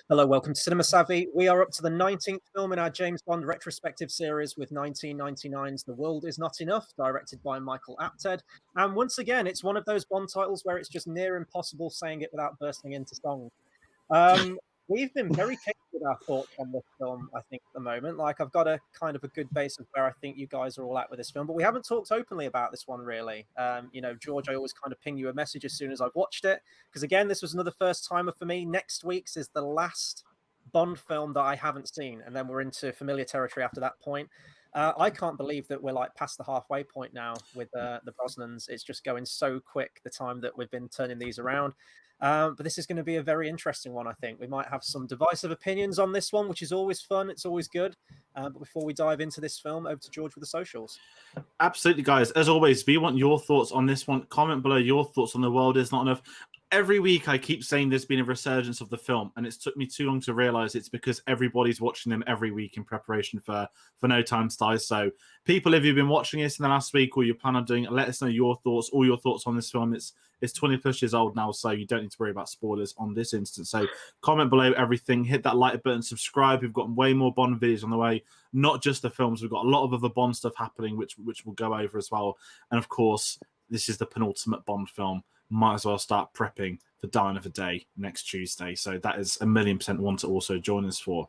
Hello, welcome to Cinema Savvy. We are up to the 19th film in our James Bond Retrospective series with 1999's The World Is Not Enough, directed by Michael Apted. And once again, it's one of those Bond titles where it's just near impossible saying it without bursting into song. Um, we've been very cagey with our thoughts on this film, I think, at the moment. Like, I've got a kind of a good base of where I think you guys are all at with this film, but we haven't talked openly about this one, really. George, I always kind of ping you a message as soon as I've watched it, because again, this was another first timer for me. Next week's is the last Bond film that I haven't seen, and then we're into familiar territory after that point. I can't believe that we're like past the halfway point now with the Brosnans. It's just going so quick, the time that we've been turning these around. But this is going to be a very interesting one, I think. We might have some divisive opinions on this one, which is always fun. It's always good. But before we dive into this film, over to George with the socials. Absolutely, guys. As always, we want your thoughts on this one. Comment below your thoughts on The World Is Not Enough. Every week I keep saying there's been a resurgence of the film, and it's took me too long to realize it's because everybody's watching them every week in preparation for No Time to Die. So people, if you've been watching this in the last week or you plan on doing it, let us know your thoughts, all your thoughts on this film. It's 20 plus years old now, so you don't need to worry about spoilers on this instance. So comment below everything, hit that like button, subscribe. We've got way more Bond videos on the way, not just the films. We've got a lot of other Bond stuff happening, which we'll go over as well. And of course, this is the penultimate Bond film. Might as well start prepping for Die Another Day next Tuesday. So that is 1,000,000% one to also join us for.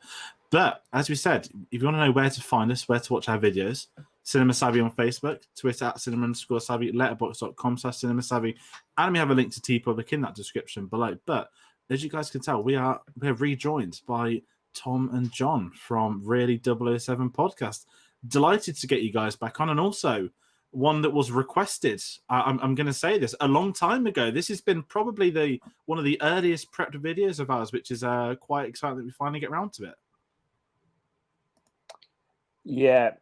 But as we said, if you want to know where to find us, where to watch our videos, Cinema Savvy on Facebook, Twitter at cinema_savvy, letterboxd.com/cinema savvy, and we have a link to TeePublic in that description below. But as you guys can tell, we are rejoined by Tom and John from Really 007 Podcast. Delighted to get you guys back on, and also one that was requested. I'm going to say this a long time ago. This has been probably one of the earliest prepped videos of ours, which is quite exciting that we finally get around to it. Yeah,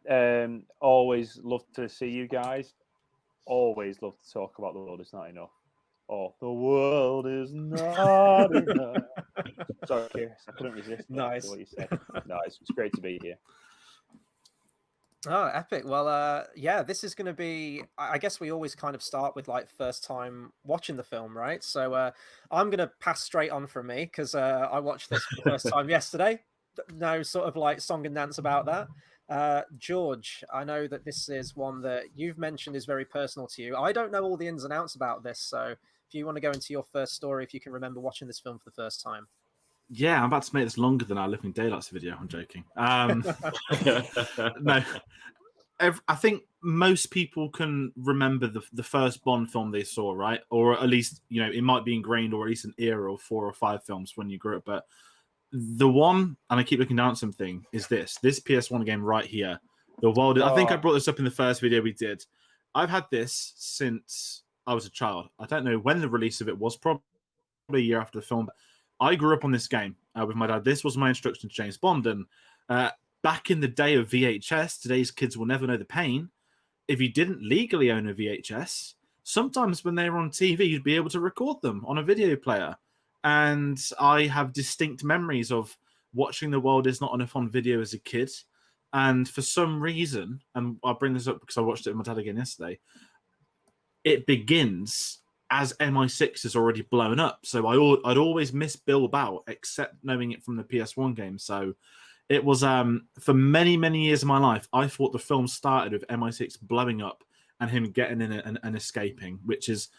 always love to see you guys. Always love to talk about The World Is Not Enough. Oh, The World Is Not Enough. Sorry, Chris, I couldn't resist. Nice. What you said. No, it's great to be here. Oh, epic. Well, yeah, this is going to be, I guess we always kind of start with like first time watching the film, right? So I'm going to pass straight on from me because I watched this for the first time yesterday. No sort of like song and dance about that. George, I know that this is one that you've mentioned is very personal to you. I don't know all the ins and outs about this. So if you want to go into your first story, if you can remember watching this film for the first time. Yeah, I'm about to make this longer than our Living Daylights video. I'm joking. No, I think most people can remember the first Bond film they saw, right? Or at least, it might be ingrained, or at least an era of 4 or 5 films when you grew up. But the one, and I keep looking down at something, is this PS1 game right here. The World. I think I brought this up in the first video we did. I've had this since I was a child. I don't know when the release of it was, probably a year after the film. I grew up on this game with my dad. This was my introduction to James Bond. And back in the day of VHS, today's kids will never know the pain. If you didn't legally own a VHS, sometimes when they were on TV, you'd be able to record them on a video player. And I have distinct memories of watching The World Is Not Enough on video as a kid. And for some reason, and I'll bring this up because I watched it with my dad again yesterday, it begins as MI6 is already blown up. So I'd always miss Bill Bow, except knowing it from the PS1 game. So it was, for many, many years of my life, I thought the film started with MI6 blowing up and him getting in it and escaping, which is,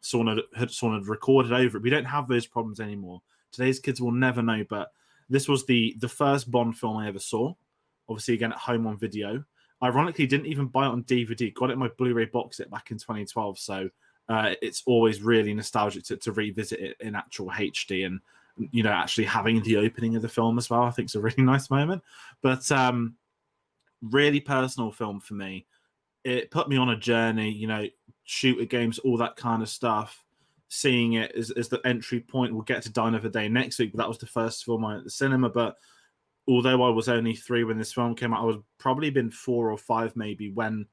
someone had recorded over it. We don't have those problems anymore. Today's kids will never know, but this was the first Bond film I ever saw. Obviously, again, at home on video. Ironically, didn't even buy it on DVD. Got it in my Blu-ray box set back in 2012. So it's always really nostalgic to revisit it in actual HD and, actually having the opening of the film as well. I think it's a really nice moment. But really personal film for me. It put me on a journey, shooter games, all that kind of stuff. Seeing it as the entry point. We'll get to Die Another Day next week, but that was the first film I at the cinema. But although I was only 3 when this film came out, I was probably been 4 or 5 maybe when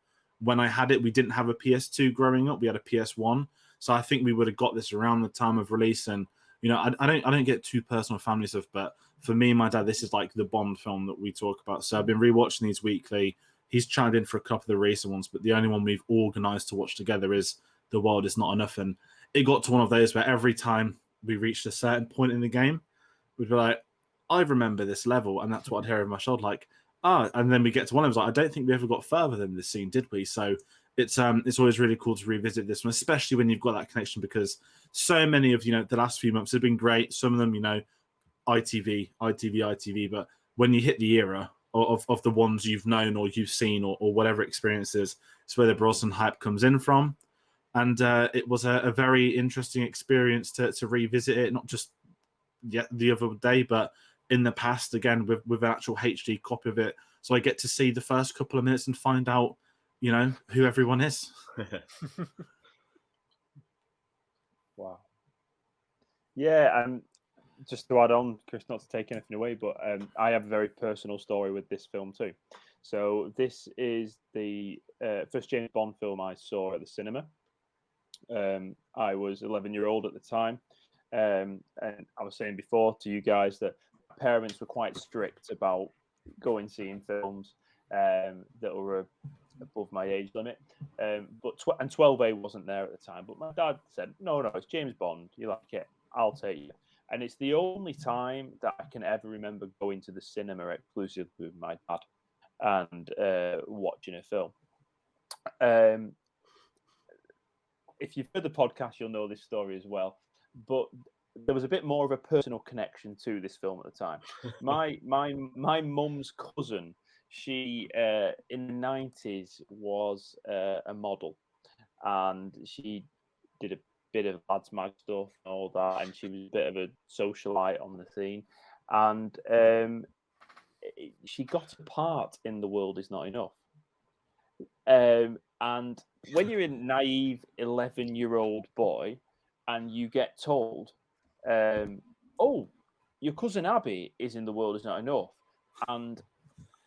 I had it. We didn't have a PS2 growing up. We had a PS1. So I think we would have got this around the time of release. And, I don't get too personal family stuff, but for me and my dad, this is like the Bond film that we talk about. So I've been rewatching these weekly. He's chimed in for a couple of the recent ones, but the only one we've organised to watch together is The World Is Not Enough. And it got to one of those where every time we reached a certain point in the game, we'd be like, I remember this level, and that's what I'd hear over my shoulder, like, and then we get to one of them, like, I don't think we ever got further than this scene, did we? So it's always really cool to revisit this one, especially when you've got that connection, because so many of, the last few months have been great. Some of them, ITV, but when you hit the era of the ones you've known or you've seen or whatever experiences, it's where the Brosnan hype comes in from. And it was a very interesting experience to revisit it, not just the other day, but in the past, again, with an actual HD copy of it. So I get to see the first couple of minutes and find out, who everyone is. Wow. Yeah, and just to add on, Chris, not to take anything away, but I have a very personal story with this film too. So this is the first James Bond film I saw at the cinema. I was 11-year-old at the time, and I was saying before to you guys that my parents were quite strict about going seeing films that were above my age limit. But 12A wasn't there at the time. But my dad said, "No, it's James Bond. You like it? I'll take you." And it's the only time that I can ever remember going to the cinema exclusively with my dad and watching a film. If you've heard the podcast, you'll know this story as well. But there was a bit more of a personal connection to this film at the time. My mum's cousin, she in the 90s was a model, and she did a bit of lads mag stuff and all that, and she was a bit of a socialite on the scene, and she got a part in The World Is Not Enough. And when you're a naive 11-year-old boy and you get told, "Oh, your cousin Abby is in The World Is Not Enough," and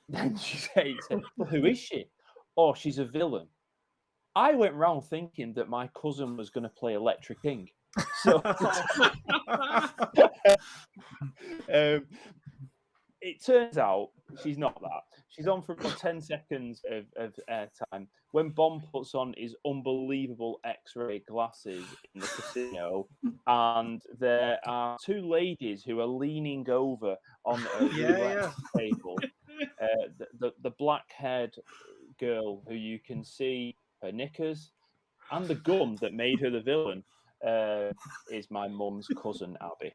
then she says, "Well, who is she?" "Oh, she's a villain." I went round thinking that my cousin was going to play Elektra King. So it turns out she's not that. She's on for about 10 seconds of airtime when Bond puts on his unbelievable X-ray glasses in the casino, and there are two ladies who are leaning over on a roulette table. The black-haired girl who you can see her knickers, and the gun that made her the villain is my mum's cousin Abby.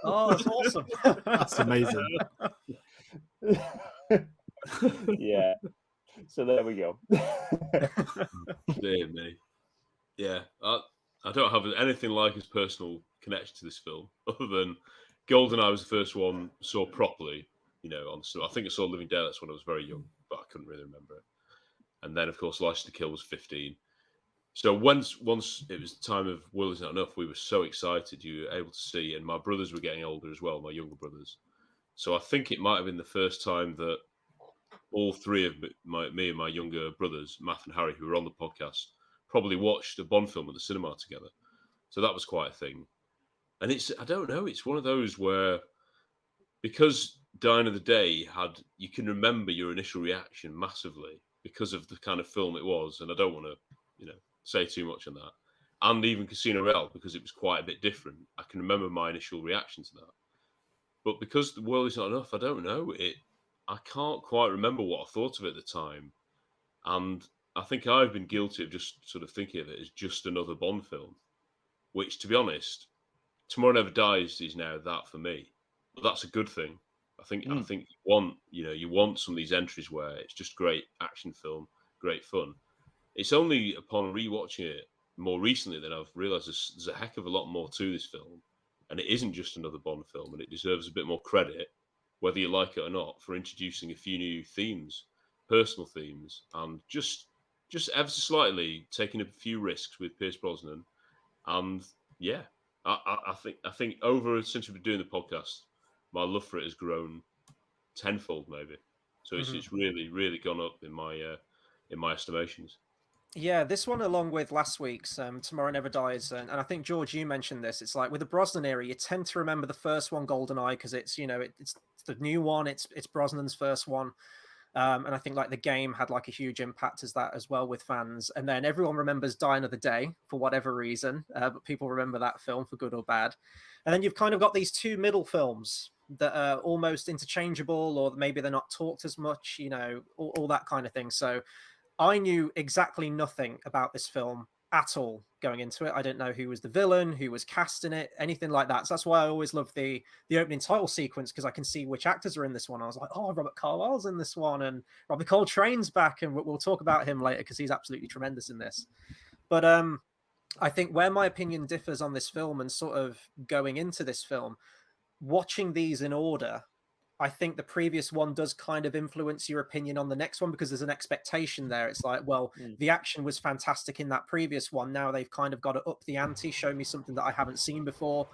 Oh, that's awesome. That's amazing. Yeah. So there we go. Dear me. Yeah, I don't have anything like his personal connection to this film, other than GoldenEye was the first one I saw properly, I think I saw Living Daylights when I was very young, but I couldn't really remember it. And then, of course, License to Kill was 15. So once it was the time of World Is Not Enough, we were so excited. You were able to see, and my brothers were getting older as well, my younger brothers. So I think it might have been the first time that all three of me and my younger brothers, Matt and Harry, who were on the podcast, probably watched a Bond film at the cinema together. So that was quite a thing. And I don't know, it's one of those where, because Die Another Day you can remember your initial reaction massively because of the kind of film it was. And I don't want to, say too much on that. And even Casino Royale, because it was quite a bit different. I can remember my initial reaction to that. But because The World Is Not Enough, I don't know. I can't quite remember what I thought of it at the time. And I think I've been guilty of just sort of thinking of it as just another Bond film, which, to be honest, Tomorrow Never Dies is now that for me. But that's a good thing. I think you want some of these entries where it's just great action film, great fun. It's only upon rewatching it more recently that I've realised there's a heck of a lot more to this film, and it isn't just another Bond film, and it deserves a bit more credit, whether you like it or not, for introducing a few new themes, personal themes, and just ever so slightly taking a few risks with Pierce Brosnan. And yeah, I think over since we've been doing the podcast, my love for it has grown tenfold maybe. So it's really, really gone up in my estimations. Yeah, this one, along with last week's Tomorrow Never Dies, and I think, George, you mentioned this. It's like with the Brosnan era, you tend to remember the first one, GoldenEye, because it's it's the new one. It's Brosnan's first one, and I think like the game had like a huge impact as well with fans. And then everyone remembers Die Another Day for whatever reason, but people remember that film for good or bad. And then you've kind of got these two middle films that are almost interchangeable, or maybe they're not talked as much, you know, all that kind of thing. So I knew exactly nothing about this film at all going into it. I didn't know who was the villain, who was cast in it, anything like that. So that's why I always love the opening title sequence, because I can see which actors are in this one. I was like, oh, Robert Carlyle's in this one, and Robbie Coltrane's back, and we'll talk about him later because he's absolutely tremendous in this. But I think where my opinion differs on this film and sort of going into this film, watching these in order, I think the previous one does kind of influence your opinion on the next one, because there's an expectation there. It's like, well, the action was fantastic in that previous one. Now they've kind of got to up the ante, show me something that I haven't seen before.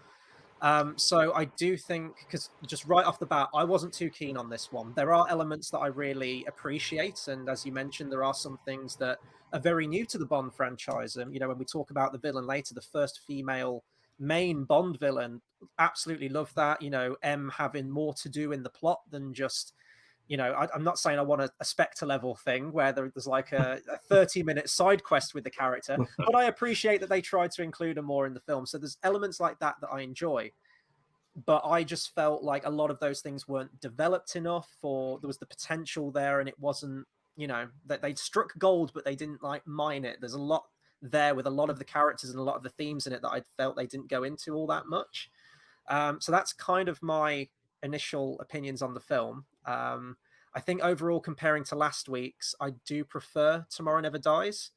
So I do think, because just right off the bat, I wasn't too keen on this one. There are elements that I really appreciate. And as you mentioned, there are some things that are very new to the Bond franchise. And, you know, when we talk about the villain later, the first female main Bond villain, absolutely love that. You know, M having more to do in the plot than just, you know, I'm not saying I want a Spectre level thing where there's like a 30-minute side quest with the character, but I appreciate that they tried to include her more in the film. So there's elements like that I enjoy, but I just felt like a lot of those things weren't developed enough, or there was the potential there and it wasn't, you know, that they'd struck gold, but they didn't like mine it. There's a lot there with a lot of the characters and a lot of the themes in it that I felt they didn't go into all that much. So that's kind of my initial opinions on the film. I think overall, comparing to last week's, I do prefer Tomorrow Never Dies.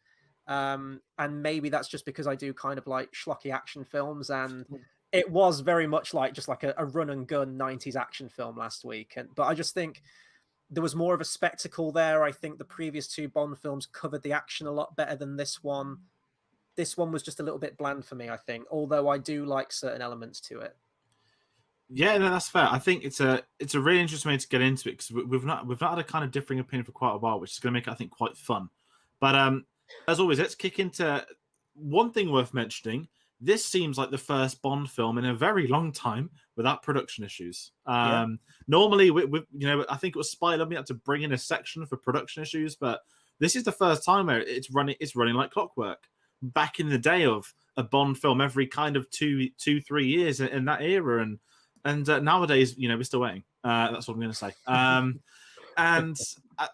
And maybe that's just because I do kind of like schlocky action films, and it was very much like just like a run and gun 90s action film last week. But I just think there was more of a spectacle there. I think the previous two Bond films covered the action a lot better than this one. This one was just a little bit bland for me, I think, although I do like certain elements to it. Yeah, no, that's fair. I think it's a really interesting way to get into it, because we've not had a kind of differing opinion for quite a while, which is going to make it, I think, quite fun. But as always, let's kick into one thing worth mentioning. This seems like the first Bond film in a very long time without production issues. Normally, we you know, I think it was Spy Love Me had to bring in a section for production issues, but this is the first time where it's running like clockwork. Back in the day of a Bond film every kind of 2-3 years in that era, and nowadays, you know, we're still waiting. That's what I'm going to say. And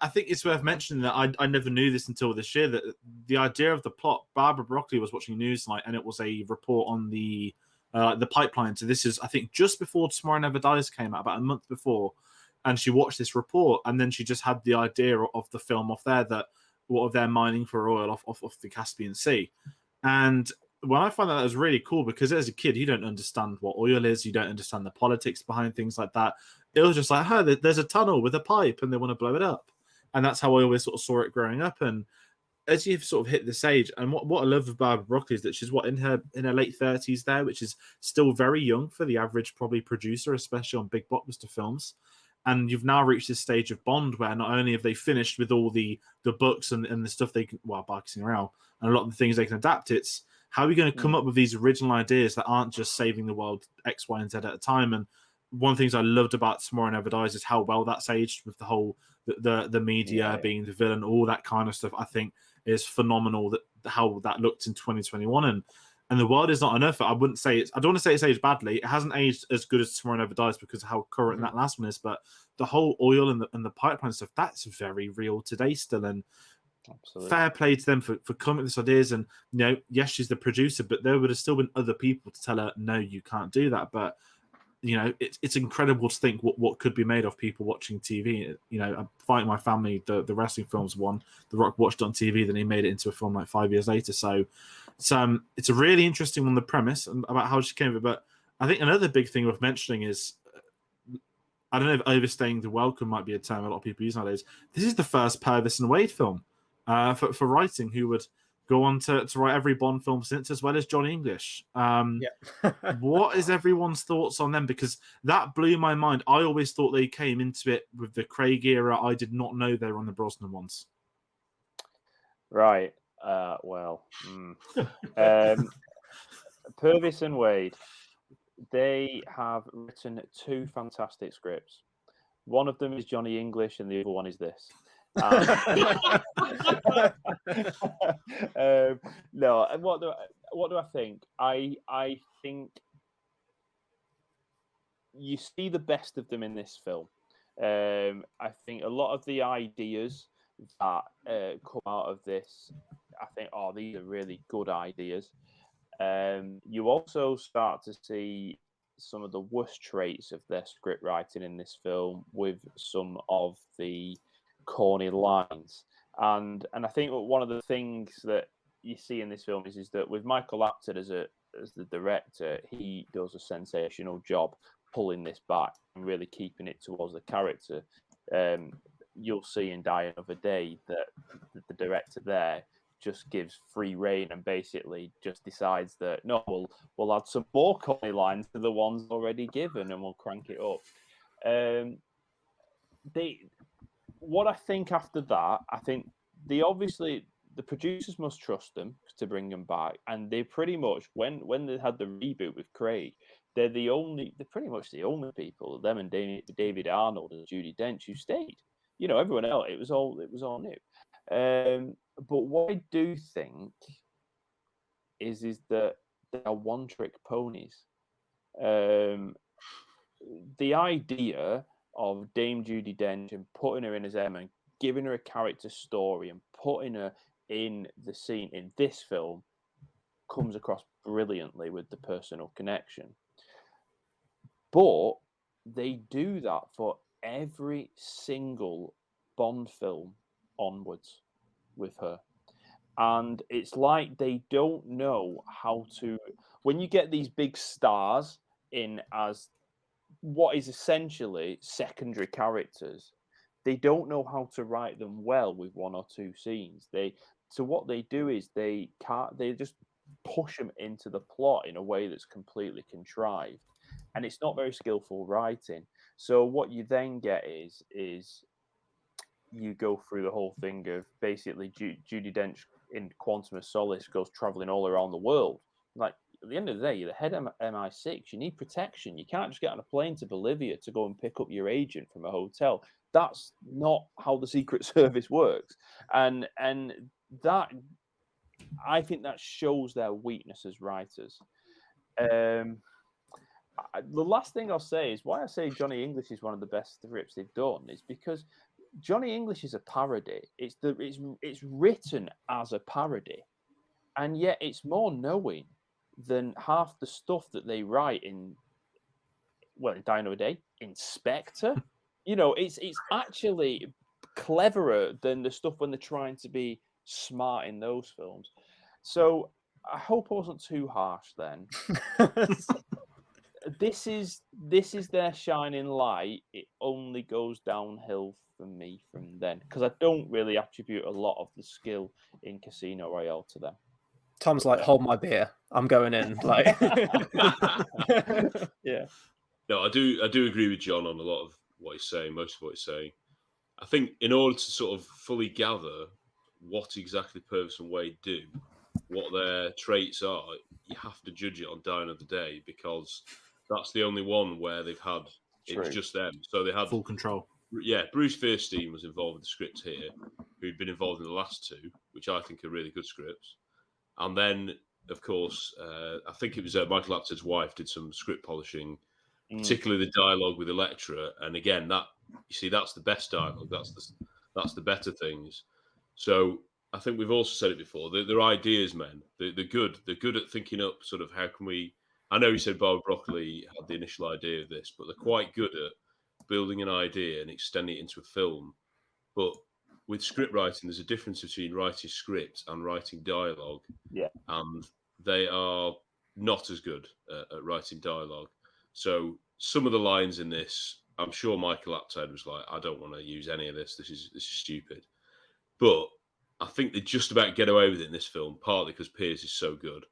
I think it's worth mentioning that I never knew this until this year, that the idea of the plot, Barbara Broccoli was watching Newsnight, and it was a report on the pipeline. So this is, I think, just before Tomorrow Never Dies came out, about a month before, and she watched this report, and then she just had the idea of the film off there, that what they're mining for oil off the Caspian Sea. And when I found that was really cool, because as a kid, you don't understand what oil is, you don't understand the politics behind things like that. It was just like, oh, there's a tunnel with a pipe and they want to blow it up. And that's how I always sort of saw it growing up. And as you've sort of hit this age, and what I love about Broccoli is that she's in her late 30s there, which is still very young for the average probably producer, especially on big blockbuster films. And you've now reached this stage of Bond where not only have they finished with all the books and the stuff they can, well, Barking around, and a lot of the things they can adapt, it's how are we going to come up with these original ideas that aren't just saving the world X, Y, and Z at a time? And one of the things I loved about Tomorrow Never Dies is how well that's aged, with the whole the media being the villain, all that kind of stuff. I think is phenomenal that how that looked in 2021, and the world is not enough. I wouldn't say it's. I don't want to say it's aged badly. It hasn't aged as good as Tomorrow Never Dies because of how current that last one is. But the whole oil and the pipeline stuff, that's very real today still. And absolutely, fair play to them for coming up with these ideas. And you know, yes, she's the producer, but there would have still been other people to tell her, no, you can't do that. But you know, it's incredible to think what could be made of people watching TV. You know, Fighting My Family, the wrestling films one, The Rock watched on TV, then he made it into a film like 5 years later. So it's a really interesting one, the premise and about how she came of it. But I think another big thing worth mentioning is, I don't know if overstaying the welcome might be a term a lot of people use nowadays. This is the first Purvis and Wade film for writing, who would go on to write every Bond film since, as well as Johnny English. What is everyone's thoughts on them? Because that blew my mind. I always thought they came into it with the Craig era. I did not know they were on the Brosnan ones. Right. Purvis and Wade, they have written 2 fantastic scripts. One of them is Johnny English, and the other one is this. No, and what do I think? I think you see the best of them in this film. I think a lot of the ideas that come out of this, I think, these are really good ideas. You also start to see some of the worst traits of their script writing in this film with some of the corny lines. And I think one of the things that you see in this film is that with Michael Apted as the director, he does a sensational job pulling this back and really keeping it towards the character. You'll see in Die Another Day that the director there just gives free rein and basically just decides that no, we'll add some more corny lines to the ones already given and we'll crank it up. What I think after that, I think the producers must trust them to bring them back, and they pretty much when they had the reboot with Craig, they're pretty much the only people, them and David Arnold and Judi Dench, who stayed. You know, everyone else, it was all new. But what I do think is that they are one-trick ponies. The idea of Dame Judi Dench and putting her in as Emma and giving her a character story and putting her in the scene in this film comes across brilliantly with the personal connection. But they do that for every single Bond film onwards with her. And it's like they don't know how to... When you get these big stars in as what is essentially secondary characters, they don't know how to write them well with one or two scenes. So what they do is they just push them into the plot in a way that's completely contrived, and it's not very skillful writing. So what you then get is you go through the whole thing of basically Judi Dench in Quantum of Solace goes traveling all around the world. Like, at the end of the day, you're the head of MI6. You need protection. You can't just get on a plane to Bolivia to go and pick up your agent from a hotel. That's not how the Secret Service works. And that, I think that shows their weakness as writers. The last thing I'll say is why I say Johnny English is one of the best scripts they've done is because Johnny English is a parody. It's written as a parody, and yet it's more knowing than half the stuff that they write in Die Another Day, in Spectre. You know, it's actually cleverer than the stuff when they're trying to be smart in those films. So I hope I wasn't too harsh then. This is their shining light. It only goes downhill for me from then because I don't really attribute a lot of the skill in Casino Royale to them. Tom's like, hold my beer. I'm going in. Like, yeah. No, I do agree with John on a lot of what he's saying, most of what he's saying. I think in order to sort of fully gather what exactly Purvis and Wade do, what their traits are, you have to judge it on Die Another Day because that's the only one where they've had it was just them. So they had full control. Yeah, Bruce Fierstein was involved with the script here, who'd been involved in the last two, which I think are really good scripts. And then, of course, I think it was Michael Apted's wife did some script polishing, particularly the dialogue with Elektra. And again, that's the best dialogue. That's the better things. So I think we've also said it before. They're ideas men. They're good. They're good at thinking up sort of how can we. I know you said Barbara Broccoli had the initial idea of this, but they're quite good at building an idea and extending it into a film. But with script writing, there's a difference between writing script and writing dialogue. Yeah. And they are not as good at writing dialogue. So some of the lines in this, I'm sure Michael Apted was like, I don't want to use any of this. This is stupid. But I think they just about get away with it in this film, partly because Piers is so good.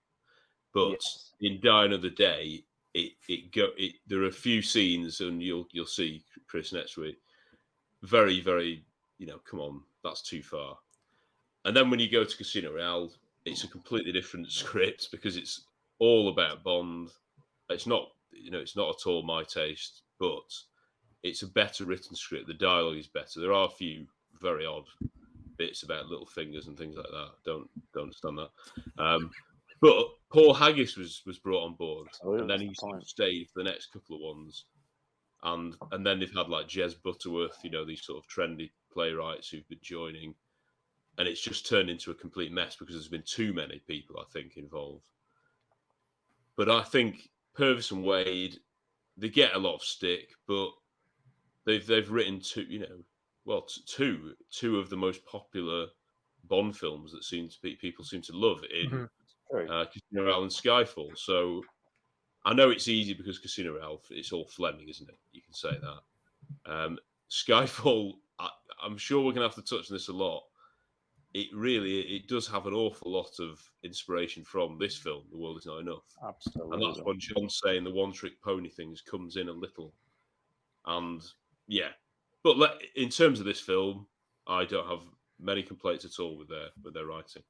But in Die Another Day, there are a few scenes, and you'll see Chris next week. Very, very, come on, that's too far. And then when you go to Casino Royale, it's a completely different script because it's all about Bond. It's not, it's not at all my taste, but it's a better written script. The dialogue is better. There are a few very odd bits about little fingers and things like that. Don't understand that. But Paul Haggis was brought on board, and then he stayed for the next couple of ones. and then they've had like Jez Butterworth, these sort of trendy playwrights who've been joining, and it's just turned into a complete mess because there's been too many people, I think, involved. But I think Purvis and Wade, they get a lot of stick, but they've written two of the most popular Bond films that people seem to love in Casino Royale and Skyfall. So I know it's easy because Casino Royale, it's all Fleming, isn't it? You can say that. Skyfall, I'm sure we're going to have to touch on this a lot. It does have an awful lot of inspiration from this film, The World Is Not Enough. Absolutely. And that's what John's saying, the one-trick pony things comes in a little. And, yeah. But in terms of this film, I don't have many complaints at all with their writing.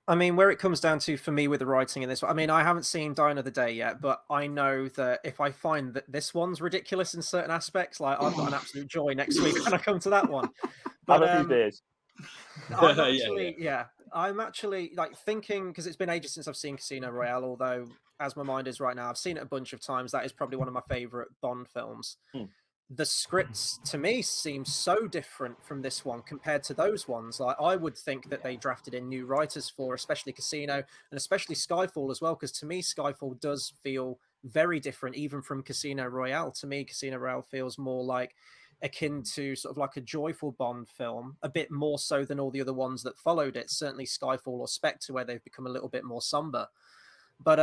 I mean, where it comes down to for me with the writing in this, I mean, I haven't seen Die Another Day yet, but I know that if I find that this one's ridiculous in certain aspects, like I've got an absolute joy next week when I come to that one. But I'm actually like thinking, because it's been ages since I've seen Casino Royale, although as my mind is right now, I've seen it a bunch of times. That is probably one of my favorite Bond films. The scripts to me seem so different from this one compared to those ones. Like I would think that they drafted in new writers for, especially Casino and especially Skyfall as well, because to me Skyfall does feel very different even from Casino Royale. To me, Casino Royale feels more like akin to sort of like a joyful Bond film, a bit more so than all the other ones that followed it. Certainly Skyfall or Spectre, where they've become a little bit more somber. But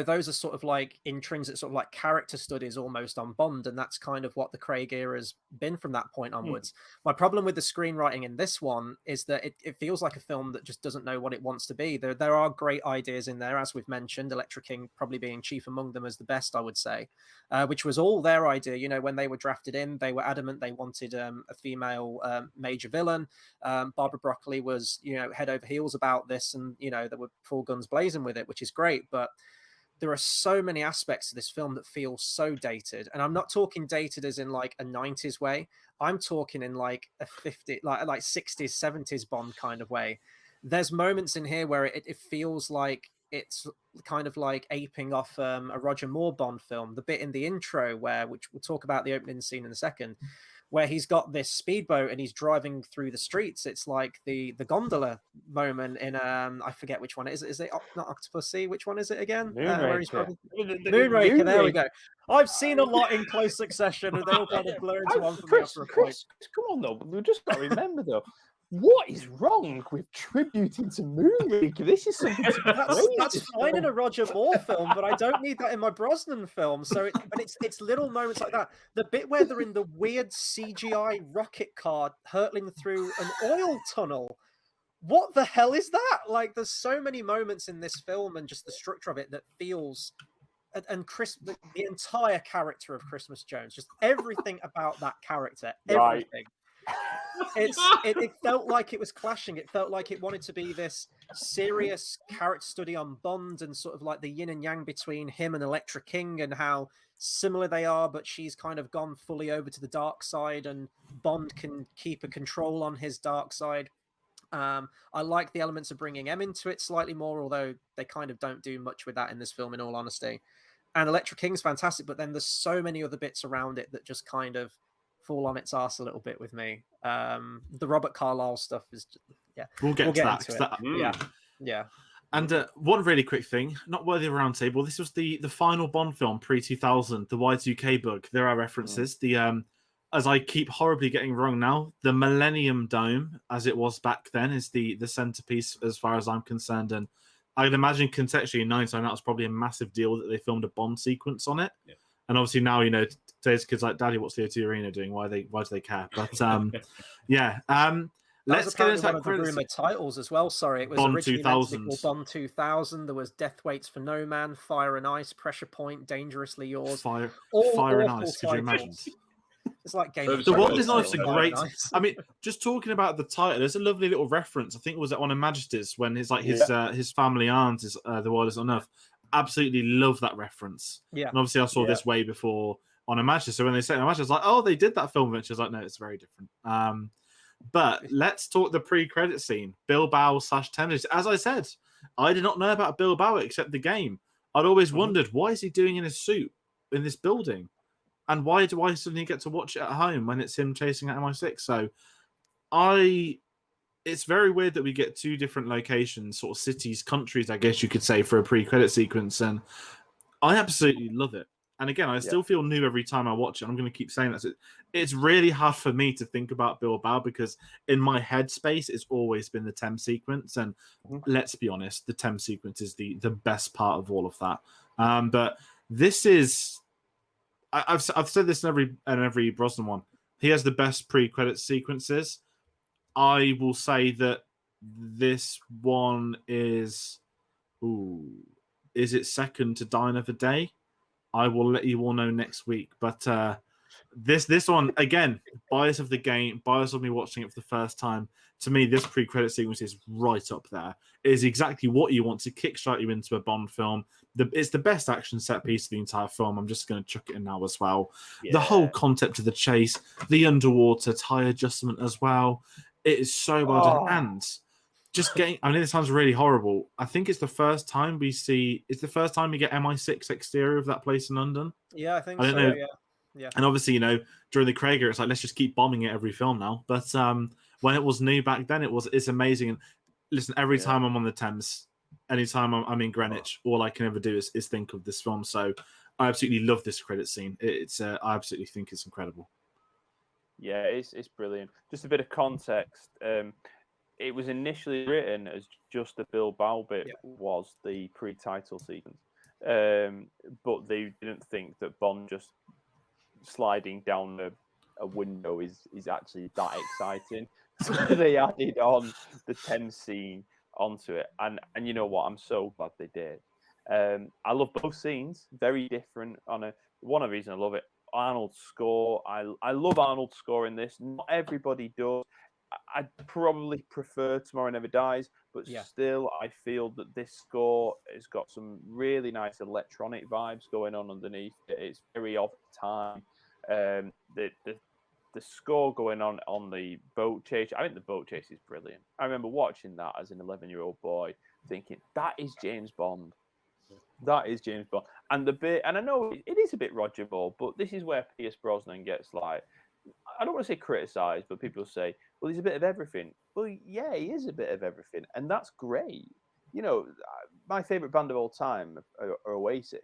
those are sort of like intrinsic sort of like character studies almost on Bond, and that's kind of what the Craig era has been from that point onwards. My problem with the screenwriting in this one is that it feels like a film that just doesn't know what it wants to be. There are great ideas in there, as we've mentioned, Elektra King probably being chief among them as the best, I would say, which was all their idea. When they were drafted in, they were adamant they wanted a female major villain. Barbara Broccoli was, head over heels about this, and, they were full guns blazing with it, which is great. But there are so many aspects to this film that feel so dated. And I'm not talking dated as in like a 90s way. I'm talking in like a 50, like 60s, 70s Bond kind of way. There's moments in here where it feels like it's kind of like aping off a Roger Moore Bond film. The bit in the intro which we'll talk about the opening scene in a second, where he's got this speedboat and he's driving through the streets. It's like the gondola moment in I forget which one it is. Is it not Octopussy? Which one is it again? Moonraker. Moonraker. There we go. I've seen a lot in close succession, and they all kind of blur into one for me after a point. Come on though, we've just got to remember though. What is wrong with tributing to Moonraker? This is something that's fine in a Roger Moore film, but I don't need that in my Brosnan film. So it's little moments like that. The bit where they're in the weird CGI rocket car hurtling through an oil tunnel. What the hell is that? Like, there's so many moments in this film and just the structure of it that feels. And the entire character of Christmas Jones, just everything about that character, everything. It felt like it was clashing. It felt like it wanted to be this serious character study on Bond and sort of like the yin and yang between him and Elektra King and how similar they are, but she's kind of gone fully over to the dark side and Bond can keep a control on his dark side. I like the elements of bringing M into it slightly more, although they kind of don't do much with that in this film, in all honesty. And Elektra King's fantastic, but then there's so many other bits around it that just kind of fall on its arse a little bit with me. The Robert Carlyle stuff is we'll get to that. Yeah. And one really quick thing, not worthy of a round table. This was the final Bond film pre-2000, the Y2K book. There are references. The as I keep horribly getting wrong now, the Millennium Dome, as it was back then, is the centerpiece as far as I'm concerned. And I'd imagine contextually in 99 that was probably a massive deal that they filmed a Bond sequence on it. Yeah. And obviously now, today's kids like, Daddy, what's the O2 Arena doing? Why do they care? But yeah. Let's get into one of the rumored titles as well. Sorry, it was Bond originally 2000. meant to be called Bond 2000. There was Death Waits for No Man, Fire and Ice, Pressure Point, Dangerously Yours. Fire and Ice. Could you imagine? It's like Game of The World Is Not Enough is great. I mean, just talking about the title, there's a lovely little reference. I think it was at one of Majesty's when his family aunt is The World Is Not Enough. Absolutely love that reference. Yeah. And obviously I saw this way before on a Majesty. So when they said on a Majesty, I was like, oh, they did that film. And she was like, no, it's very different. But let's talk the pre-credit scene. Bilbao / Thames. As I said, I did not know about Bilbao except the game. I'd always wondered, why is he doing in his suit in this building? And why do I suddenly get to watch it at home when it's him chasing at MI6? So it's very weird that we get two different locations, sort of cities, countries, I guess you could say, for a pre-credit sequence, and I absolutely love it. And again, I still feel new every time I watch it. I'm going to keep saying that. It's really hard for me to think about Bilbao because in my headspace, it's always been the Thames sequence. And let's be honest, the Thames sequence is the best part of all of that. But this is, I've said this in every Brosnan one. He has the best pre-credit sequences. I will say that this one is it second to Die Another Day? I will let you all know next week. But this one, again, bias of the game, bias of me watching it for the first time. To me, this pre-credit sequence is right up there. It is exactly what you want to kickstart you into a Bond film. It's the best action set piece of the entire film. I'm just going to chuck it in now as well. Yeah. The whole concept of the chase, the underwater tie adjustment as well. It is so well done. And just getting, I mean, it sounds really horrible. I think it's the first time we get MI6 exterior of that place in London. Yeah, I think so. Know. Yeah. And obviously, during the Craig era, it's like, let's just keep bombing it every film now. But when it was new back then, it's amazing. And listen, every time I'm on the Thames, anytime I'm in Greenwich, all I can ever do is think of this film. So I absolutely love this credit scene. I absolutely think it's incredible. Yeah, it's brilliant. Just a bit of context. It was initially written as just the Bilbao bit was the pre-title sequence. But they didn't think that Bond just sliding down a window is actually that exciting. So they added on the Thames scene onto it. And you know what? I'm so glad they did. I love both scenes. Very different. One of the reasons I love it, Arnold's score. I love Arnold's score in this. Not everybody does. I'd probably prefer Tomorrow Never Dies, but still, I feel that this score has got some really nice electronic vibes going on underneath it. It's very of time. The score going on the boat chase. I think the boat chase is brilliant. I remember watching that as an 11-year-old boy, thinking that is James Bond. That is James Bond. And I know it is a bit Roger Moore, but this is where Pierce Brosnan gets like, I don't want to say criticised, but people say, well, he's a bit of everything. Well, yeah, he is a bit of everything, and that's great. My favourite band of all time are Oasis.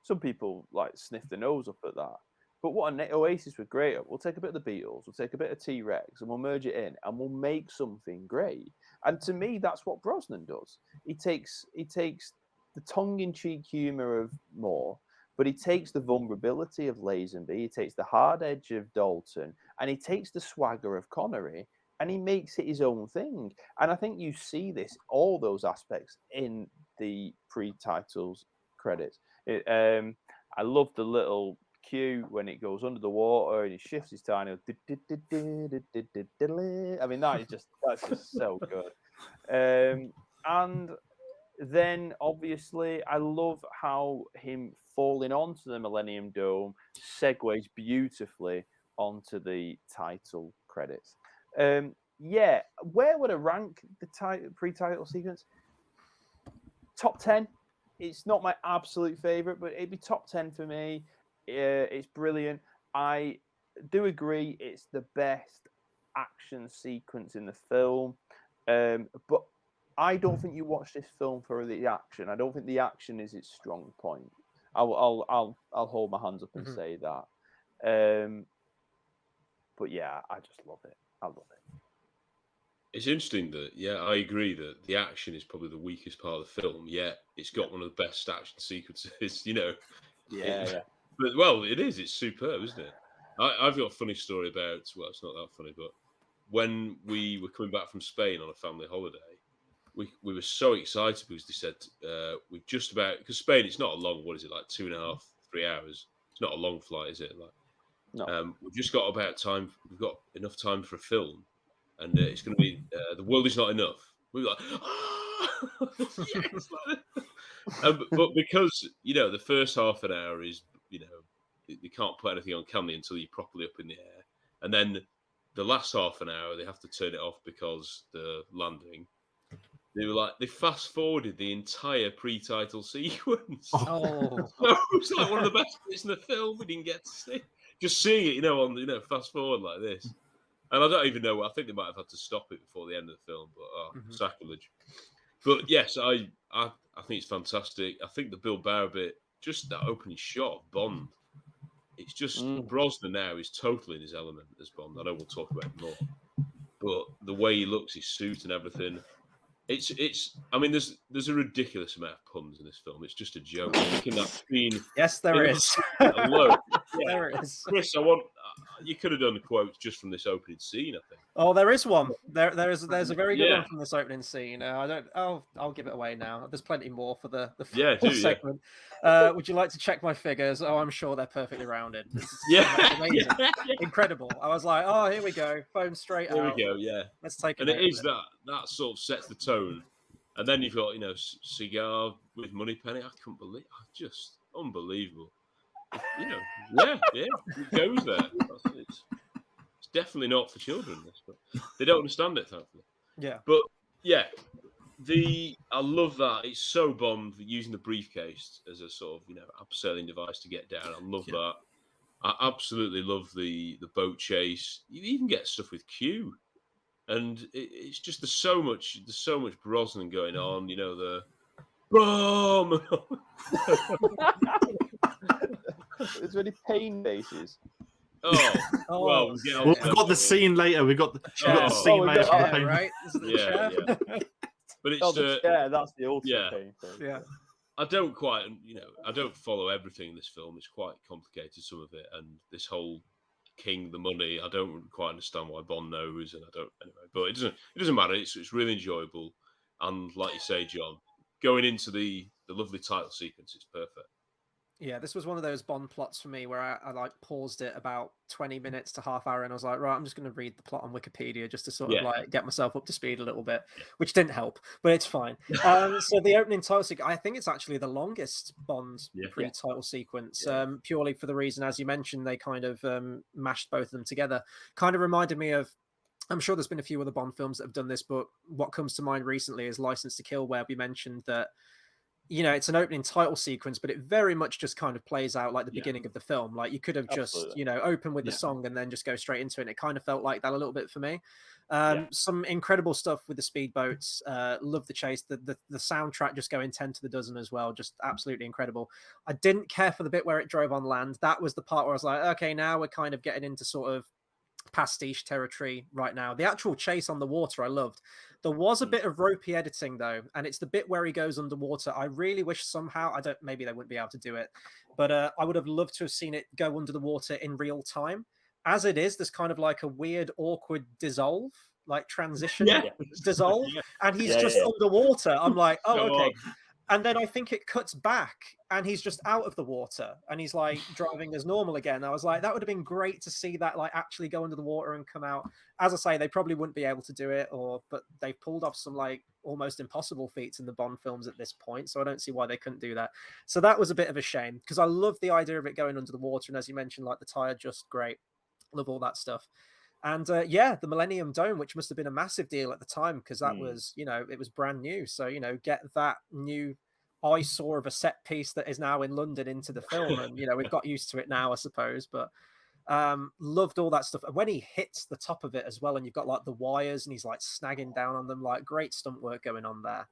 Some people like sniff their nose up at that. But what Oasis were great at, we'll take a bit of the Beatles, we'll take a bit of T-Rex, and we'll merge it in, and we'll make something great. And to me, that's what Brosnan does. He takes the tongue-in-cheek humour of Moore, but he takes the vulnerability of Lazenby, he takes the hard edge of Dalton, and he takes the swagger of Connery, and he makes it his own thing. And I think you see all those aspects in the pre-titles credits. I love the little cue when it goes under the water and he shifts his tiny. I mean, that's just so good. And then obviously I love how him falling onto the Millennium Dome segues beautifully onto the title credits. Where would I rank the pre-title sequence? Top 10. It's not my absolute favorite, but it'd be top 10 for me. It's brilliant. I do agree it's the best action sequence in the film, but I don't think you watch this film for the action. I don't think the action is its strong point. I'll hold my hands up and say that. But yeah, I just love it. I love it. It's interesting that, I agree that the action is probably the weakest part of the film, yet it's got one of the best action sequences, Yeah. But, well, it is. It's superb, isn't it? I've got a funny story about, well, it's not that funny, but when we were coming back from Spain on a family holiday, we were so excited because they said we've just about, because Spain, it's not a long, what is it, like 2.5, 3 hours? It's not a long flight, is it? No. We've just got about time, we've got enough time for a film. And it's going to be The World Is Not Enough. We were like, yes! But because, the first half an hour is, they can't put anything on, can they, until you're properly up in the air. And then the last half an hour, they have to turn it off because the landing. They were like, they fast forwarded the entire pre-title sequence. Oh. So it was like one of the best bits in the film we didn't get to see. just seeing it, on fast forward like this, and I don't even know. I think they might have had to stop it before the end of the film, but sacrilege. But yes, I think it's fantastic. I think the Bill Bauer bit, just that opening shot of Bond, it's just Brosnan now is totally in his element as Bond. I know we'll talk about it more, but the way he looks, his suit and everything. It's. I mean, there's a ridiculous amount of puns in this film. It's just a joke. I think in that scene, yes, there is. Alone, There is. Chris, you could have done the quotes just from this opening scene. I think. Oh, there is one. There's a very good one from this opening scene. I'll give it away now. There's plenty more for the full segment. Would you like to check my figures? Oh, I'm sure they're perfectly rounded. Amazing. Incredible. I was like, oh, here we go. Phone straight out. Here we go. Yeah. Let's take it. And it is that sort of sets the tone, and then you've got cigar with Moneypenny. I couldn't believe. Just unbelievable. It goes there. It's definitely not for children, but they don't understand it, thankfully. Yeah. But yeah, I love that. It's so Bond using the briefcase as a sort of abseiling device to get down. I love that. I absolutely love the boat chase. You even get stuff with Q, and it's just there's so much Brosnan going on. The bomb. Is there any pain bases? Well, we've got the scene later. We've got the scene later. Right? Yeah. But it's that's the ultimate pain thing. Yeah. I don't quite, I don't follow everything in this film. It's quite complicated, some of it, and this whole King, the money. I don't quite understand why Bond knows, and I don't anyway. But it doesn't matter. It's really enjoyable, and like you say, John, going into the lovely title sequence, it's perfect. Yeah, this was one of those Bond plots for me where I like paused it about 20 minutes to half hour, and I was like, right, I'm just going to read the plot on Wikipedia just to sort of like get myself up to speed a little bit, which didn't help, but it's fine. So the opening title sequence, I think it's actually the longest Bond pre-title sequence, purely for the reason, as you mentioned, they kind of mashed both of them together. Kind of reminded me of, I'm sure there's been a few other Bond films that have done this, but what comes to mind recently is License to Kill, where we mentioned that it's an opening title sequence, but it very much just kind of plays out like the beginning of the film. Like you could have just, open with the song and then just go straight into it. And it kind of felt like that a little bit for me. Some incredible stuff with the speedboats. Love the chase. The soundtrack just going 10 to the dozen as well. Just absolutely incredible. I didn't care for the bit where it drove on land. That was the part where I was like, okay, now we're kind of getting into sort of pastiche territory right now. The actual chase on the water I loved. There was a bit of ropey editing though, and it's the bit where he goes underwater. I really wish somehow, maybe they wouldn't be able to do it, but I would have loved to have seen it go under the water in real time. As it is, there's kind of like a weird awkward dissolve, like transition dissolve, and he's just underwater. I'm like, oh, okay. And then I think it cuts back and he's just out of the water and he's like driving as normal again. I was like, that would have been great to see that like actually go under the water and come out. As I say, they probably wouldn't be able to do it, but they've pulled off some like almost impossible feats in the Bond films at this point. So I don't see why they couldn't do that. So that was a bit of a shame because I love the idea of it going under the water. And as you mentioned, like the tire, just great. Love all that stuff. And the Millennium Dome, which must have been a massive deal at the time because that was, it was brand new. So, get that new eyesore of a set piece that is now in London into the film. And, we've got used to it now, I suppose. But loved all that stuff. And when he hits the top of it as well, and you've got like the wires and he's like snagging down on them, like great stunt work going on there.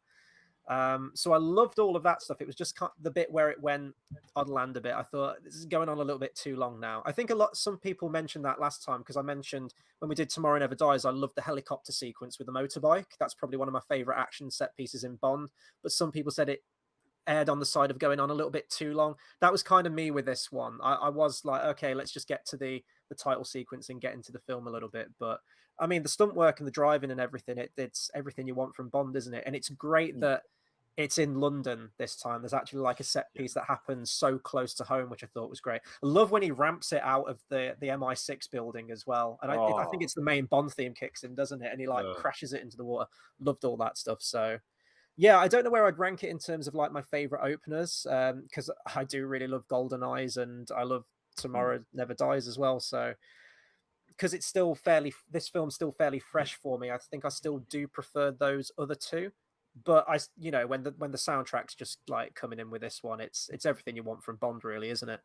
So I loved all of that stuff. It was just the bit where it went on land a bit. I thought this is going on a little bit too long now. I think some people mentioned that last time because I mentioned when we did Tomorrow Never Dies, I loved the helicopter sequence with the motorbike. That's probably one of my favorite action set pieces in Bond. But some people said it aired on the side of going on a little bit too long. That was kind of me with this one. I was like, okay, let's just get to the title sequence and get into the film a little bit. But I mean, the stunt work and the driving and everything, it's everything you want from Bond, isn't it? And it's great that it's in London this time. There's actually like a set piece that happens so close to home, which I thought was great. I love when he ramps it out of the MI6 building as well. And I think it's the main Bond theme kicks in, doesn't it? And he like crashes it into the water. Loved all that stuff. So yeah, I don't know where I'd rank it in terms of like my favorite openers, because I do really love Golden Eyes and I love Tomorrow Never Dies as well. So because it's still this film's still fairly fresh for me, I think I still do prefer those other two. But when the soundtrack's just like coming in with this one, it's everything you want from Bond, really, isn't it?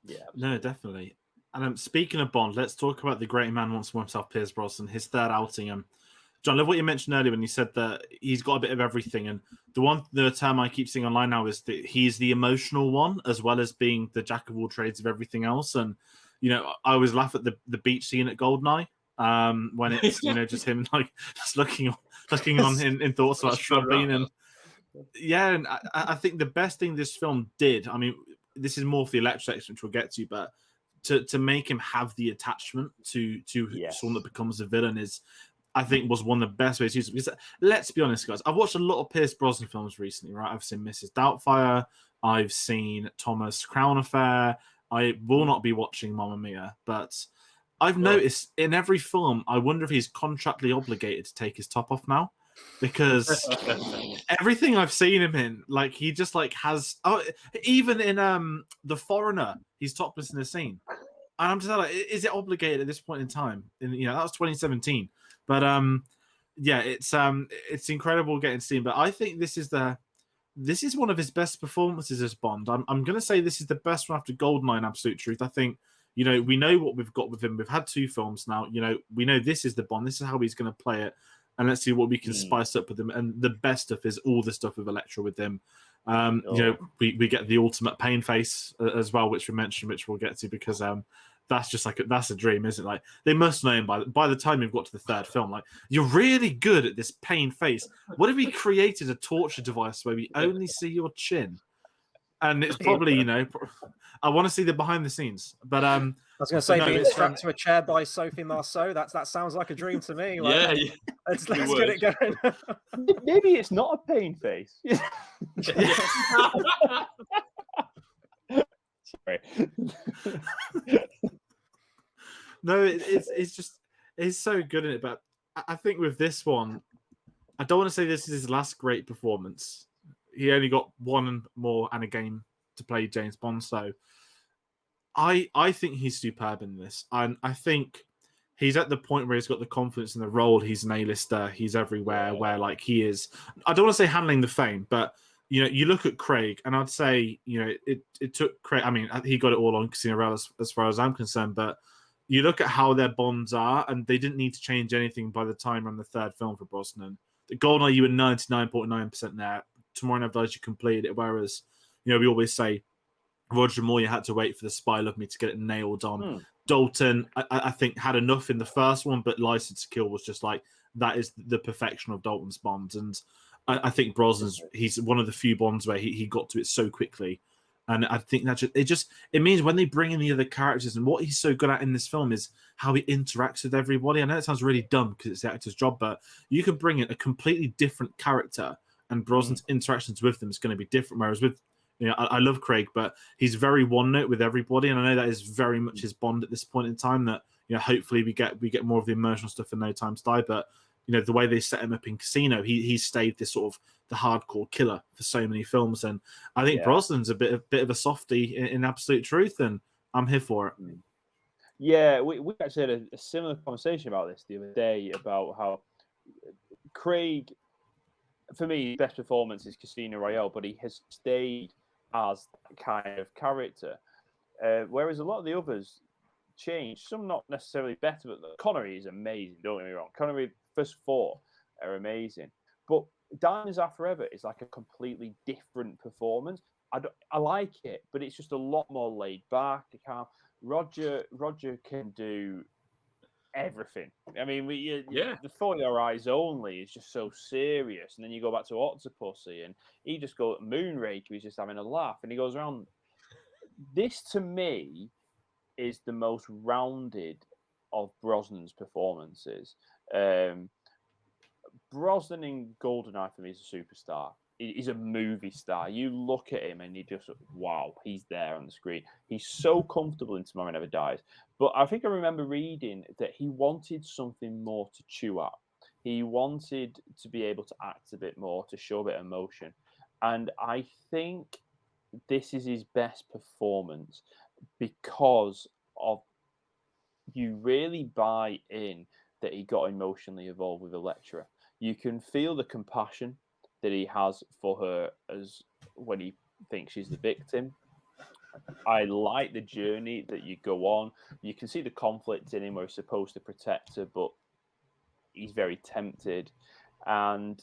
Yeah, no, definitely. And speaking of Bond, let's talk about the great man once more himself, Pierce Brosnan, his third outing. John, I love what you mentioned earlier when you said that he's got a bit of everything. And the term I keep seeing online now is that he's the emotional one, as well as being the jack of all trades of everything else. And, I always laugh at the beach scene at Goldeneye when it's, just him like just looking on in thoughts about shopping. And yeah, and I think the best thing this film did, I mean, this is more for the Elektra section, which we'll get to, but to make him have the attachment to someone that becomes a villain is, I think, was one of the best ways to use it. Because let's be honest, guys, I've watched a lot of Pierce Brosnan films recently, right? I've seen Mrs. Doubtfire, I've seen Thomas Crown Affair, I will not be watching Mamma Mia, but I've noticed in every film, I wonder if he's contractually obligated to take his top off now. Because everything I've seen him in, like he just like has, even in The Foreigner, he's topless in a scene, and I'm just like, is it obligated at this point in time? And that was 2017, but yeah, it's incredible getting seen. But I think this is one of his best performances as Bond. I'm gonna say this is the best one after Goldeneye. In absolute truth, I think we know what we've got with him. We've had 2 films now. We know this is the Bond. This is how he's gonna play it. And let's see what we can spice up with him. And the best stuff is all the stuff with Elektra with him. We get the ultimate pain face as well, which we mentioned, which we'll get to, because that's just like that's a dream, isn't it? Like they must know him by the time you've got to the 3rd film. Like, you're really good at this pain face. What if we created a torture device where we only see your chin? And it's probably, I want to see the behind the scenes. But I was going to say, being strapped to a chair by Sophie Marceau, that sounds like a dream to me. Like, yeah. Let's get it going. Maybe it's not a pain face. Sorry. No, it's so good in it. But I think with this one, I don't want to say this is his last great performance. He only got one more and a game to play James Bond, so I think he's superb in this. And I think he's at the point where he's got the confidence in the role. He's an A-lister. He's everywhere. Where like he is, I don't want to say handling the fame, but you look at Craig, and I'd say it took Craig. I mean, he got it all on Casino Royale as far as I'm concerned. But you look at how their bonds are, and they didn't need to change anything by the time on the 3rd film for Brosnan. The Goldeneye, you were 99.9% there. Tomorrow Never Dies, you completed it. Whereas we always say Roger Moore, you had to wait for The Spy Loved Me to get it nailed on. Dalton, I think, had enough in the first one, but License to Kill was just like, that is the perfection of Dalton's Bonds. And I think Brosnan's, he's one of the few Bonds where he got to it so quickly. And I think that it means when they bring in the other characters, and what he's so good at in this film is how he interacts with everybody. I know it sounds really dumb because it's the actor's job, but you can bring in a completely different character, and Brosnan's interactions with them is going to be different. Whereas with, I love Craig, but he's very one note with everybody, and I know that is very much his Bond at this point in time. That hopefully we get more of the emotional stuff in No Time to Die. But the way they set him up in Casino, he stayed this sort of the hardcore killer for so many films, and I think Brosnan's a bit of a softie in absolute truth, and I'm here for it. Yeah, we actually had a similar conversation about this the other day, about how Craig, for me, his best performance is Casino Royale, but he has stayed as that kind of character, whereas a lot of the others changed. Some not necessarily better, but Connery is amazing, don't get me wrong. Connery, first 4 are amazing, but Diamonds Are Forever is like a completely different performance. I like it, but it's just a lot more laid back. Roger can do everything. I mean, the For Your Eyes Only is just so serious, and then you go back to Octopussy, and he just goes Moonraker. He's just having a laugh, and he goes around. This to me is the most rounded of Brosnan's performances. Brosnan in Goldeneye for me is a superstar. He's a movie star. You look at him and you just, wow, he's there on the screen. He's so comfortable in Tomorrow Never Dies. But I think I remember reading that he wanted something more to chew at. He wanted to be able to act a bit more, to show a bit of emotion. And I think this is his best performance because of, you really buy in that he got emotionally involved with Elektra. You can feel the compassion that he has for her as when he thinks she's the victim. I like the journey that you go on. You can see the conflict in him where he's supposed to protect her, but he's very tempted. And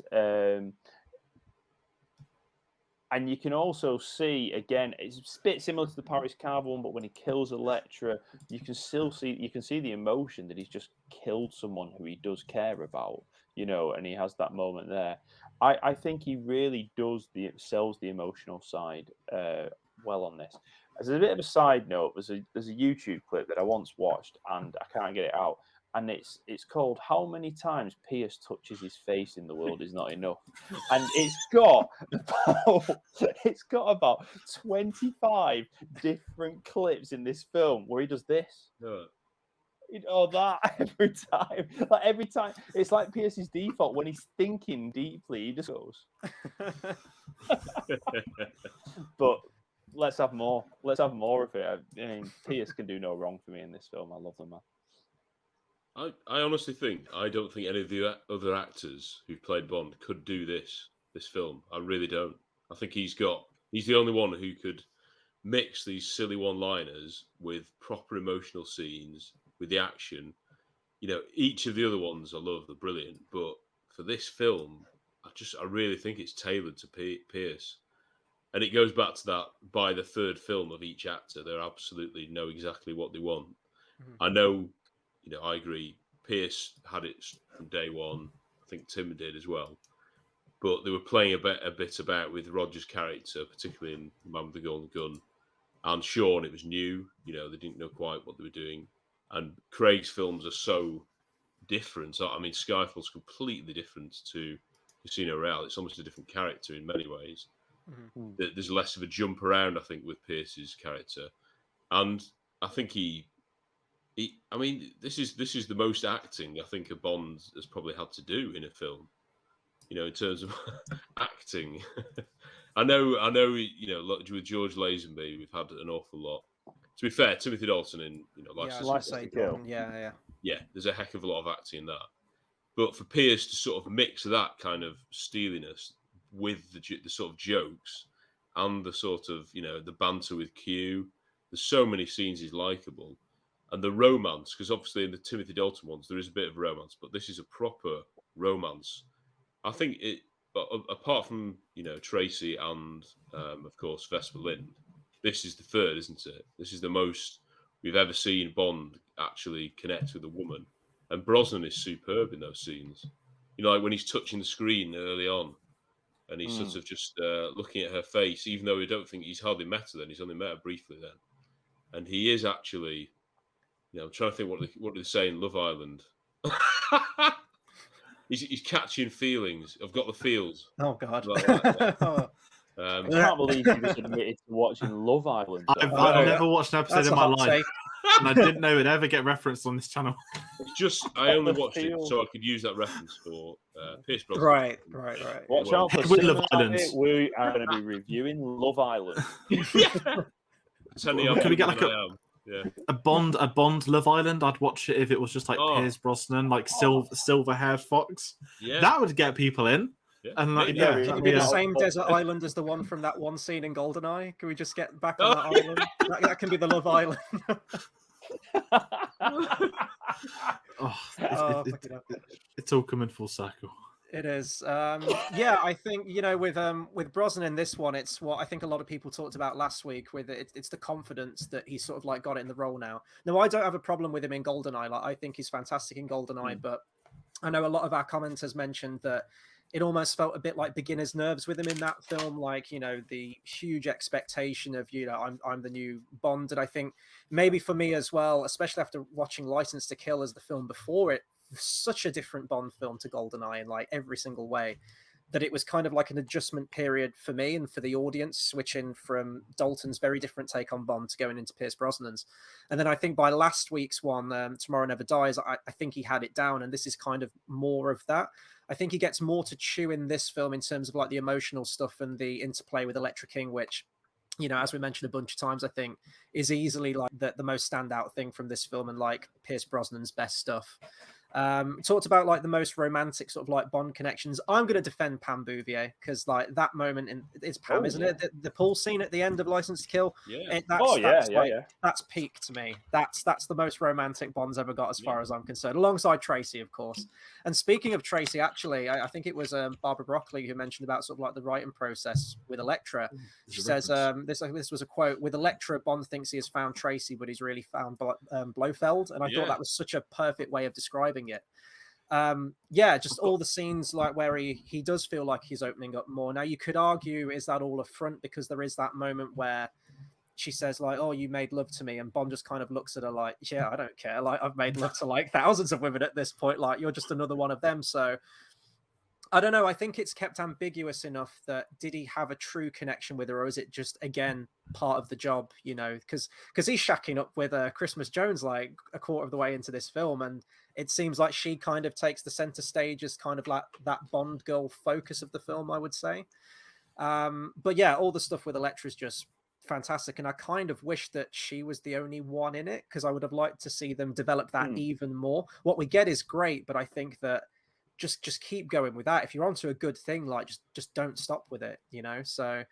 you can also see, again, it's a bit similar to the Paris Carver one, but when he kills Elektra, you can see the emotion that he's just killed someone who he does care about, and he has that moment there. I think he really sells the emotional side well on this. As a bit of a side note, there's a YouTube clip that I once watched and I can't get it out. And it's called "How Many Times Pierce Touches His Face in the World Is Not Enough," and it's got about 25 different clips in this film where he does this, that every time. It's like Pierce's default when he's thinking deeply, he just goes. But let's have more. Let's have more of it. I mean, Pierce can do no wrong for me in this film. I love the man. I honestly think I don't think any of the other actors who've played Bond could do this film. I really don't. I think he's the only one who could mix these silly one-liners with proper emotional scenes, with the action. Each of the other ones I love, they're brilliant, but for this film, I really think it's tailored to Pierce. And it goes back to that, by the third film of each actor, they absolutely know exactly what they want. Mm-hmm. I know, I agree. Pierce had it from day one. I think Tim did as well. But they were playing a bit about with Roger's character, particularly in The Man with the Golden Gun. And Sean, it was new. They didn't know quite what they were doing. And Craig's films are so different. I mean, Skyfall's completely different to Casino Royale. It's almost a different character in many ways. Mm-hmm. There's less of a jump around, I think, with Pierce's character. And I think this is the most acting I think a Bond has probably had to do in a film, in terms of acting. I know, with George Lazenby, we've had an awful lot. To be fair, Timothy Dalton in, License to Kill. Yeah, there's a heck of a lot of acting in that. But for Pierce to sort of mix that kind of steeliness with the sort of jokes and the sort of, the banter with Q, there's so many scenes he's likable. And the romance, because obviously in the Timothy Dalton ones, there is a bit of romance, but this is a proper romance. I think it, apart from, Tracy and, of course, Vesper Lind, this is the third, isn't it? This is the most we've ever seen Bond actually connect with a woman. And Brosnan is superb in those scenes. Like when he's touching the screen early on and he's sort of just looking at her face, even though we don't think he's hardly met her then. He's only met her briefly then. And he is actually... I'm trying to think what they say in Love Island. he's catching feelings. I've got the feels. Oh God! Like that, I can't believe you just admitted to watching Love Island. I've never watched an episode in my life, and I didn't know it'd ever get referenced on this channel. It's just I only watched it so I could use that reference for Pierce Brosnan. Right. Watch out for Love Island. We are going to be reviewing Love Island. Tell me, can we get like a Bond Love Island? I'd watch it if it was just like Pierce Brosnan, like silver-haired fox. Yeah, that would get people in. Yeah. And like, can it be the same desert island as the one from that one scene in GoldenEye? Can we just get back on that island? That can be the Love Island. It's all coming full circle. It is. I think, with Brosnan in this one, it's what I think a lot of people talked about last week with it. It's the confidence that he's sort of like got it in the role now. No, I don't have a problem with him in GoldenEye. Like, I think he's fantastic in GoldenEye, but I know a lot of our commenters mentioned that it almost felt a bit like beginner's nerves with him in that film. Like, the huge expectation of, I'm the new Bond. And I think maybe for me as well, especially after watching License to Kill as the film before it, such a different Bond film to GoldenEye in like every single way, that it was kind of like an adjustment period for me and for the audience, switching from Dalton's very different take on Bond to going into Pierce Brosnan's. And then I think by last week's one, Tomorrow Never Dies, I think he had it down, and this is kind of more of that. I think he gets more to chew in this film in terms of like the emotional stuff and the interplay with Elektra King, which, as we mentioned a bunch of times, I think is easily like the most standout thing from this film and like Pierce Brosnan's best stuff. Talked about like the most romantic sort of like Bond connections. I'm going to defend Pam Bouvier because like that moment in it's Pam, isn't it? The pool scene at the end of License to Kill. Yeah. That's peak to me. That's the most romantic Bond's ever got as far as I'm concerned, alongside Tracy, of course. And speaking of Tracy, actually, I think it was Barbara Broccoli who mentioned about sort of like the writing process with Elektra. She says this was a quote: "With Elektra, Bond thinks he has found Tracy, but he's really found Blofeld." And I thought that was such a perfect way of describing it. Just all the scenes like where he does feel like he's opening up more. Now you could argue, is that all a front, because there is that moment where she says like, "Oh, you made love to me," and Bond just kind of looks at her like, "Yeah, I don't care, like I've made love to like thousands of women at this point, like you're just another one of them." So I don't know. I think it's kept ambiguous enough that did he have a true connection with her, or is it just again part of the job? You know, because he's shacking up with Christmas Jones like a quarter of the way into this film, and it seems like she kind of takes the center stage as kind of like that Bond girl focus of the film, I would say. But yeah, all the stuff with Elektra is just fantastic, and I kind of wish that she was the only one in it because I would have liked to see them develop that even more. What we get is great, but I think that just keep going with that. If you're onto a good thing, like just don't stop with it, you know. So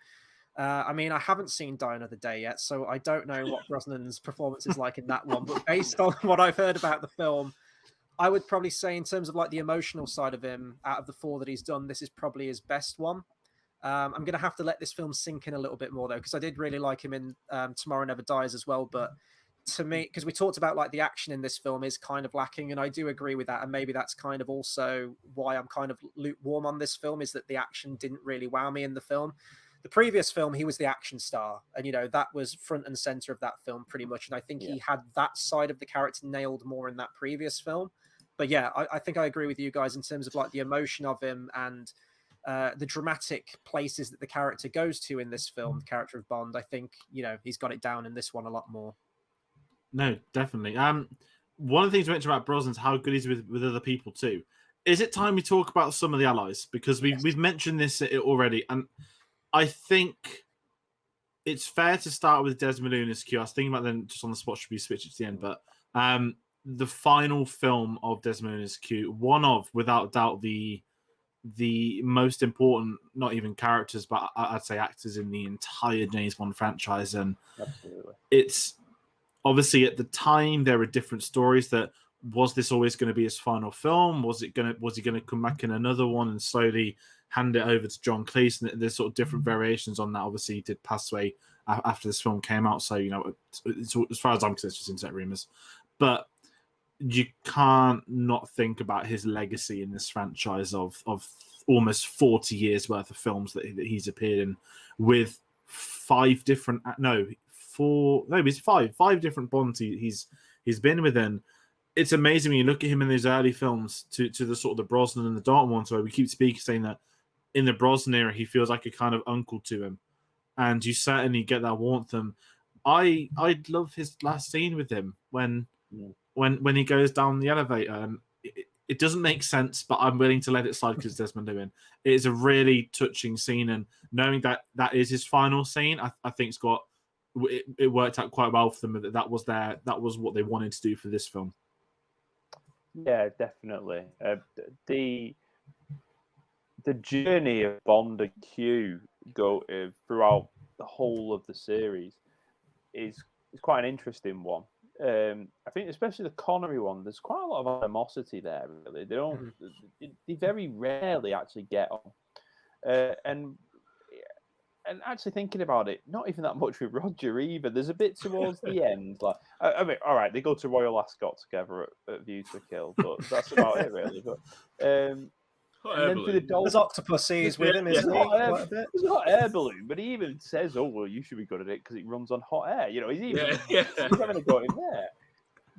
I mean, I haven't seen Die Another Day yet, so I don't know what Brosnan's performance is like in that one, but based on what I've heard about the film, I would probably say in terms of like the emotional side of him, out of the four that he's done, this is probably his best one. I'm going to have to let this film sink in a little bit more though, because I did really like him in Tomorrow Never Dies as well, but to me, because we talked about like the action in this film is kind of lacking, and I do agree with that, and maybe that's kind of also why I'm kind of lukewarm on this film, is that the action didn't really wow me in the film. The previous film, he was the action star, and you know that was front and center of that film pretty much, and I think he had that side of the character nailed more in that previous film. But yeah, I think I agree with you guys in terms of like the emotion of him and the dramatic places that the character goes to in this film, the character of Bond. I think, you know, he's got it down in this one a lot more. No, definitely. One of the things we mentioned about Brosnan is how good he's with other people too. Is it time we talk about some of the allies? Because we've mentioned this already, and I think it's fair to start with Desmond Llewelyn's Q. I was thinking about then just on the spot, should we switch it to the end? But the final film of Desmond Llewelyn's Q, one of, without doubt, the most important, not even characters, but I'd say actors in the entire James Bond franchise. And absolutely, it's obviously at the time there were different stories. That was this always going to be his final film? Was he going to come back in another one and slowly hand it over to John Cleese? And there's sort of different variations on that. Obviously, he did pass away after this film came out, so you know, it's as far as I'm concerned, it's just internet rumors. But you can't not think about his legacy in this franchise of almost 40 years worth of films that he's appeared in, with five different Bonds he's been within. It's amazing when you look at him in these early films to the sort of the Brosnan and the Dalton ones, where we keep saying that in the Brosnan era he feels like a kind of uncle to him, and you certainly get that warmth. I love his last scene with him when he goes down the elevator, and it doesn't make sense, but I'm willing to let it slide because it's Desmond Llewyn. It is a really touching scene, and knowing that is his final scene, I think it worked out quite well for them. That was what they wanted to do for this film. Yeah, definitely. The journey of Bond and Q throughout the whole of the series is quite an interesting one. I think especially the Connery one, there's quite a lot of animosity there. Really, they very rarely actually get on, and actually thinking about it, not even that much with Roger either. There's a bit towards the end, like I mean, all right, they go to Royal Ascot together at View to a Kill, but that's about it really. But and then through the There's Octopussy with him, isn't he? There's a hot air balloon, but he even says, "Oh well, you should be good at it because it runs on hot air." You know, he's having a go in there.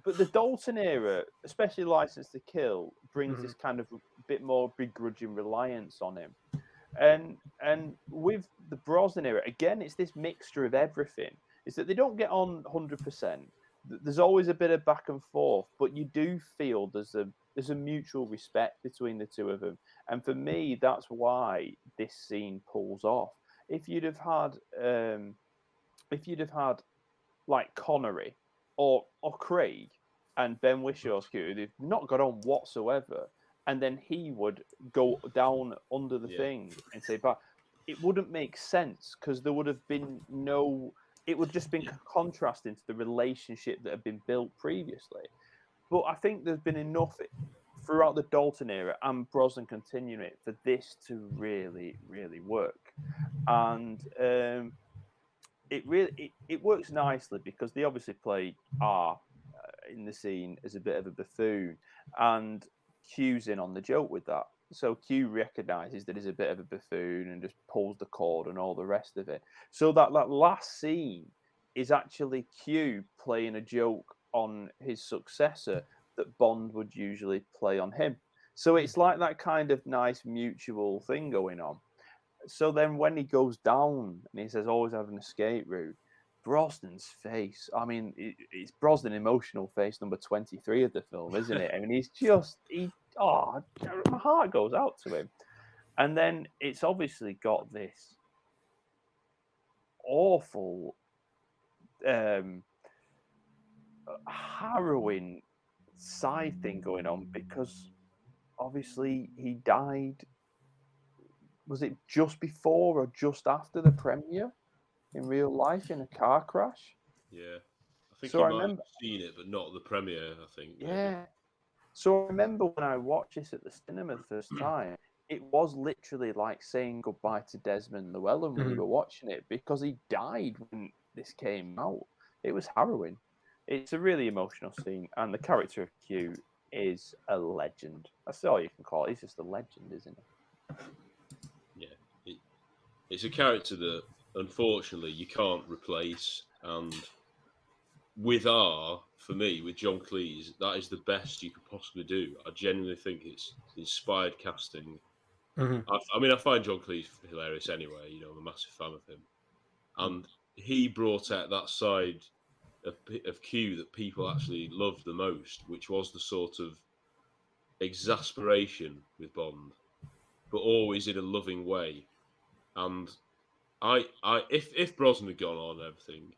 But the Dalton era, especially License to Kill, brings this kind of bit more begrudging reliance on him. And with the Brosnan era, again, it's this mixture of everything. It's that they don't get on 100%. There's always a bit of back and forth, but you do feel there's a mutual respect between the two of them. And for me, that's why this scene pulls off. If you'd have had like Connery or Craig, and Ben Whishaw's Q, they've not got on whatsoever. And then he would go down under the thing and say, but it wouldn't make sense because there would have been no, it would just been contrasting to the relationship that had been built previously. But I think there's been enough throughout the Dalton era and Brosnan continuing it for this to really, really work. And it works nicely because they obviously play R in the scene as a bit of a buffoon, and Q's in on the joke with that. So Q recognises that he's a bit of a buffoon and just pulls the cord and all the rest of it. So that last scene is actually Q playing a joke on his successor that Bond would usually play on him. So it's like that kind of nice mutual thing going on. So then when he goes down and he says, always have an escape route, Brosnan's face, I mean, it's Brosnan emotional face number 23 of the film, isn't it? I mean, he's just, my heart goes out to him. And then it's obviously got this awful, harrowing side thing going on because obviously he died. Was it just before or just after the premiere in real life in a car crash? Yeah. I think So you I might remember, have seen it, but not the premiere, I think. Maybe. yeah. So I remember when I watched this at the cinema the first time, it was literally like saying goodbye to Desmond Llewelyn when we were watching it because he died when this came out. It was harrowing. It's a really emotional scene, and the character of Q is a legend. That's all you can call it. He's just a legend, isn't he? Yeah. It's a character that, unfortunately, you can't replace. And with R, for me, with John Cleese, that is the best you could possibly do. I genuinely think it's inspired casting. I find John Cleese hilarious anyway. You know, I'm a massive fan of him. And he brought out that side of Q that people actually loved the most, which was the sort of exasperation with Bond, but always in a loving way. And if Brosnan had gone on and everything,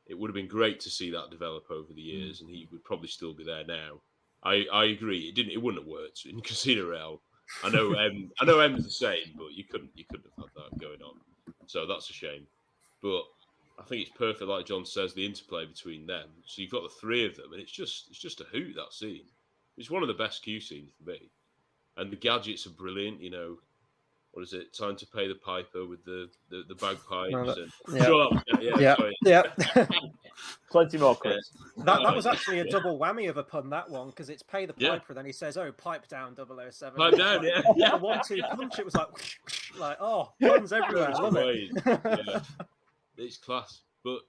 it would have been great to see that develop over the years, and he would probably still be there now. I agree. It wouldn't have worked in Casino Royale. I know M's the same, but you couldn't have had that going on. So that's a shame. But I think it's perfect, like John says, the interplay between them. So you've got the three of them, and it's just a hoot, that scene. It's one of the best Q scenes for me. And the gadgets are brilliant, you know. What is it? Time to Pay the Piper with the bagpipes. Plenty more, Chris. That was actually a double whammy of a pun, that one, because it's Pay the Piper, and then he says, "Oh, pipe down, 007." Pipe down, a 1-2 punch. It was like puns everywhere. I love it. It's class, but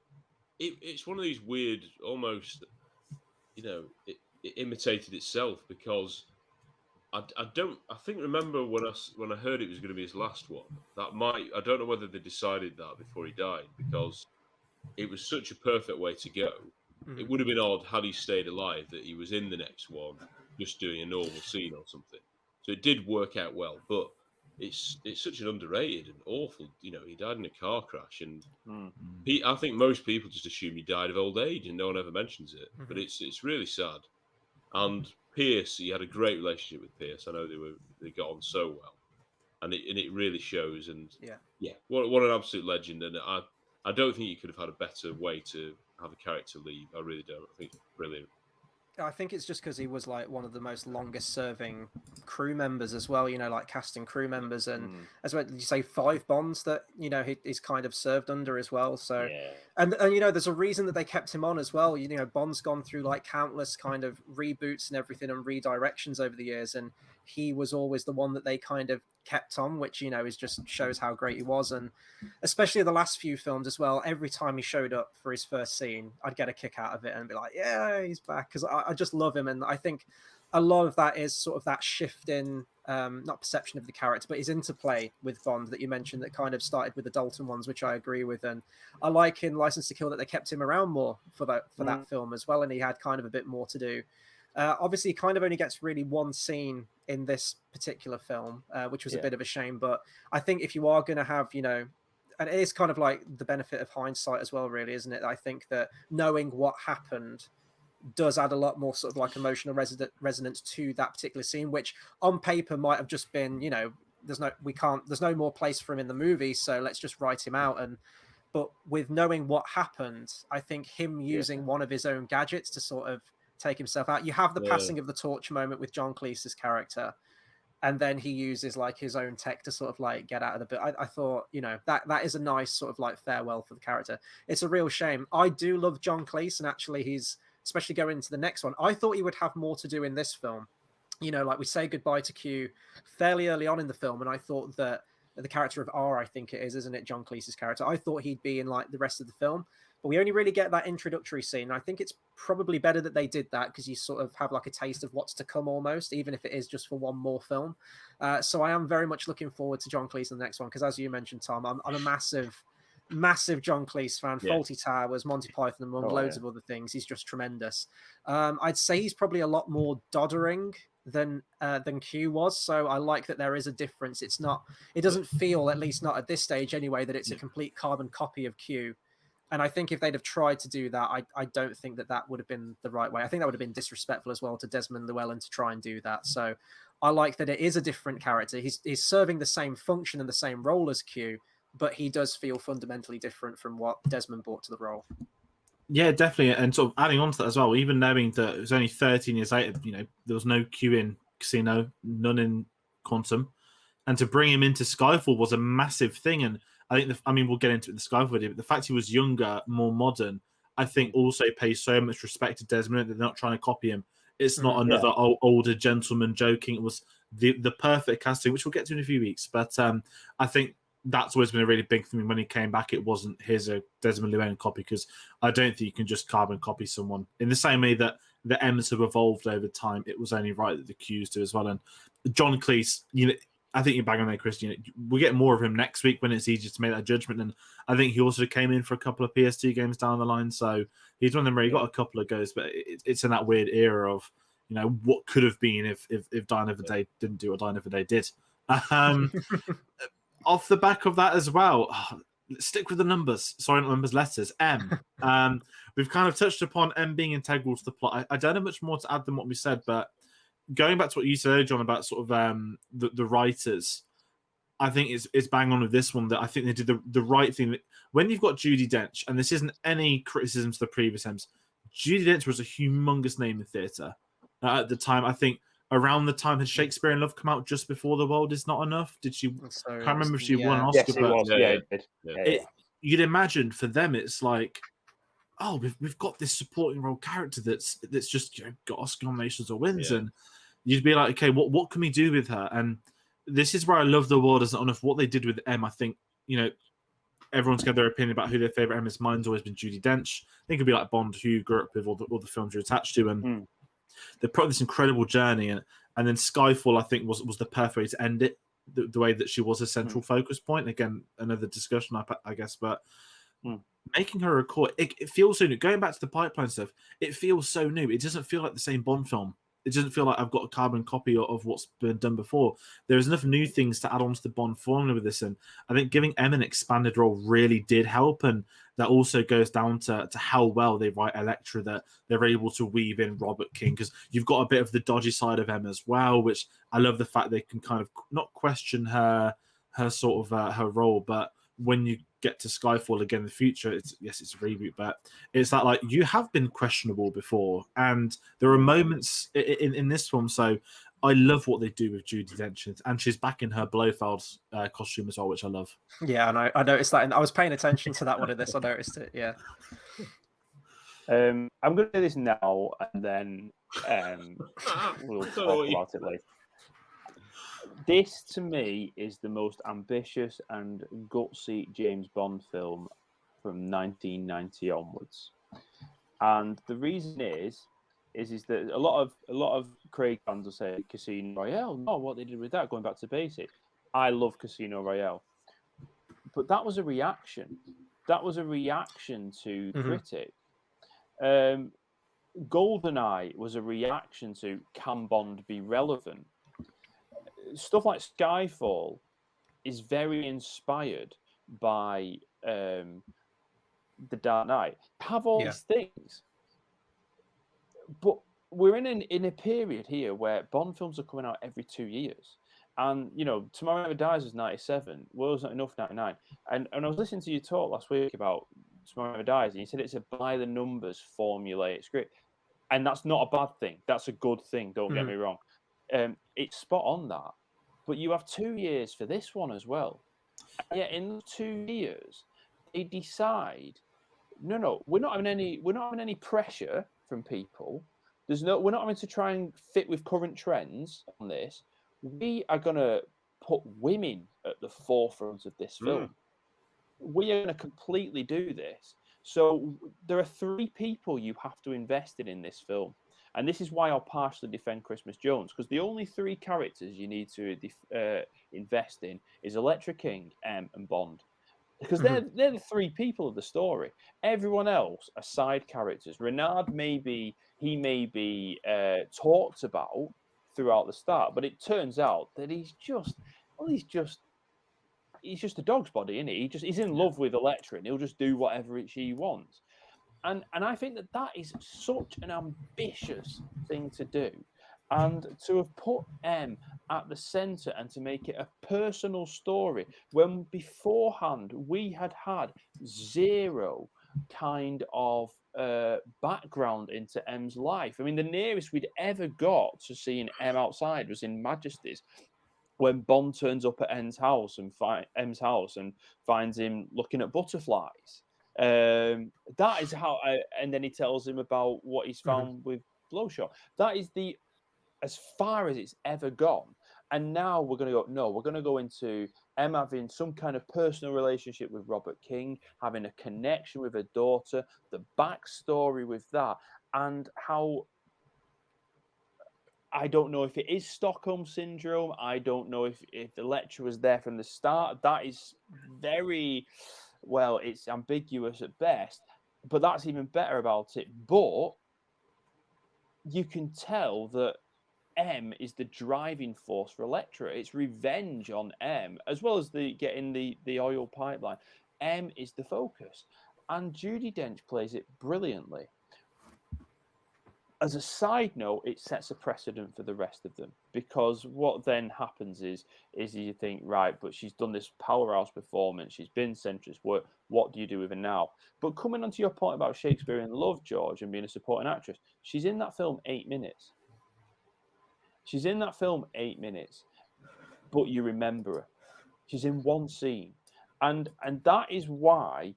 it's one of these weird, almost, you know, it imitated itself because. I remember when I heard it was going to be his last one. I don't know whether they decided that before he died because it was such a perfect way to go. It would have been odd had he stayed alive that he was in the next one just doing a normal scene or something. So it did work out well, but it's such an underrated and awful. You know, he died in a car crash, and I think most people just assume he died of old age, and no one ever mentions it. But it's really sad. And Pierce, he had a great relationship with Pierce. I know they got on so well, and it really shows. And what an absolute legend. And I don't think you could have had a better way to have a character leave. I really don't. I think it's brilliant. I think it's just because he was like one of the most longest serving crew members as well, you know, like casting crew members, and as well, you say 5 Bonds that, you know, he's kind of served under as well. So, and you know, there's a reason that they kept him on as well. You know, Bond's gone through like countless kind of reboots and everything and redirections over the years, and he was always the one that they kind of kept on, which, you know, is just shows how great he was. And especially the last few films as well, every time he showed up for his first scene, I'd get a kick out of it and be like, yeah, he's back, because I just love him. And I think a lot of that is sort of that shift in not perception of the character, but his interplay with Bond that you mentioned that kind of started with the Dalton ones, which I agree with. And I like in License to Kill that they kept him around more for that film as well, and he had kind of a bit more to do. Obviously, he kind of only gets really one scene in this particular film, which was a bit of a shame. But I think if you are going to have, you know, and it is kind of like the benefit of hindsight as well, really, isn't it? I think that knowing what happened does add a lot more sort of like emotional resonance to that particular scene, which on paper might have just been, there's no more place for him in the movie, so let's just write him out. But with knowing what happened, I think him using one of his own gadgets to sort of take himself out. You have the passing of the torch moment with John Cleese's character, and then he uses like his own tech to sort of like get out of the bit. I thought, that is a nice sort of like farewell for the character. It's a real shame. I do love John Cleese, and actually he's, especially going into the next one, I thought he would have more to do in this film. Like we say goodbye to Q fairly early on in the film, and I thought that the character of R, I think it is, isn't it, John Cleese's character? I thought he'd be in like the rest of the film, but we only really get that introductory scene. And I think it's probably better that they did that, because you sort of have like a taste of what's to come almost, even if it is just for one more film. So I am very much looking forward to John Cleese in the next one, because as you mentioned, Tom, I'm a massive John Cleese fan. Faulty Towers, Monty Python, among loads of other things. He's just tremendous. I'd say he's probably a lot more doddering than Q was, so I like that there is a difference. It doesn't feel, at least not at this stage anyway, that it's a complete carbon copy of Q. And I think if they'd have tried to do that, I don't think that would have been the right way. I think that would have been disrespectful as well to Desmond Llewelyn to try and do that. So I like that it is a different character. He's serving the same function and the same role as Q, but he does feel fundamentally different from what Desmond brought to the role. Yeah, definitely. And sort of adding on to that as well, even knowing that it was only 13 years later, there was no Q in Casino, none in Quantum. And to bring him into Skyfall was a massive thing. And I think, we'll get into it in the Skyfall video, but the fact he was younger, more modern, I think also pays so much respect to Desmond that they're not trying to copy him. It's not another older gentleman joking. It was the perfect casting, which we'll get to in a few weeks. But I think that's always been a really big thing. When he came back, it wasn't here's a Desmond Llewyn copy, because I don't think you can just carbon copy someone in the same way that the M's have evolved over time. It was only right that the Q's do as well. And John Cleese, I think you're bang on there, Chris. We'll get more of him next week when it's easier to make that judgment. And I think he also came in for a couple of PS2 games down the line, so he's one of them where he got a couple of goes, but it's in that weird era of what could have been if Die Another Day didn't do what Die Another Day did. Off the back of that as well, let's stick with the numbers. Sorry, not numbers, letters. M. We've kind of touched upon M being integral to the plot. I don't have much more to add than what we said, but going back to what you said, John, about sort of the writers, I think it's bang on with this one that I think they did the right thing. When you've got Judi Dench, and this isn't any criticism to the previous M's, Judi Dench was a humongous name in theatre at the time. I think around the time had Shakespeare in Love come out just before The World Is Not Enough. Did she? I can't remember if she won an Oscar. Yes, it was. It did. You'd imagine for them, it's like, oh, we've got this supporting role character that's just got Oscar nominations or wins, and you'd be like, okay, what can we do with her? And this is where I love The World Is Not Enough. What they did with M, I think, everyone's got their opinion about who their favorite M is. Mine's always been Judi Dench. I think it'd be like Bond, who you grew up with, all the films you're attached to, and they put this incredible journey, and then Skyfall, I think, was the perfect way to end it. The way that she was a central focus point. Again, another discussion, I guess, but making her record, it feels so new. Going back to the pipeline stuff, it feels so new. It doesn't feel like the same Bond film. It doesn't feel like I've got a carbon copy of what's been done before. There's enough new things to add on to the Bond formula with this, and I think giving M an expanded role really did help, and that also goes down to how well they write Elektra, that they're able to weave in Robert King, because you've got a bit of the dodgy side of M as well, which I love the fact they can kind of not question her sort of her role, but when you get to Skyfall again in the future, it's a reboot, but it's that like you have been questionable before, and there are moments in this film. So I love what they do with Judi Dench, and she's back in her Blofeld costume as well, which I love. Yeah, and I noticed that, and I was paying attention to that one of this. I noticed it. Yeah. I'm going to do this now, and then we'll talk about it later. This, to me, is the most ambitious and gutsy James Bond film from 1990 onwards. And the reason is that a lot of Craig fans will say Casino Royale. No, what they did with that, going back to basics. I love Casino Royale, but that was a reaction. That was a reaction to critics. GoldenEye was a reaction to, can Bond be relevant? Stuff like Skyfall is very inspired by The Dark Knight. Have all these things. but we're in a period here where Bond films are coming out every 2 years. And, you know, Tomorrow Never Dies was 97, World's Not Enough 99. And I was listening to you talk last week about Tomorrow Never Dies, and you said it's a by-the-numbers formulaic script. And that's not a bad thing. That's a good thing, don't get me wrong. It's spot on that. But you have 2 years for this one as well. And yet in those 2 years, they decide, no, we're not having any pressure from people. We're not having to try and fit with current trends on this. We are going to put women at the forefront of this film. We are going to completely do this. So there are 3 people you have to invest in this film. And this is why I'll partially defend Christmas Jones, because the only 3 characters you need to invest in is Elektra King, M, and Bond. Because they're the 3 people of the story. Everyone else are side characters. Renard may be talked about throughout the start, but it turns out that he's just a dog's body, isn't he? He's in love with Elektra, and he'll just do whatever she wants. And I think that is such an ambitious thing to do. And to have put M at the centre and to make it a personal story when beforehand we had zero kind of background into M's life. I mean, the nearest we'd ever got to seeing M outside was in Majesties, when Bond turns up at M's house and finds him looking at butterflies. That is how, and then he tells him about what he's found with Blowshot. That is as far as it's ever gone. And now we're going to go into M having some kind of personal relationship with Robert King, having a connection with her daughter, the backstory with that, and how, I don't know if it is Stockholm Syndrome. I don't know if the lecture was there from the start. That is it's ambiguous at best, but that's even better about it. But you can tell that M is the driving force for Elektra. It's revenge on M, as well as getting the oil pipeline. M is the focus. And Judi Dench plays it brilliantly. As a side note, it sets a precedent for the rest of them, because what then happens is you think, right, but she's done this powerhouse performance, she's been centrist, what do you do with her now? But coming on to your point about Shakespeare in Love, George, and being a supporting actress, she's in that film 8 minutes. She's in that film 8 minutes, but you remember her. She's in one scene. And that is why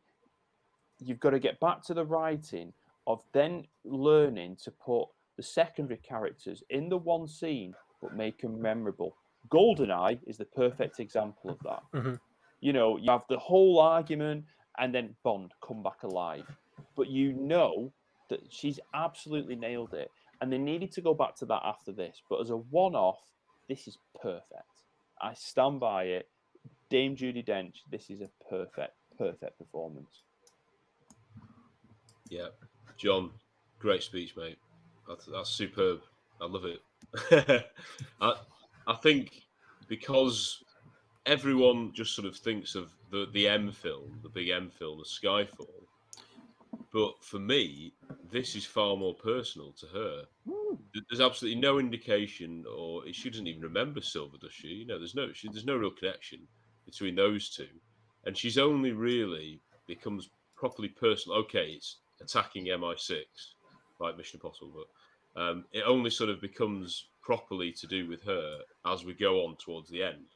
you've got to get back to the writing of then learning to put the secondary characters in the one scene, but make them memorable. GoldenEye is the perfect example of that. You know, you have the whole argument, and then Bond come back alive. But you know that she's absolutely nailed it. And they needed to go back to that after this. But as a one-off, this is perfect. I stand by it. Dame Judi Dench, this is a perfect performance. Yeah. John, great speech, mate. That's superb. I love it. I think because everyone just sort of thinks of the M film, the big M film, the Skyfall. But for me, this is far more personal to her. There's absolutely no indication, or she doesn't even remember Silver, does she? You know, there's no real connection between those two, and she's only really becomes properly personal. Okay, it's attacking MI6 like Mission Impossible, but it only sort of becomes properly to do with her as we go on towards the end.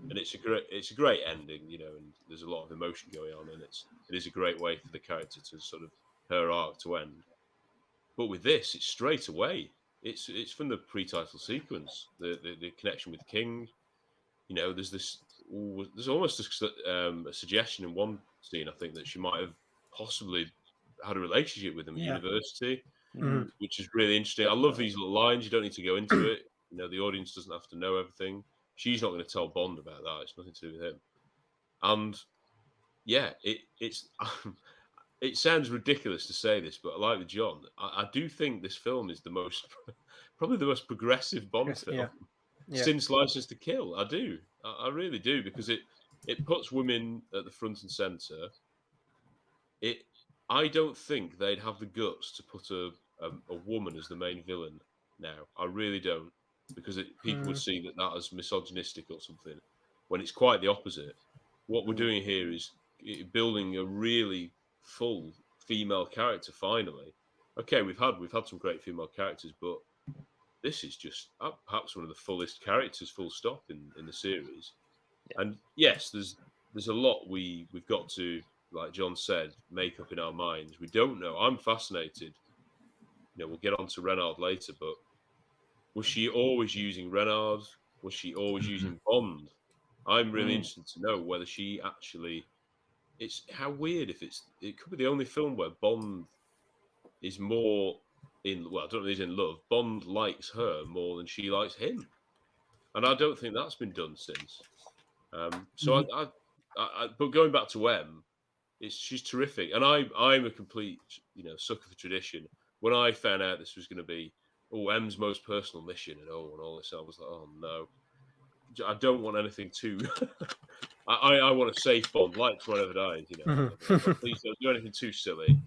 And it's a great ending, you know, and there's a lot of emotion going on, and it is a great way for the character to sort of her arc to end. But with this, it's straight away. It's from the pre-title sequence, the connection with King. You know, there's almost a suggestion in one scene, I think, that she might have possibly had a relationship with him at university, which is really interesting. I love these little lines. You don't need to go into it. You know, the audience doesn't have to know everything. She's not going to tell Bond about that. It's nothing to do with him. And yeah, it's it sounds ridiculous to say this, but like with John, I do think this film is probably the most progressive Bond film since License to Kill. I do. I really do, because it puts women at the front and centre. I don't think they'd have the guts to put a a woman as the main villain now. I really don't, because people would see that as misogynistic or something, when it's quite the opposite. What we're doing here is building a really full female character. Finally, okay, we've had some great female characters, but this is just perhaps one of the fullest characters, full stop, in the series. Yeah. And yes, there's a lot we've got to, like John said, make up in our minds. We don't know. I'm fascinated. We'll get on to Renard later, but was she always using Renard? Was she always using Bond? I'm really interested to know whether she actually. It's how weird if it could be the only film where Bond is more in. Well, I don't know if he's in love. Bond likes her more than she likes him, and I don't think that's been done since. But going back to M, she's terrific, and I'm a complete sucker for tradition. When I found out this was going to be M's most personal mission and all this, I was like, oh no, I don't want anything too. I want a safe Bond, lights wherever dies. Please don't do anything too silly.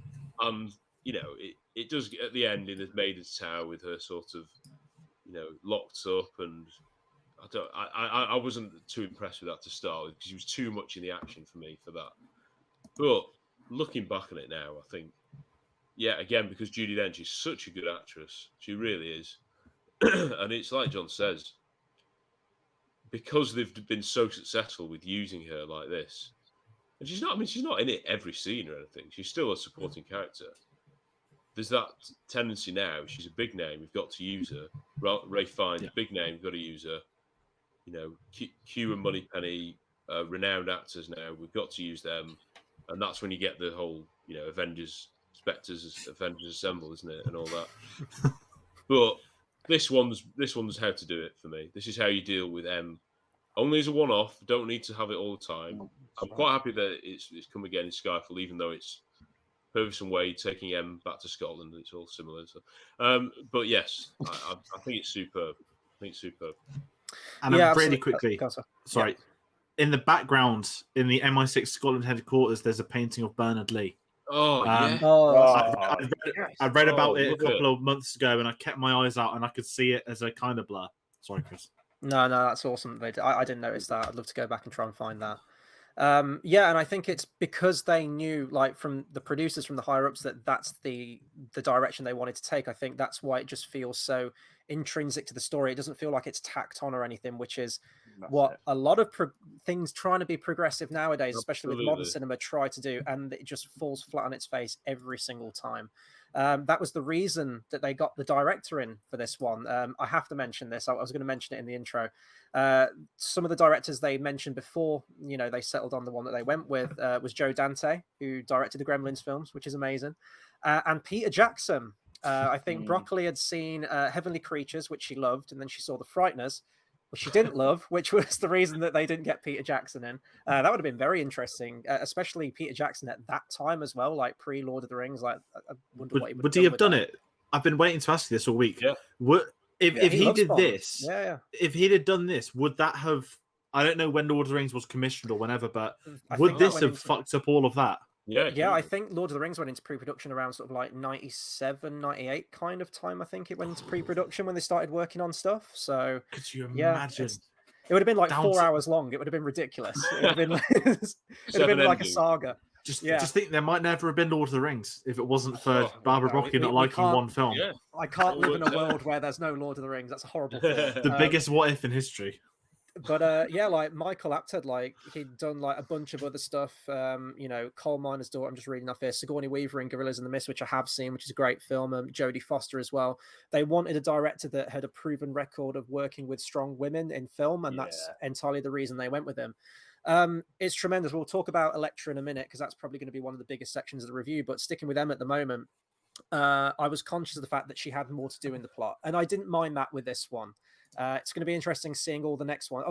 And it does at the end in the Maiden's Tower with her sort of locked up, and I wasn't too impressed with that to start with, because she was too much in the action for me for that. But looking back on it now, I think, again, because Judi Dench is such a good actress, she really is, and it's like John says, because they've been so successful with using her like this, and she's not in it every scene or anything. She's still a supporting character. There's that tendency now. She's a big name. We've got to use her. Ralph Fiennes, big name. We've got to use her. Q and Moneypenny, renowned actors now. We've got to use them, and that's when you get the whole, Avengers, Spectres, Avengers Assemble, isn't it, and all that. But this one's how to do it for me. This is how you deal with M. Only as a one-off. Don't need to have it all the time. I'm quite happy that it's come again in Skyfall, even though it's Purvis and Wade taking M back to Scotland. It's all similar. So, but yes, I think it's superb. And really quickly, sorry. In the background, in the MI6 Scotland headquarters, there's a painting of Bernard Lee. Oh, yeah. I read about it a couple of months ago, and I kept my eyes out, and I could see it as a kind of blur. Sorry, Chris. No, that's awesome. I didn't notice that. I'd love to go back and try and find that. And I think it's because they knew, like, from the producers, from the higher ups, that that's the direction they wanted to take. I think that's why it just feels so intrinsic to the story. It doesn't feel like it's tacked on or anything, which is a lot of things trying to be progressive nowadays, especially with modern cinema, try to do, and it just falls flat on its face every single time. That was the reason that they got the director in for this one. I have to mention this. I was going to mention it in the intro. Some of the directors they mentioned before, they settled on the one that they went with, was Joe Dante, who directed the Gremlins films, which is amazing, and Peter Jackson. I think Broccoli had seen Heavenly Creatures, which she loved, and then she saw The Frighteners, which she didn't love, which was the reason that they didn't get Peter Jackson in. That would have been very interesting, especially Peter Jackson at that time as well, like pre-Lord of the Rings. Like, I wonder what he would have done it? I've been waiting to ask you this all week. Yeah. If he did Bond. This, if he had done this, would that have? I don't know when Lord of the Rings was commissioned or whenever, but would this have fucked up all of that? Yeah, I think Lord of the Rings went into pre-production around sort of like 97, 98 kind of time. I think it went into pre-production when they started working on stuff. So could you imagine? It would have been like 4 hours long. It would have been ridiculous. It would have been like a saga. Just think there might never have been Lord of the Rings if it wasn't for Barbara Broccoli not liking one film. Yeah. I can't live in a world where there's no Lord of the Rings. That's a horrible thought. The biggest what if in history. But like Michael Apted, like he'd done like a bunch of other stuff. Coal Miner's Daughter, I'm just reading off here. Sigourney Weaver in Gorillas in the Mist, which I have seen, which is a great film. Jodie Foster as well. They wanted a director that had a proven record of working with strong women in film, and that's entirely the reason they went with him. It's tremendous. We'll talk about Elektra in a minute, because that's probably going to be one of the biggest sections of the review. But sticking with them at the moment, I was conscious of the fact that she had more to do in the plot, and I didn't mind that with this one. It's going to be interesting seeing all the next one.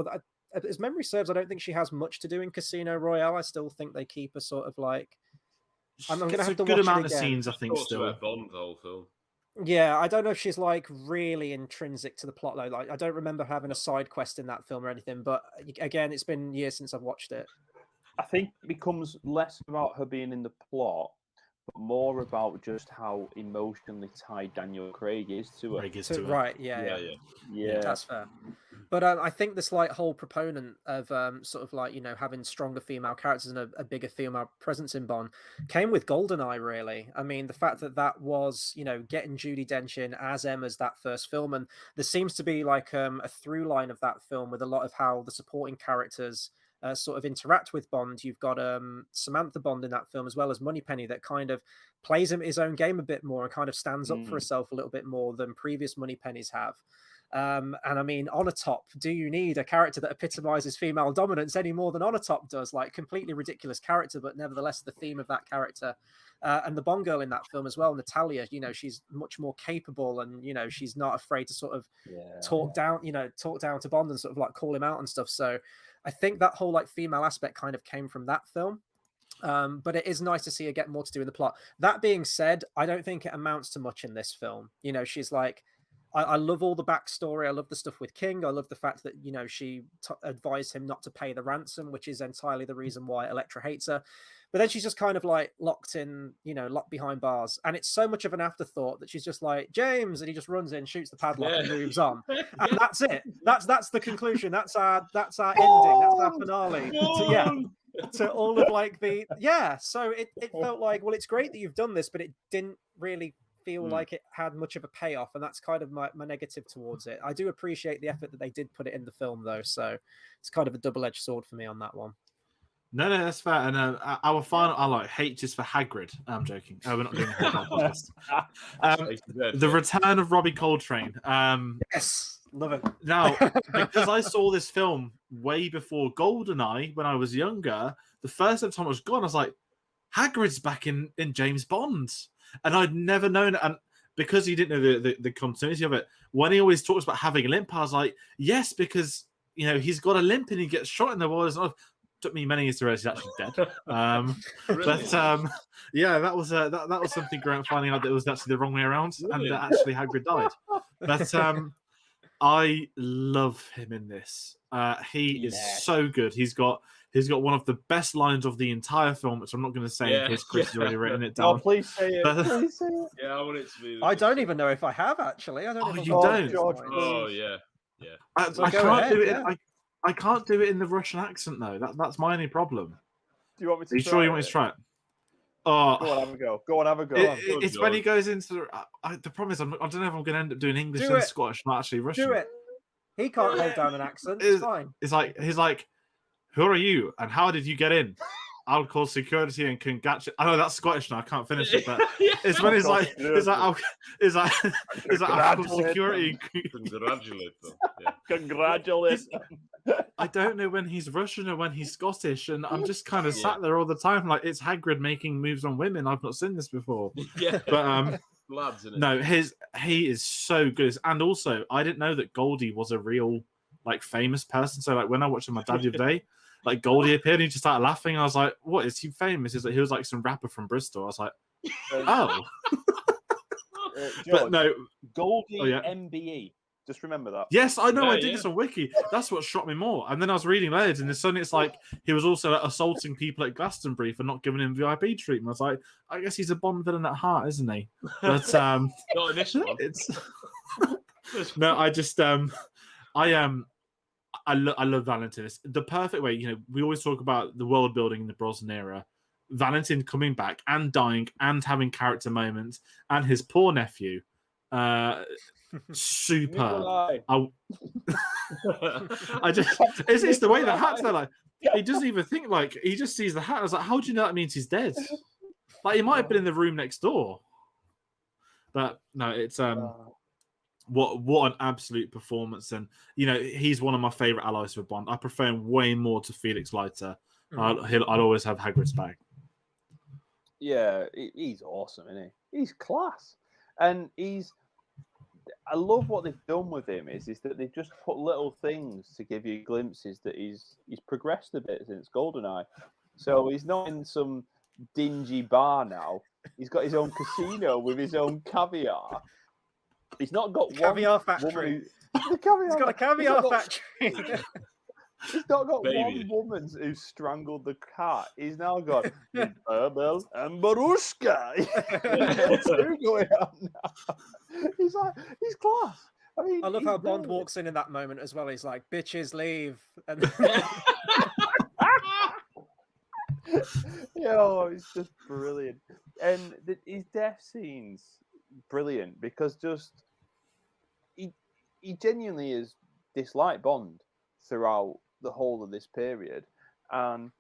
As memory serves, I don't think she has much to do in Casino Royale. I still think they keep her sort of like. I'm going to have to watch it again. A good amount of scenes, I think. Still, Bond the whole film. Yeah, I don't know if she's like really intrinsic to the plot though. Like, I don't remember having a side quest in that film or anything. But again, it's been years since I've watched it. I think it becomes less about her being in the plot, but more about just how emotionally tied Daniel Craig is to her. Right, yeah. That's fair. But I think this like whole proponent of sort of like, you know, having stronger female characters and a bigger female presence in Bond came with GoldenEye, really. I mean, the fact that was, you know, getting Judi Dench in as Emma's that first film, and there seems to be like a through line of that film with a lot of how the supporting characters sort of interact with Bond. You've got Samantha Bond in that film, as well as Moneypenny, that kind of plays him his own game a bit more and kind of stands up for herself a little bit more than previous Moneypennys have. And I mean, On a Top, do you need a character that epitomizes female dominance any more than On a Top does? Like, completely ridiculous character, but nevertheless the theme of that character. And the Bond girl in that film as well, Natalia, you know, she's much more capable, and, you know, she's not afraid to sort of talk down to Bond and sort of like call him out and stuff. So I think that whole like female aspect kind of came from that film. But it is nice to see her get more to do in the plot. That being said, I don't think it amounts to much in this film. You know, she's like, I love all the backstory. I love the stuff with King. I love the fact that, you know, she advised him not to pay the ransom, which is entirely the reason why Elektra hates her. But then she's just kind of like locked behind bars. And it's so much of an afterthought that she's just like, James, and he just runs in, shoots the padlock and moves on. And that's it. That's the conclusion. That's our ending. That's our finale. To all of like so it felt like, well, it's great that you've done this, but it didn't really feel like it had much of a payoff, and that's kind of my negative towards it. I do appreciate the effort that they did put it in the film, though, so it's kind of a double-edged sword for me on that one. No, that's fair. And our final H is for Hagrid. I'm joking. We're not doing a podcast. The return of Robbie Coltrane. Yes, love it. Now, because I saw this film way before GoldenEye when I was younger, the first time I was gone, I was like, Hagrid's back in James Bond. And I'd never known it. And because he didn't know the continuity of it, when he always talks about having a limp, I was like, yes, because, you know, he's got a limp and he gets shot in the wall. It took me many years to realize he's actually dead. But that was something great, finding out that it was actually the wrong way around, and that actually Hagrid died. But I love him in this. He is so good. He's got one of the best lines of the entire film, which I'm not going to say in case Chris has already written it down. Oh, please say it. Please say it. Yeah, I want it to be. I don't even know if I have, actually. I don't. Oh, you don't? George, I can't do it. I can't do it in the Russian accent, though. That's my only problem. Do you want me to? Are you sure you want me to try it? Oh, go on, have a go. Go on, have a go. It's when he goes into the problem is I don't know if I'm going to end up doing English and Scottish, not actually Russian. Do it. He can't hold down an accent. It's fine. He's like, who are you and how did you get in? I'll call security and congratulate. I know that's Scottish now. I can't finish it, but it's when I'll call security. Congratulate them. Yeah. Congratulate. I don't know when he's Russian or when he's Scottish, and I'm just kind of sat there all the time like it's Hagrid making moves on women. I've not seen this before. Yeah, but lads, isn't it? No, he is so good, and also I didn't know that Goldie was a real like famous person. So like when I watched my dad the other day, like Goldie appeared, and he just started laughing. I was like, "What is he famous?" He was like some rapper from Bristol. I was like, "Oh." George, but no, Goldie MBE. Just remember that. Yes, I know. I did this on Wiki. That's what shocked me more. And then I was reading later, and suddenly it's like he was also assaulting people at Glastonbury for not giving him VIP treatment. I was like, I guess he's a Bond villain at heart, isn't he? But not in this one. No, I just I love Valentin. It's the perfect way. You know, we always talk about the world building in the Brosnan era. Valentin coming back and dying and having character moments, and his poor nephew. Super. I just it's the way the hat's there. Like he doesn't even think. Like he just sees the hat. I was like, how do you know that means he's dead? Like he might have been in the room next door. But no, it's what an absolute performance, and you know he's one of my favorite allies for Bond. I prefer him way more to Felix Leiter. I'd always have Hagrid's back. Yeah, he's awesome, isn't he? He's class, and I love what they've done with him is that they've just put little things to give you glimpses that he's progressed a bit since GoldenEye. So he's not in some dingy bar now. He's got his own casino with his own caviar. He's not got caviar factory. He's got a caviar factory. He's not got Baby. one woman who strangled the cat. He's now got Barbell and Barushka. Two going on now. He's class. I mean, I love how Bond brilliant. walks in that moment as well. He's like, "Bitches leave," and it's just brilliant. And his death scenes, brilliant because just he genuinely is disliked Bond throughout the whole of this period, and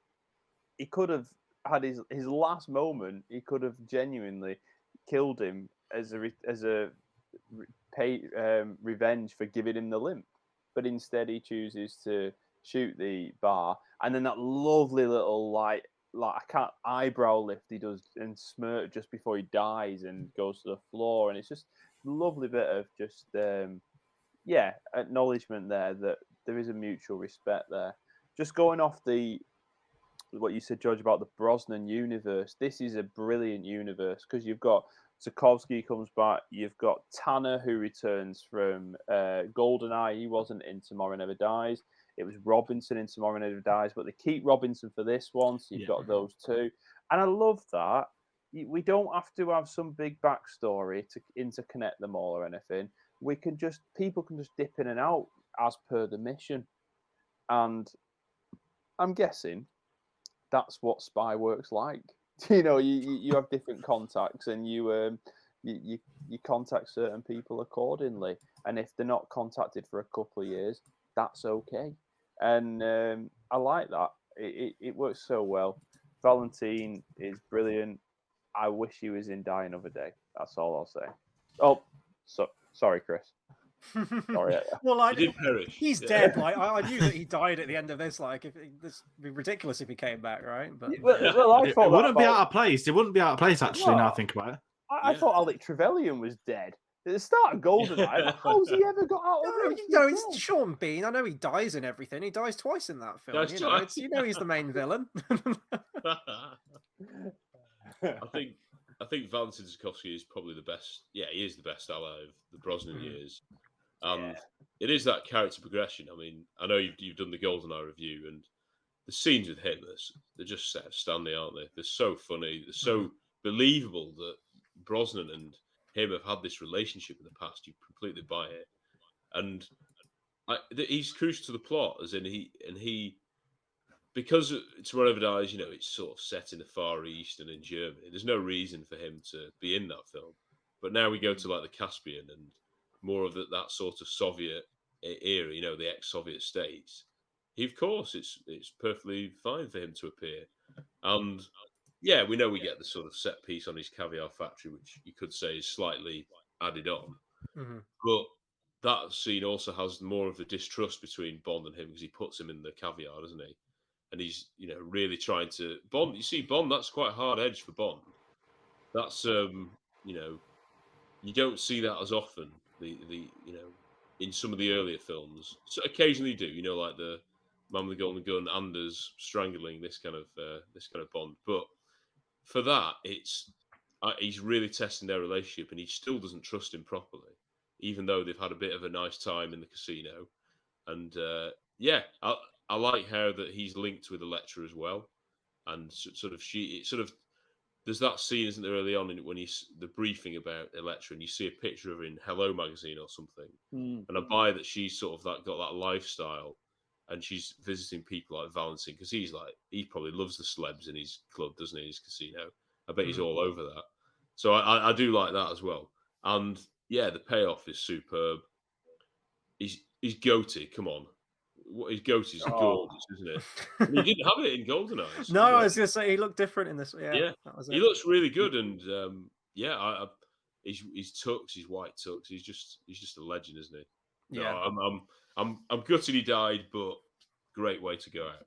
he could have had his last moment. He could have genuinely killed him as a revenge for giving him the limp, but instead he chooses to shoot the bar, and then that lovely little like I can't eyebrow lift he does and smirk just before he dies and goes to the floor, and it's just a lovely bit of just acknowledgement there that there is a mutual respect there. Just going off what you said, George, about the Brosnan universe, this is a brilliant universe because you've got Zukovsky comes back, you've got Tanner who returns from GoldenEye. He wasn't in Tomorrow Never Dies. It was Robinson in Tomorrow Never Dies, but they keep Robinson for this one, so you've got those two. And I love that. We don't have to have some big backstory to interconnect them all or anything. People can just dip in and out as per the mission. And I'm guessing that's what spy work's like. You have different contacts and you contact certain people accordingly. And if they're not contacted for a couple of years, that's okay. And I like that. It works so well. Valentine is brilliant. I wish he was in Die Another Day. That's all I'll say. Oh, sorry, Chris. Sorry. Well, he did perish. He's dead. Like I knew that he died at the end of this. Like, this would be ridiculous if he came back, right? But I thought it wouldn't be out of place. It wouldn't be out of place actually. Now I think about it. I thought Alec Trevelyan was dead at the start of GoldenEye. How's he ever got out of it? It's Sean Bean. I know he dies in everything. He dies twice in that film. He's the main villain. I think Valentin Zukovsky is probably the best. Yeah, he is the best ally of the Brosnan years. It is that character progression. I mean, I know you've done the GoldenEye review, and the scenes with him, they're just outstanding, aren't they? They're so funny. They're so believable that Brosnan and him have had this relationship in the past. You completely buy it, and he's crucial to the plot, as in he because Tomorrow Never Dies. It's sort of set in the Far East and in Germany. There's no reason for him to be in that film, but now we go to like the Caspian and more of that sort of Soviet era, the ex-Soviet states. Of course, it's perfectly fine for him to appear, and we know we get the sort of set piece on his caviar factory, which you could say is slightly added on, but that scene also has more of the distrust between Bond and him because he puts him in the caviar, doesn't he? And he's really trying to Bond. You see, Bond, that's quite a hard edge for Bond. That's you don't see that as often. In some of the earlier films, so occasionally do, like the Man with the Golden Gun, Anders strangling this kind of Bond. But for that, he's really testing their relationship, and he still doesn't trust him properly, even though they've had a bit of a nice time in the casino. And I like how that he's linked with Elektra as well, and there's that scene, isn't there, early on when the briefing about Elektra, and you see a picture of her in Hello magazine or something, and I buy that she's sort of got that lifestyle, and she's visiting people like Valentin because he probably loves the celebs in his club, doesn't he? His casino. I bet he's all over that. So I do like that as well. And the payoff is superb. He's goatee. Come on. His goatee is gorgeous, isn't it? And he didn't have it in GoldenEye. No, I was going to say he looked different in this. Yeah, he looks really good, and his tux, his white tux, he's just a legend, isn't he? Yeah, no, I'm gutted he died, but great way to go out.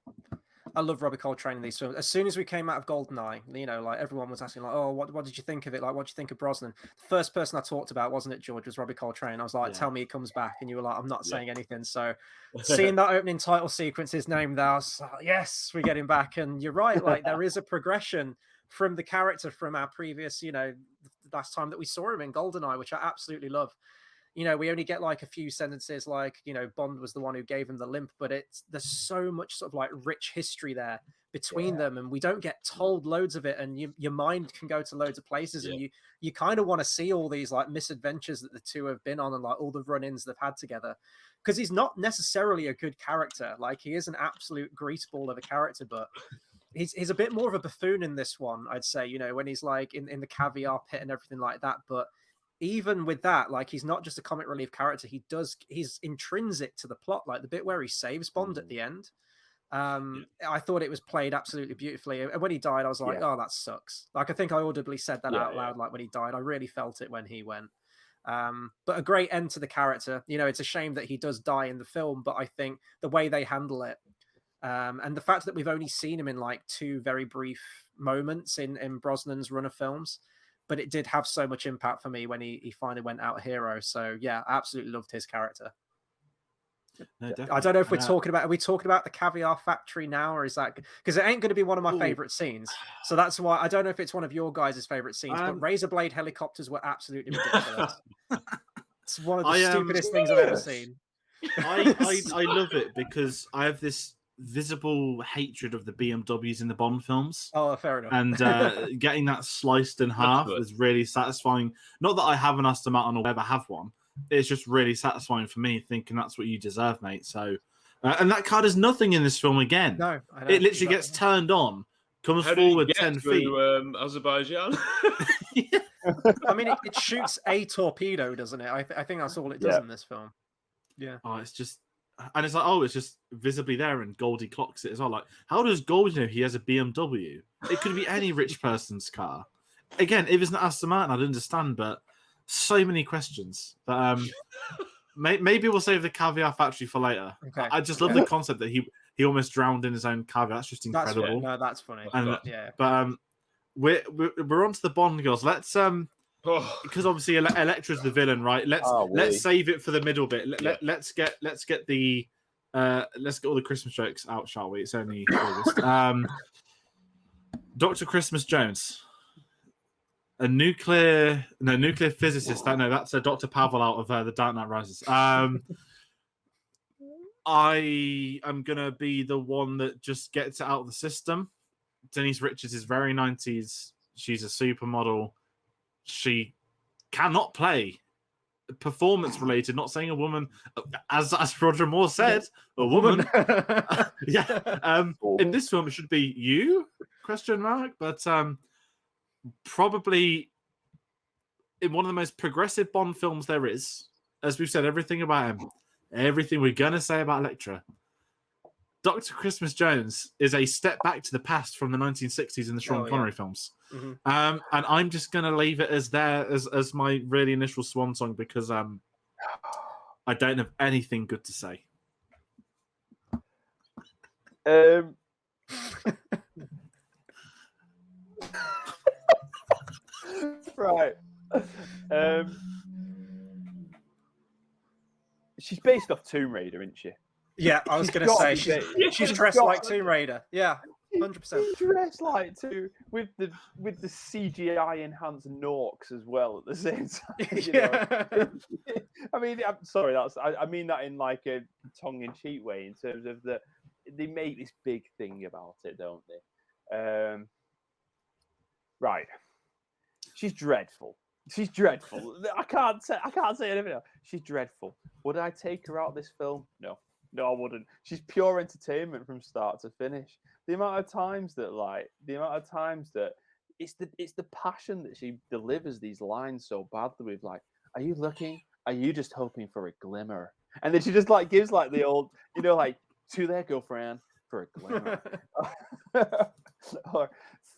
I love Robbie Coltrane in these films. As soon as we came out of GoldenEye, like everyone was asking, like, "Oh, what did you think of it? Like, what did you think of Brosnan?" The first person I talked about, wasn't it, George? Was Robbie Coltrane. I was like, "Tell me he comes back," and you were like, "I'm not saying anything." So, seeing that opening title sequence, his name there, I was like, "Yes, we're getting back." And you're right, like there is a progression from the character from our previous, last time that we saw him in GoldenEye, which I absolutely love. you know, we only get like a few sentences, like, you know, Bond was the one who gave him the limp, but there's so much sort of like rich history there between them, and we don't get told loads of it, and your mind can go to loads of places, and you kind of want to see all these like misadventures that the two have been on, and like all the run-ins they've had together, because he's not necessarily a good character. Like, he is an absolute greaseball of a character, but he's a bit more of a buffoon in this one, I'd say, you know, when he's like in the caviar pit and everything like that. But even with that, like, he's not just a comic relief character. He's intrinsic to the plot, like the bit where he saves Bond at the end. I thought it was played absolutely beautifully. And when he died, I was like, oh, that sucks. Like, I think I audibly said that out loud. Like, when he died, I really felt it when he went. But a great end to the character. You know, it's a shame that he does die in the film, but I think the way they handle it, and the fact that we've only seen him in like 2 very brief moments in Brosnan's run of films, but it did have so much impact for me when he finally went out a hero. So yeah, I absolutely loved his character. No, I don't know if are we talking about the Caviar Factory now, or is that, because it ain't going to be one of my favorite scenes, so that's why I don't know if it's one of your guys' favorite scenes, but razor blade helicopters were absolutely ridiculous. It's one of the stupidest things I've ever seen. I love it because I have this visible hatred of the BMWs in the Bond films. Oh, fair enough. And getting that sliced in half was really satisfying. Not that I have an Aston Martin or ever have one. It's just really satisfying for me, thinking that's what you deserve, mate. So, and that car does nothing in this film again. No, it literally gets turned on, comes forward 10 feet. Azerbaijan. I mean, it shoots a torpedo, doesn't it? I think that's all it does in this film. Yeah. Oh, it's just, and it's like, oh, it's just visibly there, and Goldie clocks it as well. Like, how does Goldie know he has a BMW? It could be any rich person's car. Again, if it's not Aston Martin, I'd understand, but so many questions. But maybe we'll save the Caviar Factory for later. Okay. I just love the concept that he almost drowned in his own caviar. That's just incredible. That's funny. And, yeah. But we're on to the Bond girls. Let's because obviously Elektra's the villain, right? Let's save it for the middle bit. Let's get all the Christmas jokes out, shall we? It's only August. Dr. Christmas Jones. A nuclear physicist. No, that's a Dr. Pavel out of The Dark Knight Rises. I am gonna be the one that just gets it out of the system. Denise Richards is very 90s. She's a supermodel. She cannot play performance related. Not saying a woman, as Roger Moore said, a woman. In this film, it should be you? ? But probably in one of the most progressive Bond films there is. As we've said, everything about him, everything we're going to say about Elektra. Dr. Christmas Jones is a step back to the past from the 1960s in the Sean Connery films. Mm-hmm. And I'm just going to leave it as my really initial swan song because I don't have anything good to say. Right. She's based off Tomb Raider, isn't she? Yeah, I was going to say she's dressed like Tomb Raider. Yeah, 100%. Dressed like with the CGI enhanced Norks as well at the same time. I mean, I'm sorry, I mean that in like a tongue-in-cheek way in terms of they make this big thing about it, don't they? Right. She's dreadful. I can't say anything else. She's dreadful. Would I take her out of this film? No, I wouldn't. She's pure entertainment from start to finish. The amount of times that it's the passion that she delivers these lines so badly with, like, are you looking? Are you just hoping for a glimmer? And then she just like gives like the old, like, to their girlfriend for a glimmer. Or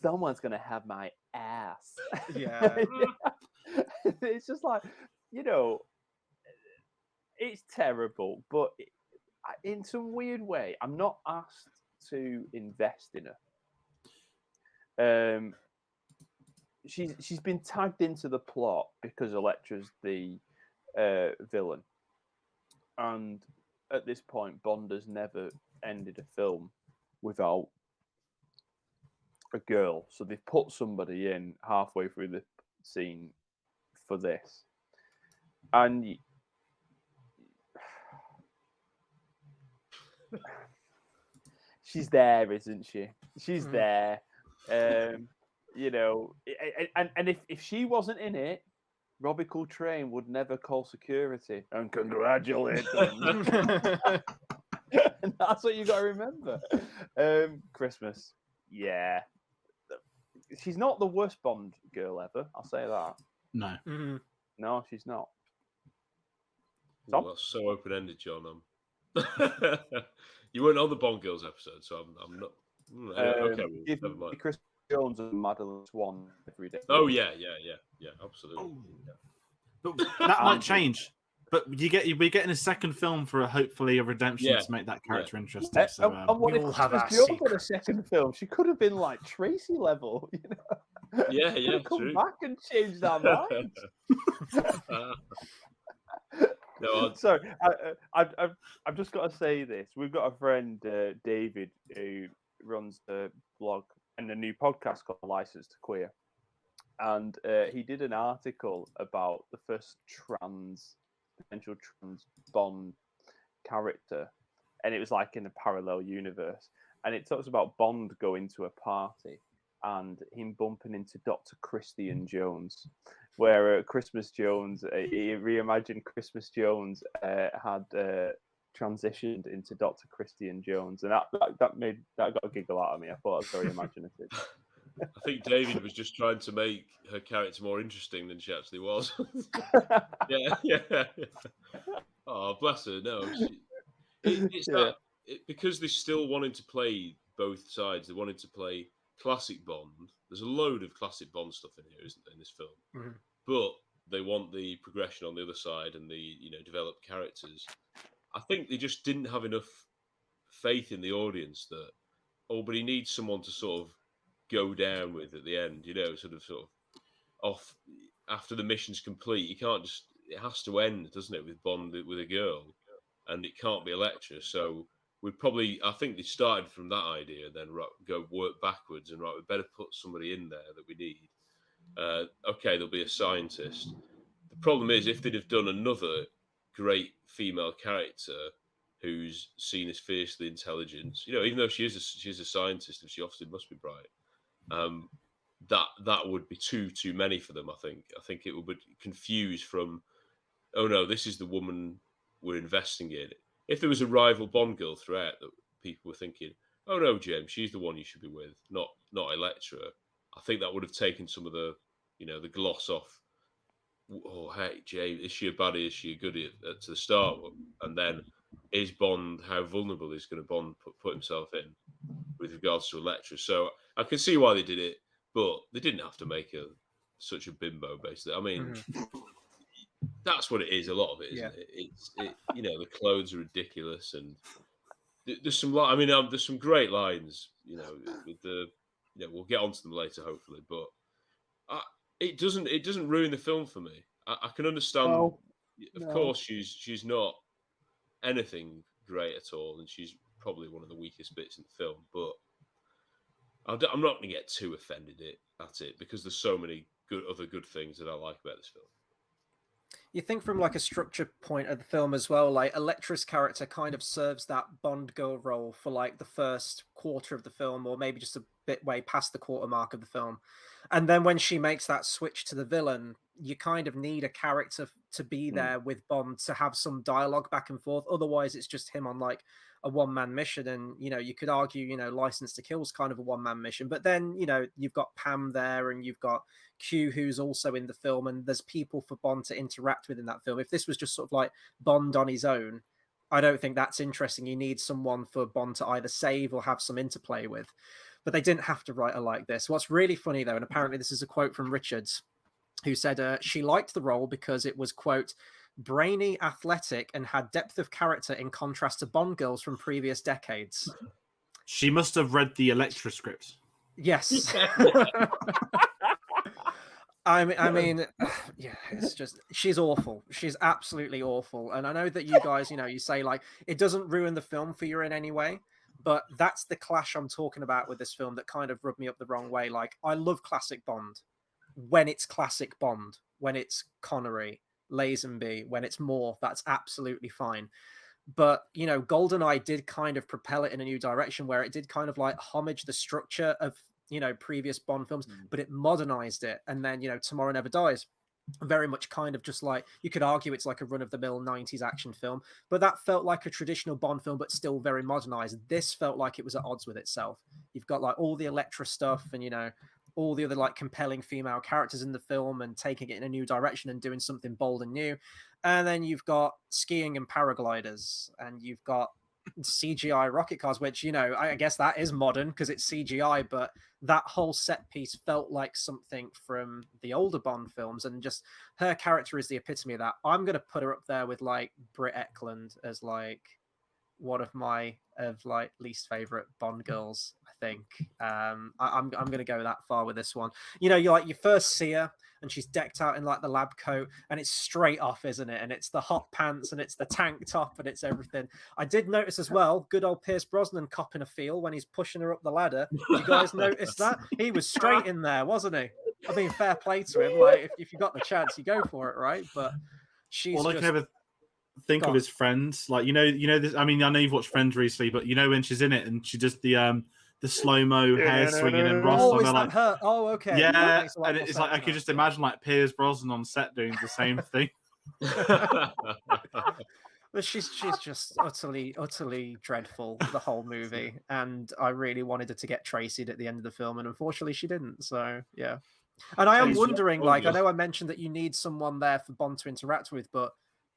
someone's gonna have my ass. Yeah. It's just like, it's terrible, but in some weird way, I'm not asked to invest in her. She's been tagged into the plot because Elektra's the villain, and at this point, Bond has never ended a film without a girl, so they've put somebody in halfway through the scene for this, and She's there, isn't she? She's Mhm. there. You know, and if she wasn't in it, Robbie Coltrane would never call security and congratulate them. And that's what you got to remember. Christmas, yeah. She's not the worst Bond girl ever. I'll say that. No. Mhm. No, she's not. Well, that's so open-ended, John. You weren't on the Bond Girls episode, so I'm not. Okay, well, Give never me mind. Chris Jones and Madeline Swan every day. Oh yeah, absolutely. But that might change. But we're getting a second film for hopefully a redemption to make that character interesting. So and what we if all have Christmas our Jones had a second film? She could have been like Tracy level, you know. Yeah, come true. back and change our minds. No, Sorry, I've just got to say this. We've got a friend, David, who runs a blog and a new podcast called License to Queer. And he did an article about the first potential trans Bond character. And it was like in a parallel universe. And it talks about Bond going to a party and him bumping into Dr. Christian Jones, where Christmas Jones, he reimagined Christmas Jones had transitioned into Dr. Christian Jones, and that got a giggle out of me. I thought it was very imaginative. I think David was just trying to make her character more interesting than she actually was. Yeah. Oh, bless her. No, it's that because they still wanted to play both sides. They wanted to play classic Bond. There's a load of classic Bond stuff in here, isn't there, in this film? Mhm. But they want the progression on the other side and the developed characters. I think they just didn't have enough faith in the audience that but he needs someone to sort of go down with at the end. Sort of off after the mission's complete. You can't just. It has to end, doesn't it, with Bond with a girl, and it can't be Elektra. So I think they started from that idea, then go work backwards and we better put somebody in there that we need. Okay, there'll be a scientist. The problem is if they'd have done another great female character who's seen as fiercely intelligent, even though she's a scientist and she obviously must be bright, that would be too many for them. I think it would confuse from, oh no, this is the woman we're investing in. If there was a rival Bond girl throughout that people were thinking, oh no, James, she's the one you should be with, not Elektra. I think that would have taken some of the, the gloss off. Oh, hey, James, is she a baddie? Is she a goodie to the start? And then is Bond, how vulnerable is going to Bond put himself in with regards to Elektra? So I can see why they did it, but they didn't have to make such a bimbo, basically. I mean, that's what it is. A lot of it, isn't it? It's the clothes are ridiculous, and there's some. There's some great lines. With the. We'll get onto them later, hopefully, but it doesn't ruin the film for me. I can understand. No. Of course, she's not anything great at all, and she's probably one of the weakest bits in the film. But I'm not going to get too offended at it because there's so many other good things that I like about this film. You think from like a structure point of the film as well, like Elektra's character kind of serves that Bond girl role for like the first quarter of the film, or maybe just a bit way past the quarter mark of the film. And then when she makes that switch to the villain, you kind of need a character to be there with Bond to have some dialogue back and forth. Otherwise, it's just him on like a one-man mission. And, you could argue, License to Kill is kind of a one-man mission. But then, you've got Pam there and you've got Q, who's also in the film. And there's people for Bond to interact with in that film. If this was just sort of like Bond on his own, I don't think that's interesting. You need someone for Bond to either save or have some interplay with. But they didn't have to write her like this. What's really funny, though, and apparently this is a quote from Richards, who said she liked the role because it was, quote, brainy, athletic, and had depth of character in contrast to Bond girls from previous decades. She must have read the Elektra script. Yes. I mean, yeah, it's just, she's awful. She's absolutely awful. And I know that you guys, you say like, it doesn't ruin the film for you in any way, but that's the clash I'm talking about with this film that kind of rubbed me up the wrong way. Like, I love classic Bond when it's classic Bond, when it's Connery, Lazenby, when it's Moore, that's absolutely fine. But, you know, GoldenEye did kind of propel it in a new direction where it did kind of like homage the structure of, you know, previous Bond films, but it modernized it. And then, you know, Tomorrow Never Dies, very much kind of just like, you could argue it's like a run-of-the-mill 90s action film, but that felt like a traditional Bond film, but still very modernized. This felt like it was at odds with itself. You've got like all the Elektra stuff and, you know, all the other like compelling female characters in the film and taking it in a new direction and doing something bold and new. And then you've got skiing and paragliders, and you've got CGI rocket cars, which, you know, I guess that is modern because it's CGI, but that whole set piece felt like something from the older Bond films, and just her character is the epitome of that. I'm going to put her up there with like Britt Eklund as like one of my least favorite Bond girls, I think. I'm going to go that far with this one. You know, you first see her and she's decked out in like the lab coat, and it's straight off, isn't it? And it's the hot pants and it's the tank top and it's everything. I did notice as well, good old Pierce Brosnan copping a feel when he's pushing her up the ladder. Did you guys notice that? He was straight in there, wasn't he? I mean, fair play to him. Like, if you got the chance, you go for it, right? But she's think of his friends, like, you know this. I mean, I know you've watched Friends recently, but you know when she's in it and she does the slow-mo hair swinging and Ross. Oh, is that her? Oh, okay. Yeah, and it's like I could just imagine like Piers Brosnan on set doing the same thing. But she's just utterly dreadful the whole movie, and I really wanted her to get Tracy'd at the end of the film, and unfortunately she didn't. So yeah, and I am wondering, like, I know I mentioned that you need someone there for Bond to interact with, but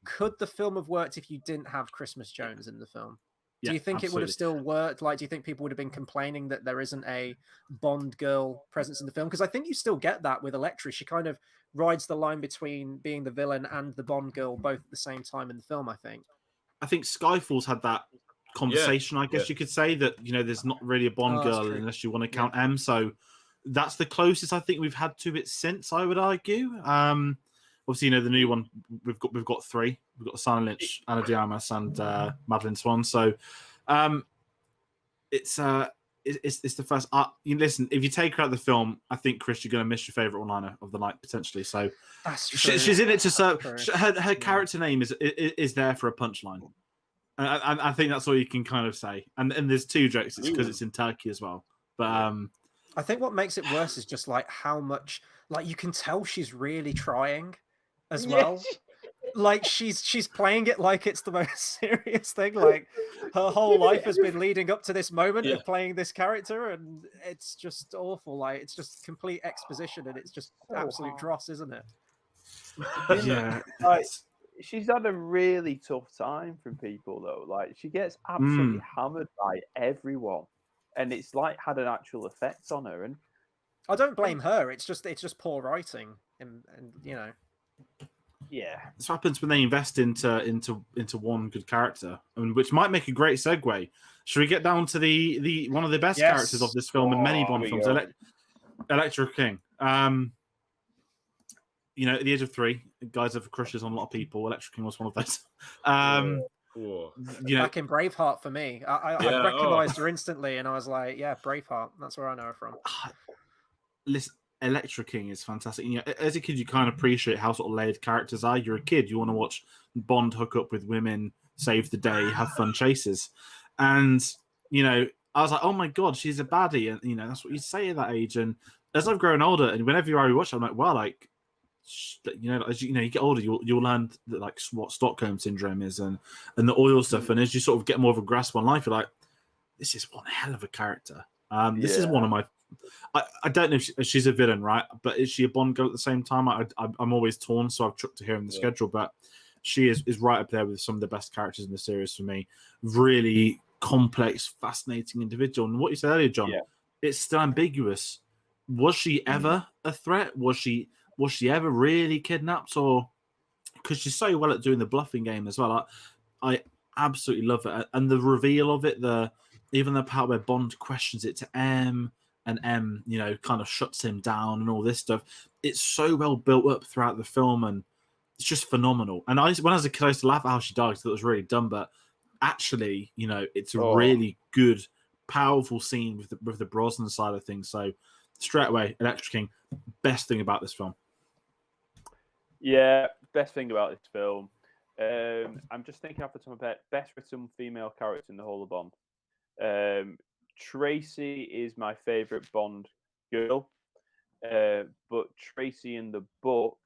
could the film have worked if you didn't have Christmas Jones in the film? Do you think it would have still worked? Like, do you think people would have been complaining that there isn't a Bond girl presence in the film? Because I think you still get that with Elektra. She kind of rides the line between being the villain and the Bond girl both at the same time in the film, I think. I think Skyfall's had that conversation, I guess you could say, that, you know, there's not really a Bond girl unless you want to count M. So that's the closest I think we've had to it since, I would argue. Obviously, you know, the new one, we've got three. We've got Sana Lynch, Ana de Armas, and Madeline Swan. So it's the first. Listen, if you take her out of the film, I think, Chris, you're going to miss your favourite one-liner of the night, potentially. So that's true. She's in it to serve. Her character name is there for a punchline. And I think that's all you can kind of say. And there's two jokes. It's because it's in Turkey as well. But I think what makes it worse is just like how much, like, you can tell she's really trying as well. Like she's playing it like it's the most serious thing. Like her whole life has been leading up to this moment of playing this character, and it's just awful. Like, it's just complete exposition, and it's just absolute dross, isn't it? Yeah. Like, she's had a really tough time from people though. Like, she gets absolutely hammered by everyone, and it's like had an actual effect on her. And I don't blame her. It's just poor writing, and you know. Yeah, this happens when they invest into one good character, which might make a great segue. Should we get down to the one of the best characters of this film and many Bond films, Elektra King? You know, at the age of 3, guys have crushes on a lot of people. Elektra King was one of those. You know, back in Braveheart for me, I recognized her instantly, and I was like, yeah, Braveheart. That's where I know her from. Listen, Elektra King is fantastic. You know, as a kid, you kind of appreciate how sort of layered characters are. You're a kid, you want to watch Bond hook up with women, save the day, have fun chases, and you know, I was like, oh my god, she's a baddie, and you know, that's what you say at that age. And as I've grown older, and whenever I watch it, I'm like, well, like, you know, as you get older, you'll learn that, like, what Stockholm syndrome is, and the oil stuff, and as you sort of get more of a grasp on life, you're like, this is one hell of a character. This is one of my. I don't know if she's a villain, right? But is she a Bond girl at the same time? I'm always torn, so I've chucked her here in the schedule. But she is right up there with some of the best characters in the series for me. Really complex, fascinating individual. And what you said earlier, John, it's still ambiguous. Was she ever a threat? Was she ever really kidnapped? Or because she's so well at doing the bluffing game as well. I absolutely love it. And the reveal of it, even the part where Bond questions it to M, and M, you know, kind of shuts him down and all this stuff. It's so well built up throughout the film, and it's just phenomenal. And when I was a kid, I used to laugh at how she died because it was really dumb. But actually, you know, it's a really good, powerful scene with the Brosnan side of things. So straight away, Elektra King, best thing about this film. Yeah, best thing about this film. I'm just thinking off the top of my head, best written female character in the whole of Bond. Tracy is my favourite Bond girl, but Tracy in the book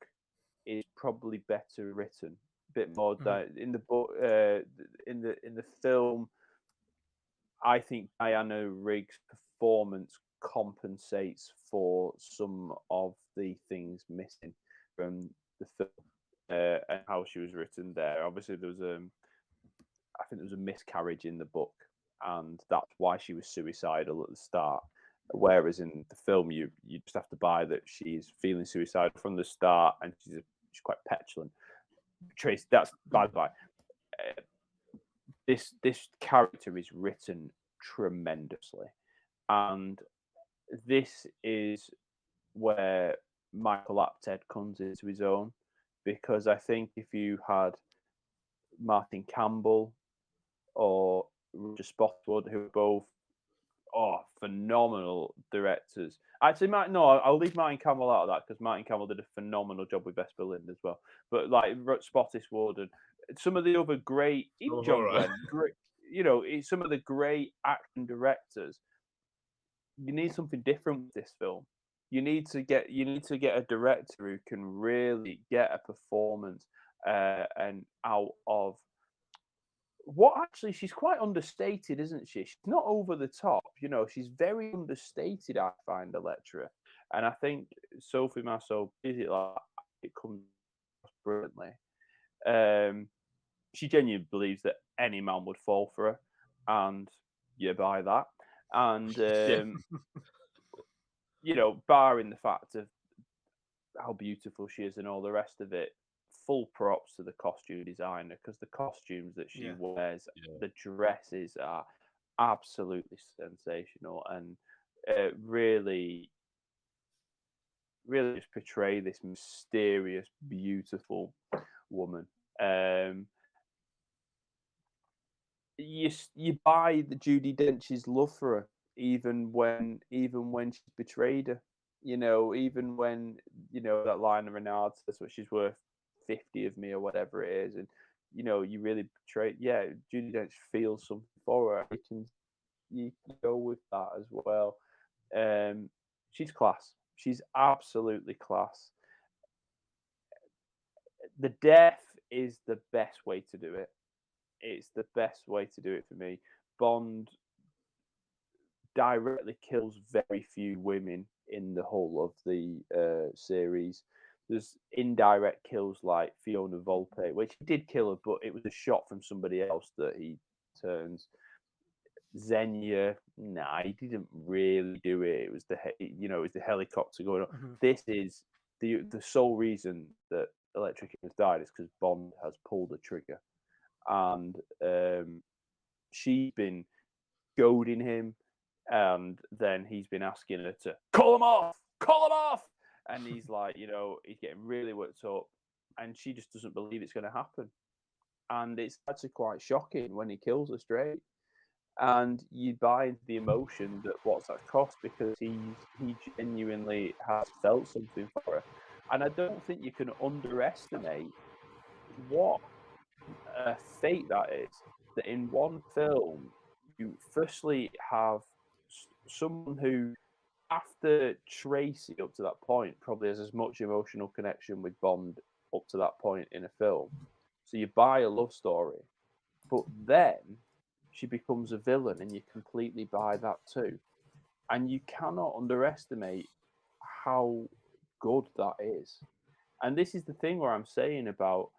is probably better written, a bit more in the book. In the film, I think Diana Rigg's performance compensates for some of the things missing from the film and how she was written there. Obviously, there was I think there was a miscarriage in the book, and that's why she was suicidal at the start. Whereas in the film, you just have to buy that she's feeling suicidal from the start, and she's quite petulant. Trace, that's by the by. This character is written tremendously, and this is where Michael Apted comes into his own, because I think if you had Martin Campbell or Roger Spottiswoode, who are both phenomenal directors. Actually, I'll leave Martin Campbell out of that because Martin Campbell did a phenomenal job with Vesper Lind as well. But like Spottiswoode and some of the other great, even John Glenn, great, some of the great acting directors. You need something different with this film. You need to get a director who can really get a performance and out of what actually she's quite understated, isn't she? She's not over the top, she's very understated, I find, Elektra. And I think Sophie Marceau is it like it comes brilliantly. She genuinely believes that any man would fall for her, and you buy that. And barring the fact of how beautiful she is and all the rest of it, full props to the costume designer, because the costumes that she wears, the dresses are absolutely sensational and really just portray this mysterious, beautiful woman. You buy the Judi Dench's love for her, even when she's betrayed her. Even when that line of Renard says what she's worth 50 of me or whatever it is, and you really portray. Yeah, Judi Dench feels something for her. You can go with that as well. She's class. She's absolutely class. The death is the best way to do it. It's the best way to do it for me. Bond directly kills very few women in the whole of the series. There's indirect kills like Fiona Volpe, which he did kill her, but it was a shot from somebody else that he turns. Xenia, he didn't really do it. It was the helicopter going on. Mm-hmm. This is the sole reason that Elektra King has died is because Bond has pulled the trigger, and she's been goading him, and then he's been asking her to call him off, and he's like, he's getting really worked up, and she just doesn't believe it's going to happen, and it's actually quite shocking when he kills her straight. And you buy into the emotion that what's that cost, because he genuinely has felt something for her. And I don't think you can underestimate what a fate that is. That in one film, you firstly have someone who, after Tracy up to that point, probably has as much emotional connection with Bond up to that point in a film. So you buy a love story, but then she becomes a villain, and you completely buy that too. And you cannot underestimate how good that is. And this is the thing where I'm saying about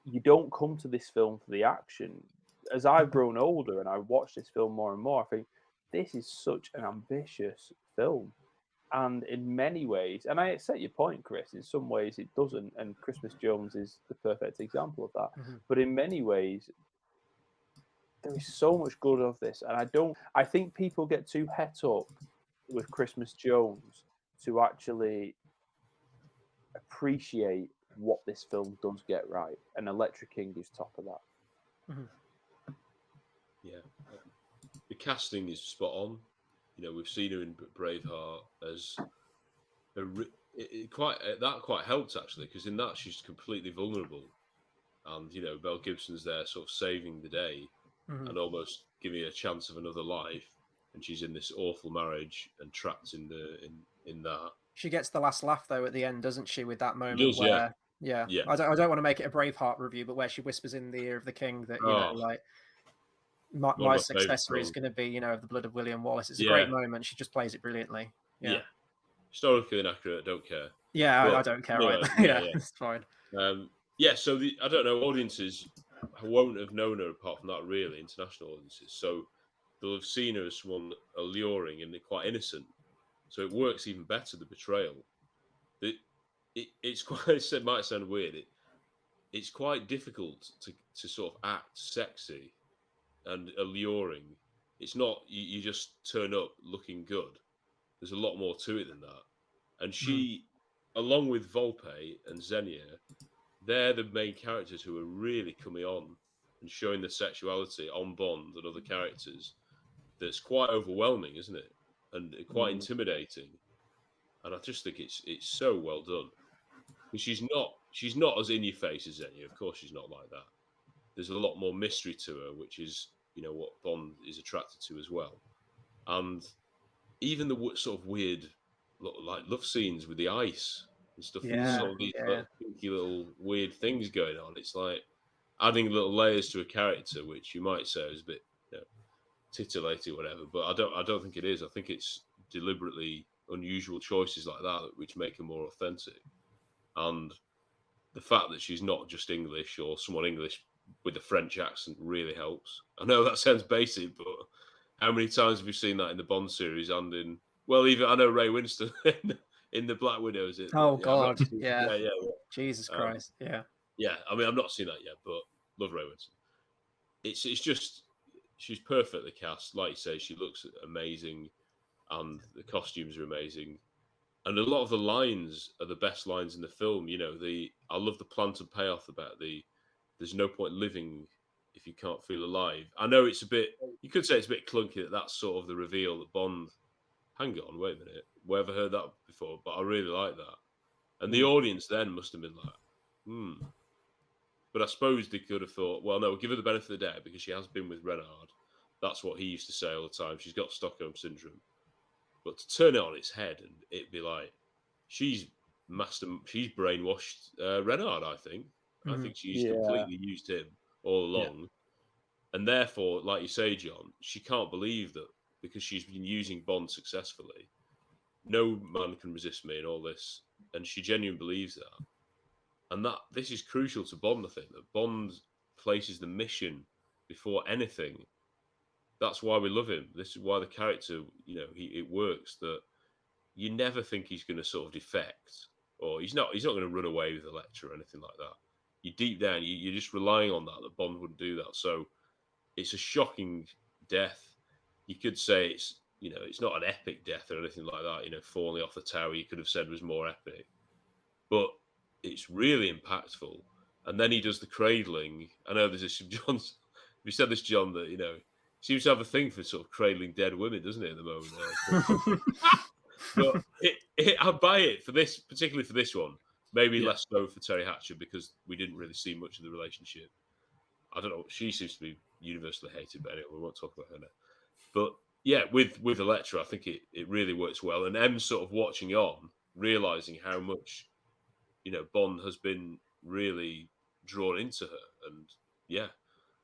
you don't come to this film for the action. As I've grown older and I watch this film more and more, I think this is such an ambitious film. And in many ways, and I accept your point, Chris, in some ways it doesn't, and Christmas Jones is the perfect example of that. Mm-hmm. But in many ways, there is so much good of this, and I think people get too het up with Christmas Jones to actually appreciate what this film does get right, and Elektra King is top of that. Mm-hmm. Yeah, the casting is spot on. We've seen her in Braveheart as quite helped actually, because in that she's completely vulnerable, and Mel Gibson's there, sort of saving the day, and almost giving her a chance of another life, and she's in this awful marriage and trapped in that. She gets the last laugh though at the end, doesn't she? With that moment does, where, yeah. I don't want to make it a Braveheart review, but where she whispers in the ear of the king that like my successor is going to be of the blood of William Wallace. It's a great moment. She just plays it brilliantly. Yeah. Historically inaccurate. Don't care. Yeah, I don't care either. Yeah, it's fine. So I don't know. Audiences won't have known her apart from that. Really, international audiences. So they'll have seen her as someone alluring and quite innocent. So it works even better. The betrayal. It's quite. It might sound weird. It's quite difficult to sort of act sexy and alluring. It's not you just turn up looking good. There's a lot more to it than that. And she, along with Volpe and Xenia, they're the main characters who are really coming on and showing the sexuality on Bond and other characters. That's quite overwhelming, isn't it? And quite intimidating. And I just think it's so well done. Because she's not as in your face as Xenia. Of course, she's not like that. There's a lot more mystery to her, which is what Bond is attracted to as well. And even the sort of weird, like love scenes with the ice and stuff. Sort of these pinky little weird things going on. It's like adding little layers to a character, which you might say is a bit titillating, or whatever. But I don't think it is. I think it's deliberately unusual choices like that which make her more authentic. And the fact that she's not just English or someone English with a French accent really helps. I know that sounds basic, but how many times have we seen that in the Bond series and even I know Ray Winston in the Black Widow, is it? Oh God, yeah. Jesus Christ, yeah. I mean, I've not seen that yet, but love Ray Winston. It's just she's perfectly cast. Like you say, she looks amazing, and the costumes are amazing, and a lot of the lines are the best lines in the film. I love the plant and payoff about there's no point living if you can't feel alive. I know it's a bit, you could say it's a bit clunky that that's sort of the reveal that Bond, hang on, wait a minute, we ever heard that before? But I really like that. And the audience then must have been like, But I suppose they could have thought, well, no, we'll give her the benefit of the doubt because she has been with Renard. That's what he used to say all the time. She's got Stockholm Syndrome. But to turn it on its head and it'd be like, she's brainwashed Renard, I think. I think she's completely used him all along. And therefore, like you say, John, she can't believe that because she's been using Bond successfully. No man can resist me and all this. And she genuinely believes that. And this is crucial to Bond, I think, that Bond places the mission before anything. That's why we love him. This is why the character, it works, that you never think he's going to sort of defect, or he's not going to run away with Elektra or anything like that. You deep down, you're just relying on that Bond wouldn't do that. So it's a shocking death. You could say it's not an epic death or anything like that. Falling off the tower, you could have said was more epic, but it's really impactful. And then he does the cradling. I know there's this John. You said this, John, that seems to have a thing for sort of cradling dead women, doesn't it, at the moment? But I buy it for this, particularly for this one. Maybe less so for Terry Hatcher because we didn't really see much of the relationship. I don't know. She seems to be universally hated, but anyway, we won't talk about her now. But yeah, with Elektra, I think it really works well. And M's sort of watching on, realizing how much Bond has been really drawn into her, and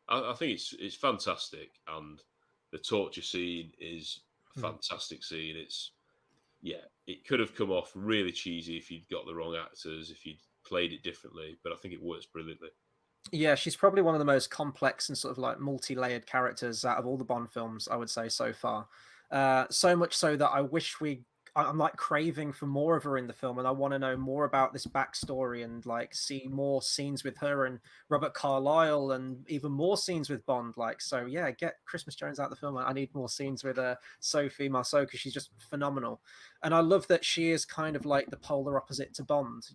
I think it's fantastic. And the torture scene is a fantastic scene. It could have come off really cheesy if you'd got the wrong actors, if you'd played it differently, but I think it works brilliantly. Yeah, she's probably one of the most complex and sort of like multi-layered characters out of all the Bond films, I would say, so far. So much so that I'm like craving for more of her in the film, and I want to know more about this backstory and like see more scenes with her and Robert Carlyle and even more scenes with Bond. So get Christmas Jones out of the film. I need more scenes with Sophie Marceau because she's just phenomenal. And I love that she is kind of like the polar opposite to Bond.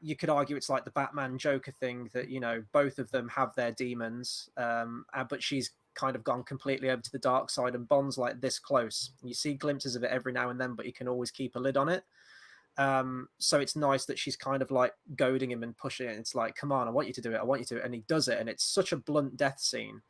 You could argue it's like the Batman Joker thing that, both of them have their demons, but she's kind of gone completely over to the dark side, and Bond's like this close. You see glimpses of it every now and then, but you can always keep a lid on it. So it's nice that she's kind of like goading him and pushing it. It's like, come on, I want you to do it. I want you to, and he does it. And it's such a blunt death scene.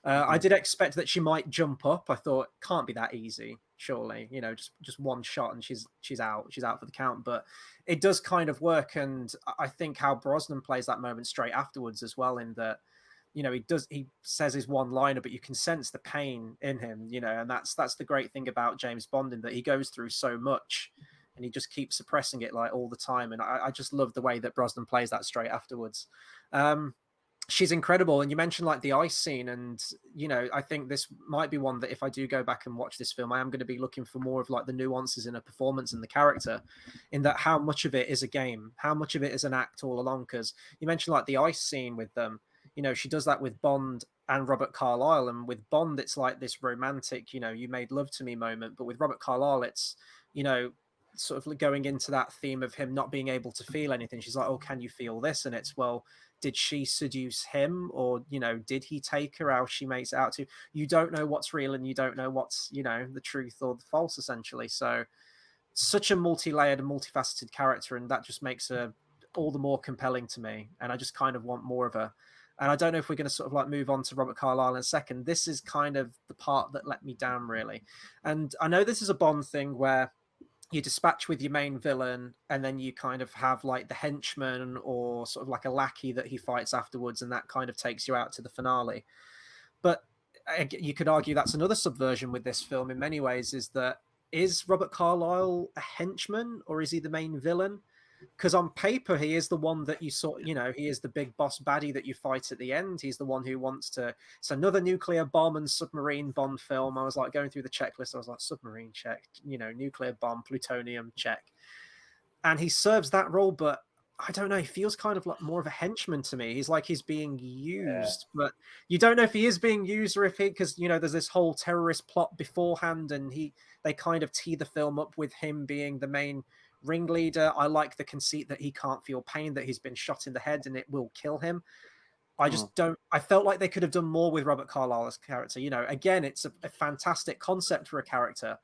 I did expect that she might jump up. I thought, can't be that easy, surely. You know, just one shot and she's out. She's out for the count. But it does kind of work. And I think how Brosnan plays that moment straight afterwards as well, in that, you know, he says his one-liner, but you can sense the pain in him, you know, and that's the great thing about James Bond, in that he goes through so much and he just keeps suppressing it like all the time. And I just love the way that Brosnan plays that straight afterwards. She's incredible. And you mentioned like the ice scene, and, you know, I think this might be one that if I do go back and watch this film, I am going to be looking for more of like the nuances in a performance and the character, in that how much of it is a game, how much of it is an act all along. Because you mentioned like the ice scene with them, you know, she does that with Bond and Robert Carlyle. And with Bond, it's like this romantic, you know, you made love to me moment. But with Robert Carlyle, it's, you know, sort of going into that theme of him not being able to feel anything. She's like, oh, can you feel this? And it's, well, did she seduce him, or, you know, did he take her out? She makes it out to, you don't know what's real and you don't know what's, you know, the truth or the false, essentially. So such a multi-layered and multifaceted character, and that just makes her all the more compelling to me. And I just kind of want more of her. And I don't know if we're going to sort of like move on to Robert Carlyle in a second. This is kind of the part that let me down, really. And I know this is a Bond thing where you dispatch with your main villain, and then you kind of have like the henchman or sort of like a lackey that he fights afterwards, and that kind of takes you out to the finale. But you could argue that's another subversion with this film in many ways, is Robert Carlyle a henchman, or is he the main villain? Because on paper, he is the one that you saw, you know, he is the big boss baddie that you fight at the end. He's the one who wants to. It's another nuclear bomb and submarine Bond film. I was like going through the checklist. I was like, submarine check, you know, nuclear bomb, plutonium check. And he serves that role, but I don't know. He feels kind of like more of a henchman to me. He's like he's being used, but you don't know if he is being used or if he, because, you know, there's this whole terrorist plot beforehand, and they kind of tee the film up with him being the main ringleader. I like the conceit that he can't feel pain, that he's been shot in the head and it will kill him. I just don't. I felt like they could have done more with Robert Carlyle's character. You know, again, it's a fantastic concept for a character,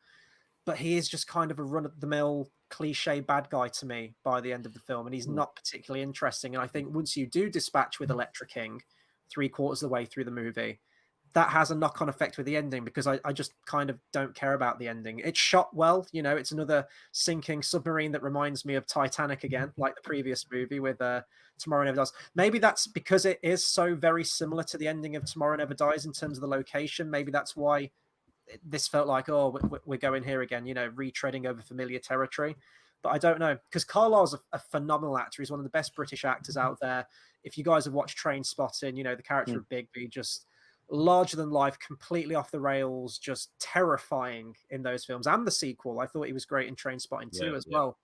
but he is just kind of a run-of-the-mill cliche bad guy to me by the end of the film, and he's not particularly interesting. And I think once you do dispatch with Elektra King 3/4 of the way through the movie, that has a knock-on effect with the ending, because I just kind of don't care about the ending. It's shot well, you know, it's another sinking submarine that reminds me of Titanic again, like the previous movie with Tomorrow Never Dies. Maybe that's because it is so very similar to the ending of Tomorrow Never Dies in terms of the location. Maybe that's why this felt like, oh, we're going here again, you know, retreading over familiar territory. But I don't know, because Carlyle's a phenomenal actor. He's one of the best British actors out there. If you guys have watched Train Spotting, you know, the character of Bigby, just larger than life, completely off the rails, just terrifying in those films. And the sequel, I thought he was great in Train Spotting too, as well.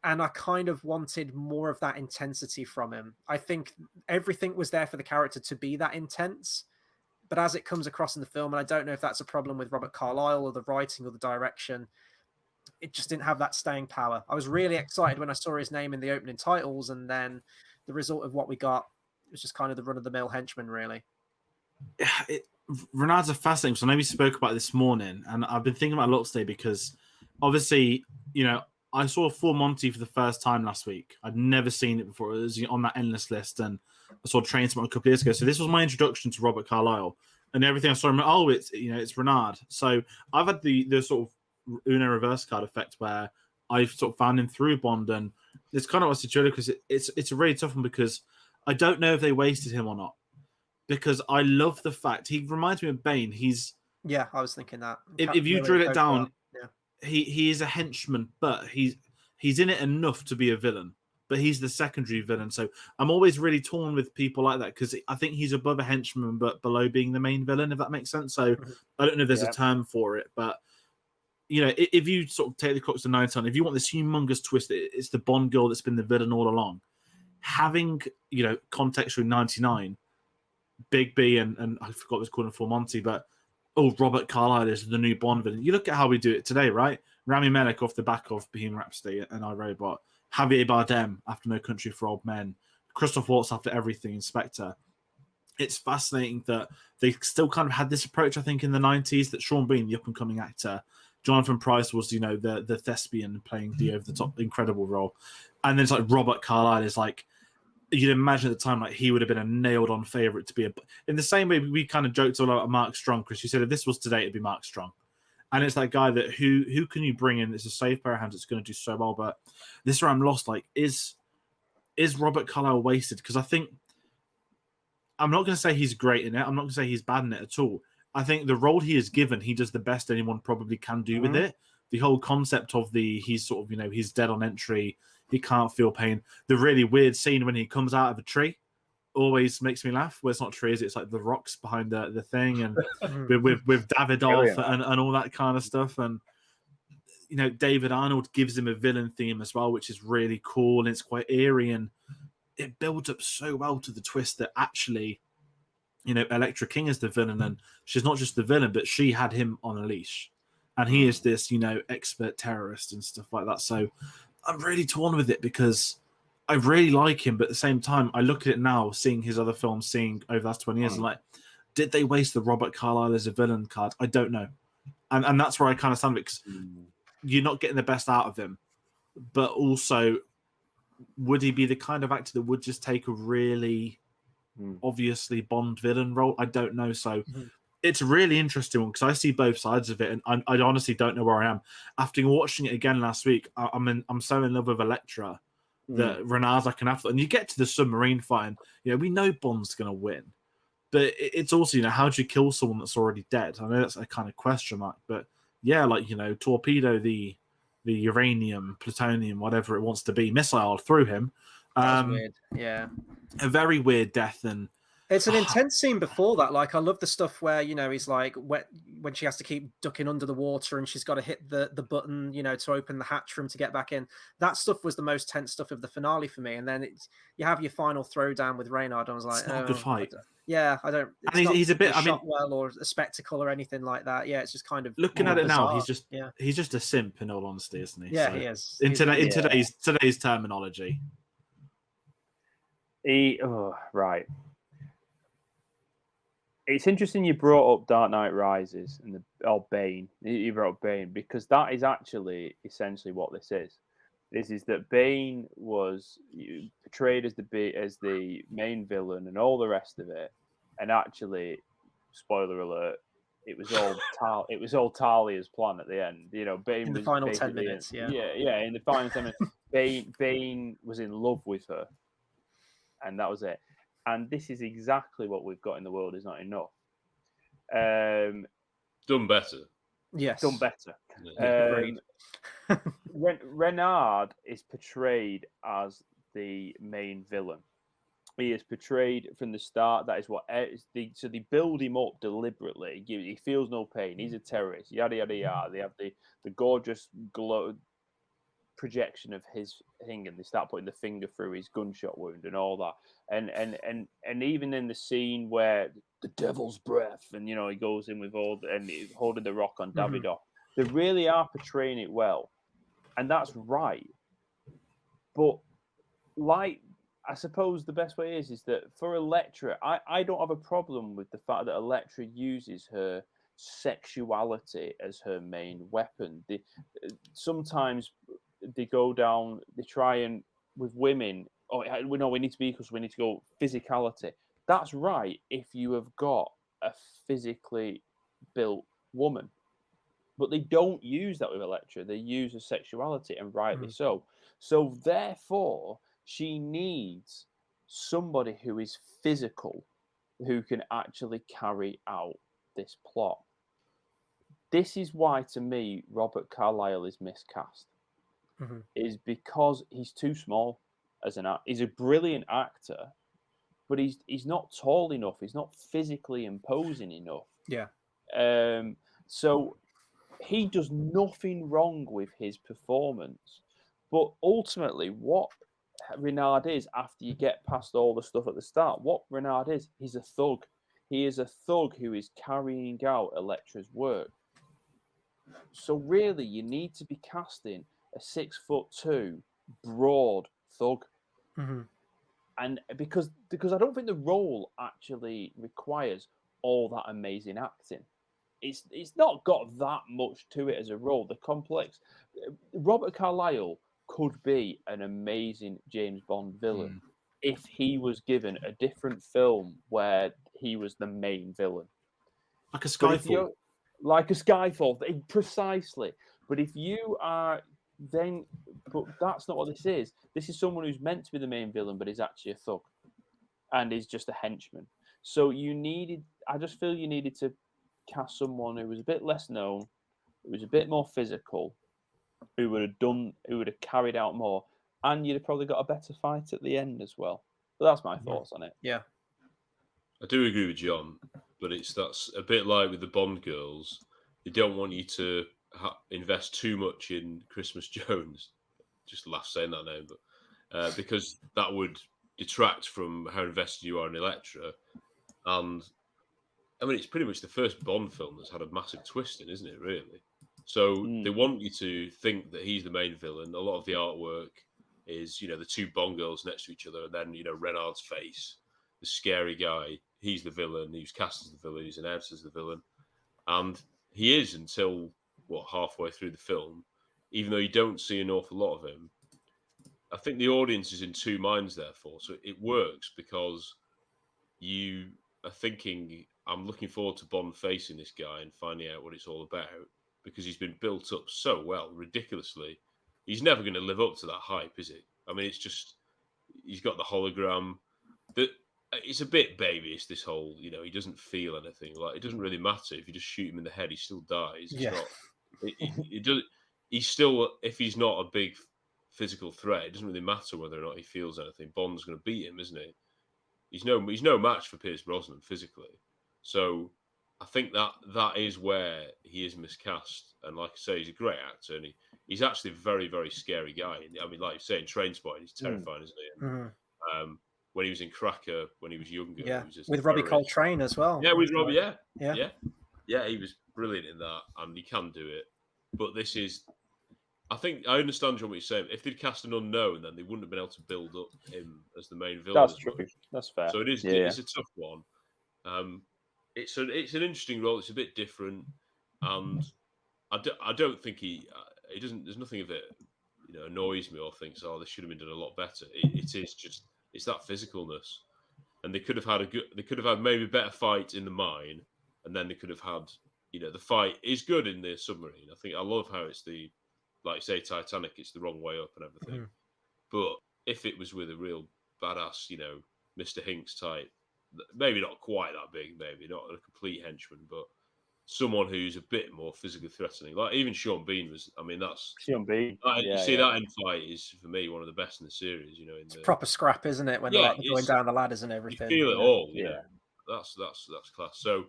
And I kind of wanted more of that intensity from him. I think everything was there for the character to be that intense, but as it comes across in the film, and I don't know if that's a problem with Robert Carlyle or the writing or the direction, it just didn't have that staying power. I was really excited when I saw his name in the opening titles, and then the result of what we got was just kind of the run-of-the-mill henchman, really. Renard's a fascinating. So I know we spoke about it this morning, and I've been thinking about it a lot today, because obviously, you know, I saw Full Monty for the first time last week. I'd never seen it before. It was on that endless list, and I saw Train Spotting a couple of years ago. So this was my introduction to Robert Carlyle, and everything I saw him. Oh, it's, you know, it's Renard. So I've had the sort of Uno reverse card effect where I've sort of found him through Bond, and it's kind of what's the because it's a really tough one, because I don't know if they wasted him or not. Because I love the fact he reminds me of Bane. I was thinking that. If you drill it down, he is a henchman, but he's in it enough to be a villain. But he's the secondary villain. So I'm always really torn with people like that, because I think he's above a henchman but below being the main villain, if that makes sense. So I don't know if there's a term for it, but you know, if you sort of take the clocks to 9 if you want this humongous twist, it's the Bond girl that's been the villain all along. Having, you know, contextually 99. Big B and I forgot what was called in Full Monty, but Robert Carlyle is the new Bond villain. You look at how we do it today, right? Rami Malek off the back of Bohemian Rhapsody and I, Robot, Javier Bardem after No Country for Old Men, Christoph Waltz after Everything, and Spectre. It's fascinating that they still kind of had this approach, I think, in the 90s, that Sean Bean, the up-and-coming actor, Jonathan Pryce was, the thespian playing the over the top incredible role, and then it's like Robert Carlyle is like, you'd imagine at the time like he would have been a nailed on favorite to be in the same way we kind of joked about Mark Strong, because you said if this was today it'd be Mark Strong, and it's that guy that who can you bring in? It's a safe pair of hands. It's going to do so well, but this is where I'm lost. Like, is Robert Carlyle wasted? Because I think I'm not going to say he's great in it. I'm not going to say he's bad in it at all. I think the role he is given, he does the best anyone probably can do with it. The whole concept of he's sort of, he's dead on entry. He can't feel pain. The really weird scene when he comes out of a tree always makes me laugh. Well, it's not trees, it's like the rocks behind the thing, and with Davidoff and all that kind of stuff. And, David Arnold gives him a villain theme as well, which is really cool, and it's quite eerie, and it builds up so well to the twist that actually, Elektra King is the villain, and she's not just the villain, but she had him on a leash, and he is this, expert terrorist and stuff like that. So I'm really torn with it because I really like him, but at the same time, I look at it now, seeing his other films, seeing over the last 20 years, and like, did they waste the Robert Carlyle as a villain card? I don't know, and that's where I kind of stand with it, because you're not getting the best out of him, but also, would he be the kind of actor that would just take a really obviously Bond villain role? I don't know. So it's a really interesting one because I see both sides of it, and I honestly don't know where I am. After watching it again last week, I'm so in love with Elektra that Renard's like an afterthought. And you get to the submarine fight, and we know Bond's going to win, but it's also how do you kill someone that's already dead? I know that's a kind of question mark, but yeah, like torpedo the uranium, plutonium, whatever it wants to be, missile through him. That's weird. Yeah. A very weird death, and it's an intense scene before that. Like, I love the stuff where, he's like when she has to keep ducking under the water and she's got to hit the button, to open the hatch for him to get back in. That stuff was the most tense stuff of the finale for me. And then you have your final throwdown with Renard. I was like, it's not a good fight. I don't. And he's a bit. well, or a spectacle or anything like that. Yeah, it's just kind of looking at it bizarre. Now. He's just a simp, in all honesty, isn't he? Yeah, so, he is. In today's terminology. Right. It's interesting you brought up Dark Knight Rises and Bane. You brought up Bane because that is actually essentially what this is. This is that Bane was portrayed as the main villain and all the rest of it, and actually, spoiler alert, it was all Talia's plan at the end. Bane in the final 10 minutes. In the final 10 minutes, Bane was in love with her, and that was it. And this is exactly what we've got in The World Is Not Enough. Done better. Yes. Done better. Yeah, Renard is portrayed as the main villain. He is portrayed from the start. That is what. So they build him up deliberately. He feels no pain. He's a terrorist. Yada yada yada. They have the gorgeous glow projection of his thing, and they start putting the finger through his gunshot wound and all that. And even in the scene where the devil's breath, and he goes in with and he's holding the rock on Davidoff. They really are portraying it well, and that's right. But I suppose the best way is that for Elektra, I don't have a problem with the fact that Elektra uses her sexuality as her main weapon. Sometimes they go down, they try and with women, we need to be equal, so we need to go physicality. That's right if you have got a physically built woman. But they don't use that with Elektra. They use her sexuality, and rightly so. So therefore, she needs somebody who is physical, who can actually carry out this plot. This is why, to me, Robert Carlyle is miscast. Is because he's too small as an actor. He's a brilliant actor, but he's not tall enough. He's not physically imposing enough. Yeah. So he does nothing wrong with his performance. But ultimately, what Renard is, after you get past all the stuff at the start, what Renard is, he's a thug. He is a thug who is carrying out Elektra's work. So really, you need to be casting a 6'2" broad thug. And because I don't think the role actually requires all that amazing acting. it's not got that much to it as a role. The complex. Robert Carlyle could be an amazing James Bond villain if he was given a different film where he was the main villain. Like a Skyfall. Like a Skyfall, precisely. But if you are then, but that's not what this is. This is someone who's meant to be the main villain, but is actually a thug and is just a henchman. So I just feel you needed to cast someone who was a bit less known, who was a bit more physical, who would have carried out more, and you'd have probably got a better fight at the end as well. But that's my thoughts on it. Yeah. I do agree with John, but that's a bit like with the Bond girls. They don't want you to invest too much in Christmas Jones. Just laugh saying that name, but because that would detract from how invested you are in Elektra. And I mean, it's pretty much the first Bond film that's had a massive twist in, isn't it? Really. So they want you to think that he's the main villain. A lot of the artwork is, the two Bond girls next to each other, and then Renard's face, the scary guy. He's the villain. He was cast as the villain. He's announced as the villain, and he is until halfway through the film. Even though you don't see an awful lot of him, I think the audience is in two minds. Therefore, so it works because you are thinking, I'm looking forward to Bond facing this guy and finding out what it's all about, because he's been built up so well, ridiculously. He's never going to live up to that hype, is he? I mean, it's just, he's got the hologram. It's a bit babyish, this whole, he doesn't feel anything. Like, it doesn't really matter. If you just shoot him in the head, he still dies. It's not, it does, he's still, if he's not a big physical threat, it doesn't really matter whether or not he feels anything. Bond's going to beat him, isn't he? He's no match for Pierce Brosnan physically. So I think that is where he is miscast. And like I say, he's a great actor, and he's actually a very, very scary guy. I mean, like you say, in Trainspotting, he's terrifying, isn't he? And, when he was in Cracker, when he was younger, he was just with Robbie Coltrane as well. Yeah, with Robbie, yeah, he was brilliant in that, and he can do it. But this is, I think I understand what you're saying. If they'd cast an unknown, then they wouldn't have been able to build up him as the main villain. That's true. That's fair. So it is. Yeah. It's a tough one. It's an interesting role. It's a bit different, and I don't think he doesn't. There's nothing of it, annoys me or thinks, oh, this should have been done a lot better. It is just, it's that physicalness, and they could have had maybe a better fight in the mine, and then they could have had, the fight is good in the submarine. I love how it's like you say, Titanic, it's the wrong way up and everything. But if it was with a real badass, Mr. Hinks type, maybe not quite that big, maybe not a complete henchman, but someone who's a bit more physically threatening. Like even Sean Bean was. I mean, that's Sean Bean. That end fight is for me one of the best in the series. It's proper scrap, isn't it? When they're going down the ladders and everything. You feel it all. That's class. So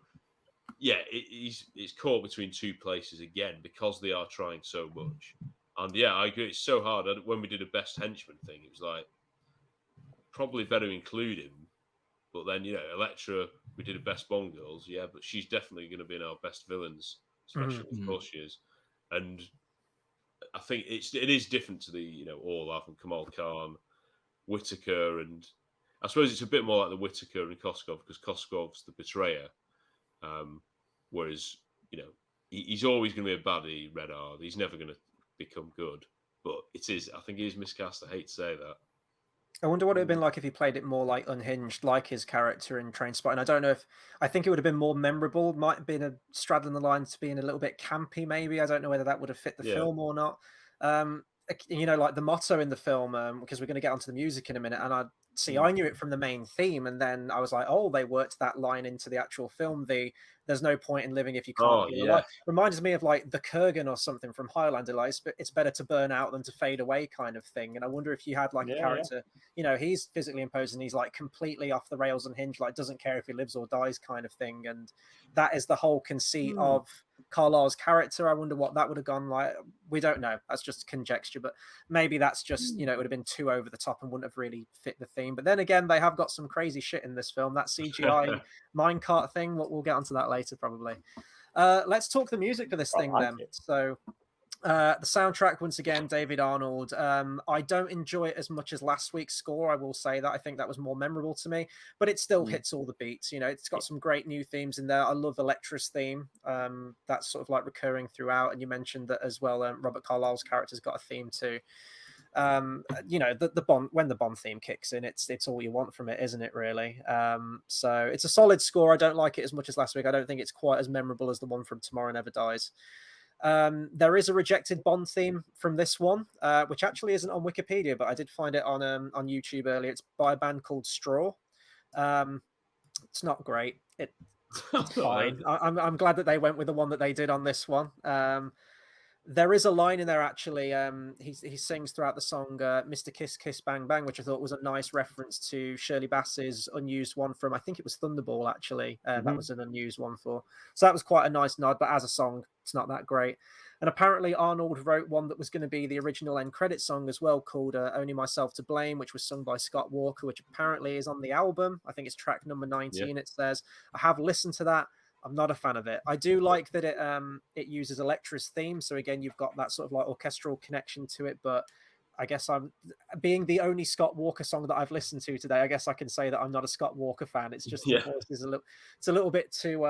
yeah, it's caught between two places again because they are trying so much. And yeah, I agree. It's so hard. When we did a best henchman thing, it was like probably better include him. But then, Elektra, we did a best Bond girls, but she's definitely going to be in our best villains special, of course she is. And I think it is different to the, Orlov and Kamal Khan, Whittaker, and I suppose it's a bit more like the Whittaker and Koskov, because Koskov's the betrayer. Whereas, he's always going to be a baddie, Renard. He's never going to become good. But I think he is miscast. I hate to say that. I wonder what it would have been like if he played it more like unhinged, like his character in Trainspotting. I don't know I think it would have been more memorable. Might have been straddling the lines to being a little bit campy, maybe. I don't know whether that would have fit the film or not. Like the motto in the film, because we're going to get onto the music in a minute, and I knew it from the main theme, and then I was like, oh, they worked that line into the actual film. There's no point in living if you can't be alive. Reminds me of like the Kurgan or something from Highlander, like it's better to burn out than to fade away kind of thing. And I wonder if you had like a character, he's physically imposing, he's like completely off the rails, unhinged, like doesn't care if he lives or dies kind of thing. And that is the whole conceit of Carlyle's character. I wonder what that would have gone like. We don't know. That's just conjecture, but maybe that's just, it would have been too over the top and wouldn't have really fit the theme. But then again, they have got some crazy shit in this film. That CGI minecart thing, we'll get onto that later probably. Let's talk the music for this thing then. So The soundtrack, once again, David Arnold. I don't enjoy it as much as last week's score. I will say that. I think that was more memorable to me, but it still hits all the beats. You know, it's got some great new themes in there. I love Elektra's theme. That's sort of like recurring throughout. And you mentioned that as well. Robert Carlyle's character's got a theme too. You know, the Bond, when the Bond theme kicks in, it's all you want from it, isn't it, really? So it's a solid score. I don't like it as much as last week. I don't think it's quite as memorable as the one from Tomorrow Never Dies. There is a rejected Bond theme from this one, which actually isn't on Wikipedia, but I did find it on YouTube earlier. It's by a band called Straw. It's not great. It's fine. I'm glad that they went with the one that they did on this one. There is a line in there, actually. He sings throughout the song Mr. Kiss Kiss Bang Bang, which I thought was a nice reference to Shirley Bassey's unused one from, I think it was Thunderball, actually. That was an unused one for. So that was quite a nice nod, but as a song, it's not that great. And apparently Arnold wrote one that was going to be the original end credit song as well, called Only Myself to Blame, which was sung by Scott Walker, which apparently is on the album. I think it's track number 19, It says. I have listened to that. I'm not a fan of it. I do like that it uses Elektra's theme. So again, you've got that sort of like orchestral connection to it. But I guess I'm being the only Scott Walker song that I've listened to today. I guess I can say that I'm not a Scott Walker fan. It's just the voice is it's a little bit too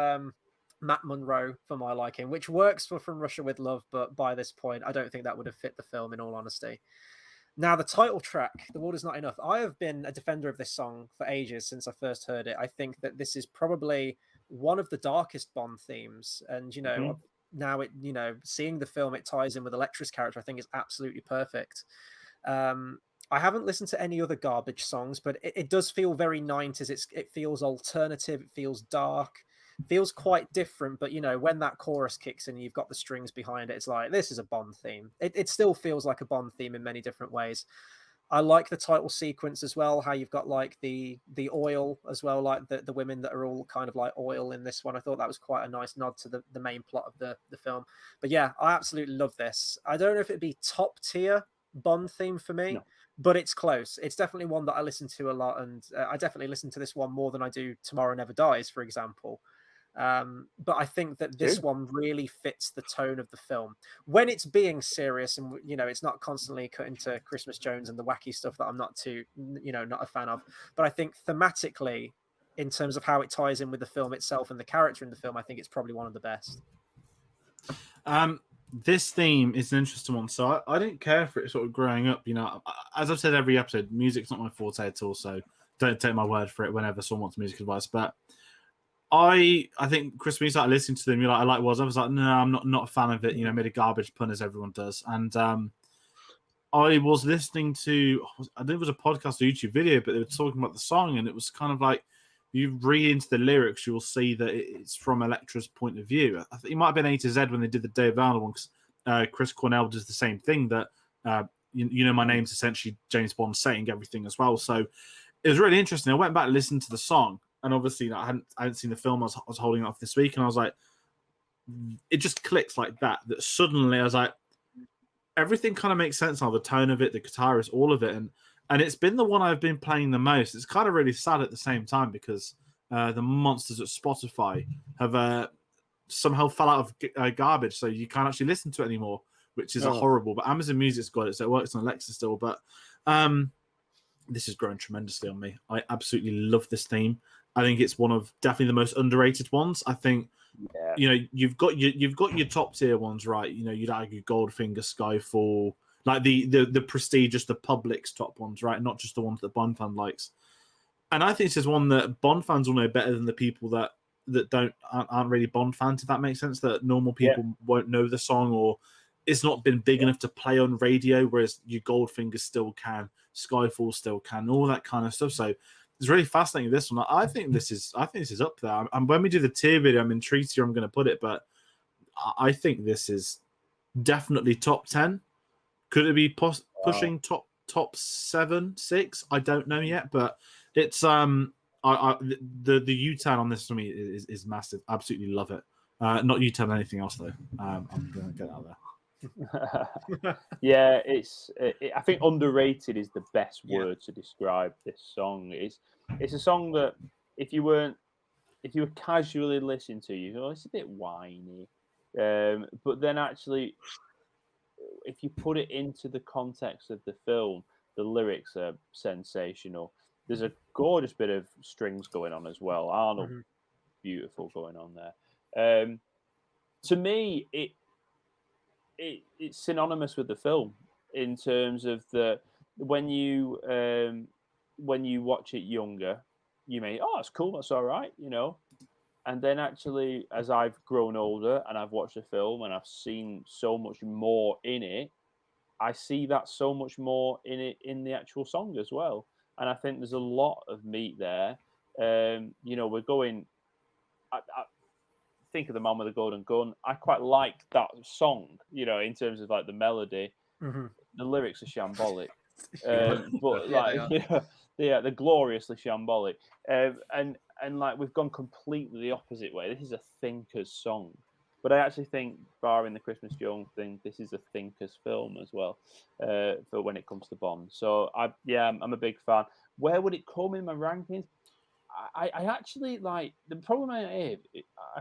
Matt Monro for my liking, which works for From Russia with Love. But by this point, I don't think that would have fit the film, in all honesty. Now, the title track, The World Is Not Enough. I have been a defender of this song for ages since I first heard it. I think that this is probably one of the darkest Bond themes. And, you know, now seeing the film, it ties in with Elektra's character, I think is absolutely perfect. I haven't listened to any other garbage songs, but it does feel very 90s. It feels alternative. It feels dark. Feels quite different, but you know, when that chorus kicks in and you've got the strings behind it, it's like, this is a Bond theme. It still feels like a Bond theme in many different ways. I like the title sequence as well, how you've got like the oil as well, like the women that are all kind of like oil in this one. I thought that was quite a nice nod to the main plot of the film. But yeah, I absolutely love this. I don't know if it'd be top tier Bond theme for me, but it's close. It's definitely one that I listen to a lot, and I definitely listen to this one more than I do Tomorrow Never Dies, for example. But I think that this one really fits the tone of the film when it's being serious, and you know, it's not constantly cut into Christmas Jones and the wacky stuff that I'm not a fan of. But I think thematically, in terms of how it ties in with the film itself and the character in the film, I think it's probably one of the best. This theme is an interesting one. So I didn't care for it sort of growing up. You know, as I've said every episode, music's not my forte at all. So don't take my word for it whenever someone wants music advice. But I think Chris, when you started listening to them, you're like, I like was. I was like, no, I'm not a fan of it. You know, made a garbage pun as everyone does. And I was listening to, I think it was a podcast or YouTube video, but they were talking about the song, and it was kind of like, you read into the lyrics, you will see that it's from Elektra's point of view. I think it might have been A to Z when they did the Dave Arnold one, because Chris Cornell does the same thing, that you know, my name's essentially James Bond saying everything as well. So it was really interesting. I went back and listened to the song. And obviously, I hadn't seen the film. I was holding it off this week, and I was like, it just clicks like that. That suddenly I was like, everything kind of makes sense now. The tone of it, the guitarist, all of it, and it's been the one I've been playing the most. It's kind of really sad at the same time, because the monsters at Spotify have somehow fell out of garbage, so you can't actually listen to it anymore, which is horrible. But Amazon Music's got it, so it works on Alexa still. But this has grown tremendously on me. I absolutely love this theme. I think it's one of definitely the most underrated ones. I think, you know, you've got your top tier ones, right? You know, you'd argue Goldfinger, Skyfall, like the prestigious, the public's top ones, right? Not just the ones that Bond fan likes. And I think this is one that Bond fans will know better than the people that aren't really Bond fans, if that makes sense. That normal people won't know the song, or it's not been big enough to play on radio, whereas your Goldfinger still can, Skyfall still can, all that kind of stuff. So it's really fascinating, this one. I think this is up there. And when we do the tier video, I'm intrigued to where I'm going to put it, but I think this is definitely top 10. Could it be pushing top 7, 6? I don't know yet, but it's the U-turn on this for me is massive. Absolutely love it. Not U-turn on anything else though. I'm going to get out there. Yeah, I think underrated is the best word to describe this song. It's a song that if you were casually listening to, you know, it's a bit whiny, but then actually if you put it into the context of the film, the lyrics are sensational. There's a gorgeous bit of strings going on as well. Arnold, beautiful going on there. To me, it's synonymous with the film in terms of when you watch it younger, you may, oh, it's cool, that's all right, and then actually as I've grown older and I've watched the film and I've seen so much more in it, I see that so much more in it in the actual song as well. And I think there's a lot of meat there. We're going, I think of The Man with the Golden Gun. I quite like that song, in terms of like the melody. The lyrics are shambolic. But they're gloriously shambolic. And like we've gone completely the opposite way. This is a thinker's song. But I actually think, barring the Christmas Jones thing, this is a thinker's film as well, for when it comes to Bond. So I'm a big fan. Where would it come in my rankings? I actually like, the problem I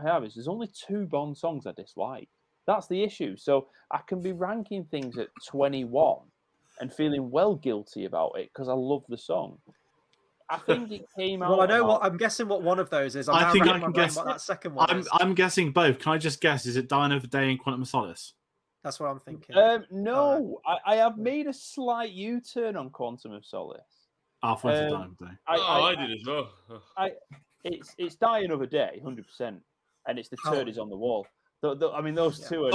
have is there's only 2 Bond songs I dislike. That's the issue. So I can be ranking things at 21 and feeling well guilty about it because I love the song. I think it came out. Well, I know I'm guessing what one of those is. I think I can guess what that second one is. I'm guessing both. Can I just guess? Is it Die Another Day and Quantum of Solace? That's what I'm thinking. No, I have made a slight U-turn on Quantum of Solace. I'll find Die Another Day. I did as well. It's Die Another Day, 100%, and it's The Turd Is on the Wall. Those two are.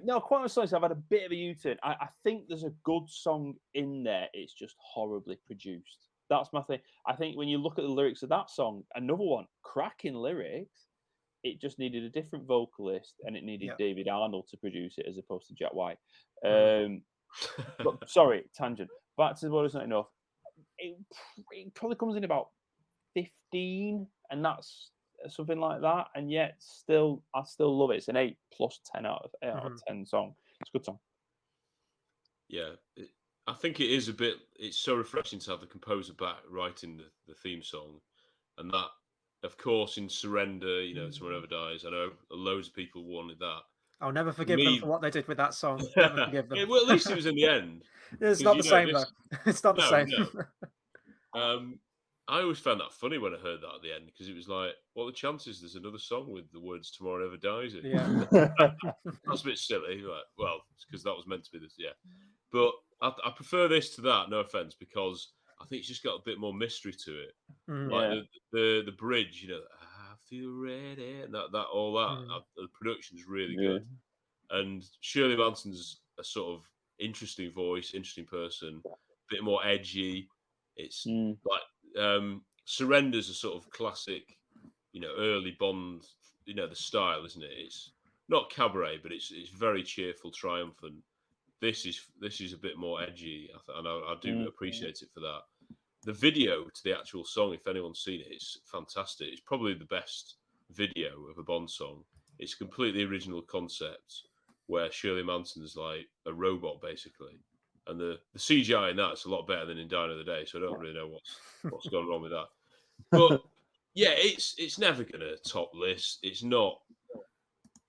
No, Quantum of Solace, I've had a bit of a U-turn. I think there's a good song in there. It's just horribly produced. That's my thing. I think when you look at the lyrics of that song, another one, cracking lyrics, it just needed a different vocalist and it needed David Arnold to produce it as opposed to Jack White. But, sorry, tangent. Back to What Is Not Enough. It probably comes in about 15, and that's something like that, and yet I still love it. It's an 8 plus 10 out of 10 song. It's a good song. Yeah, I think it is it's so refreshing to have the composer back writing the theme song, and that, of course, in Surrender, Tomorrow Never Dies. I know loads of people wanted that. I'll never forgive them for what they did with that song. Never forgive them. Well, at least it was in the end. It's not the same, though. It's not the same. No. I always found that funny when I heard that at the end, because it was like, what are the chances there's another song with the words Tomorrow Never Dies in? Yeah. That's a bit silly. Like, well, it's because that was meant to be this, yeah. But I prefer this to that, no offense, because I think it's just got a bit more mystery to it. Like the bridge, I feel ready, and the production's really good. And Shirley Manson's a sort of interesting voice, interesting person, a bit more edgy. It's like Surrender's a sort of classic, early Bond, the style, isn't it? It's not cabaret, but it's very cheerful, triumphant. This is a bit more edgy, and I do appreciate it for that. The video to the actual song, if anyone's seen it, it's fantastic. It's probably the best video of a Bond song. It's a completely original concept where Shirley Manson's like a robot, basically. And the CGI in that's a lot better than in Die Another Day, so I don't really know what's gone wrong with that. But yeah, it's never gonna top list. It's not.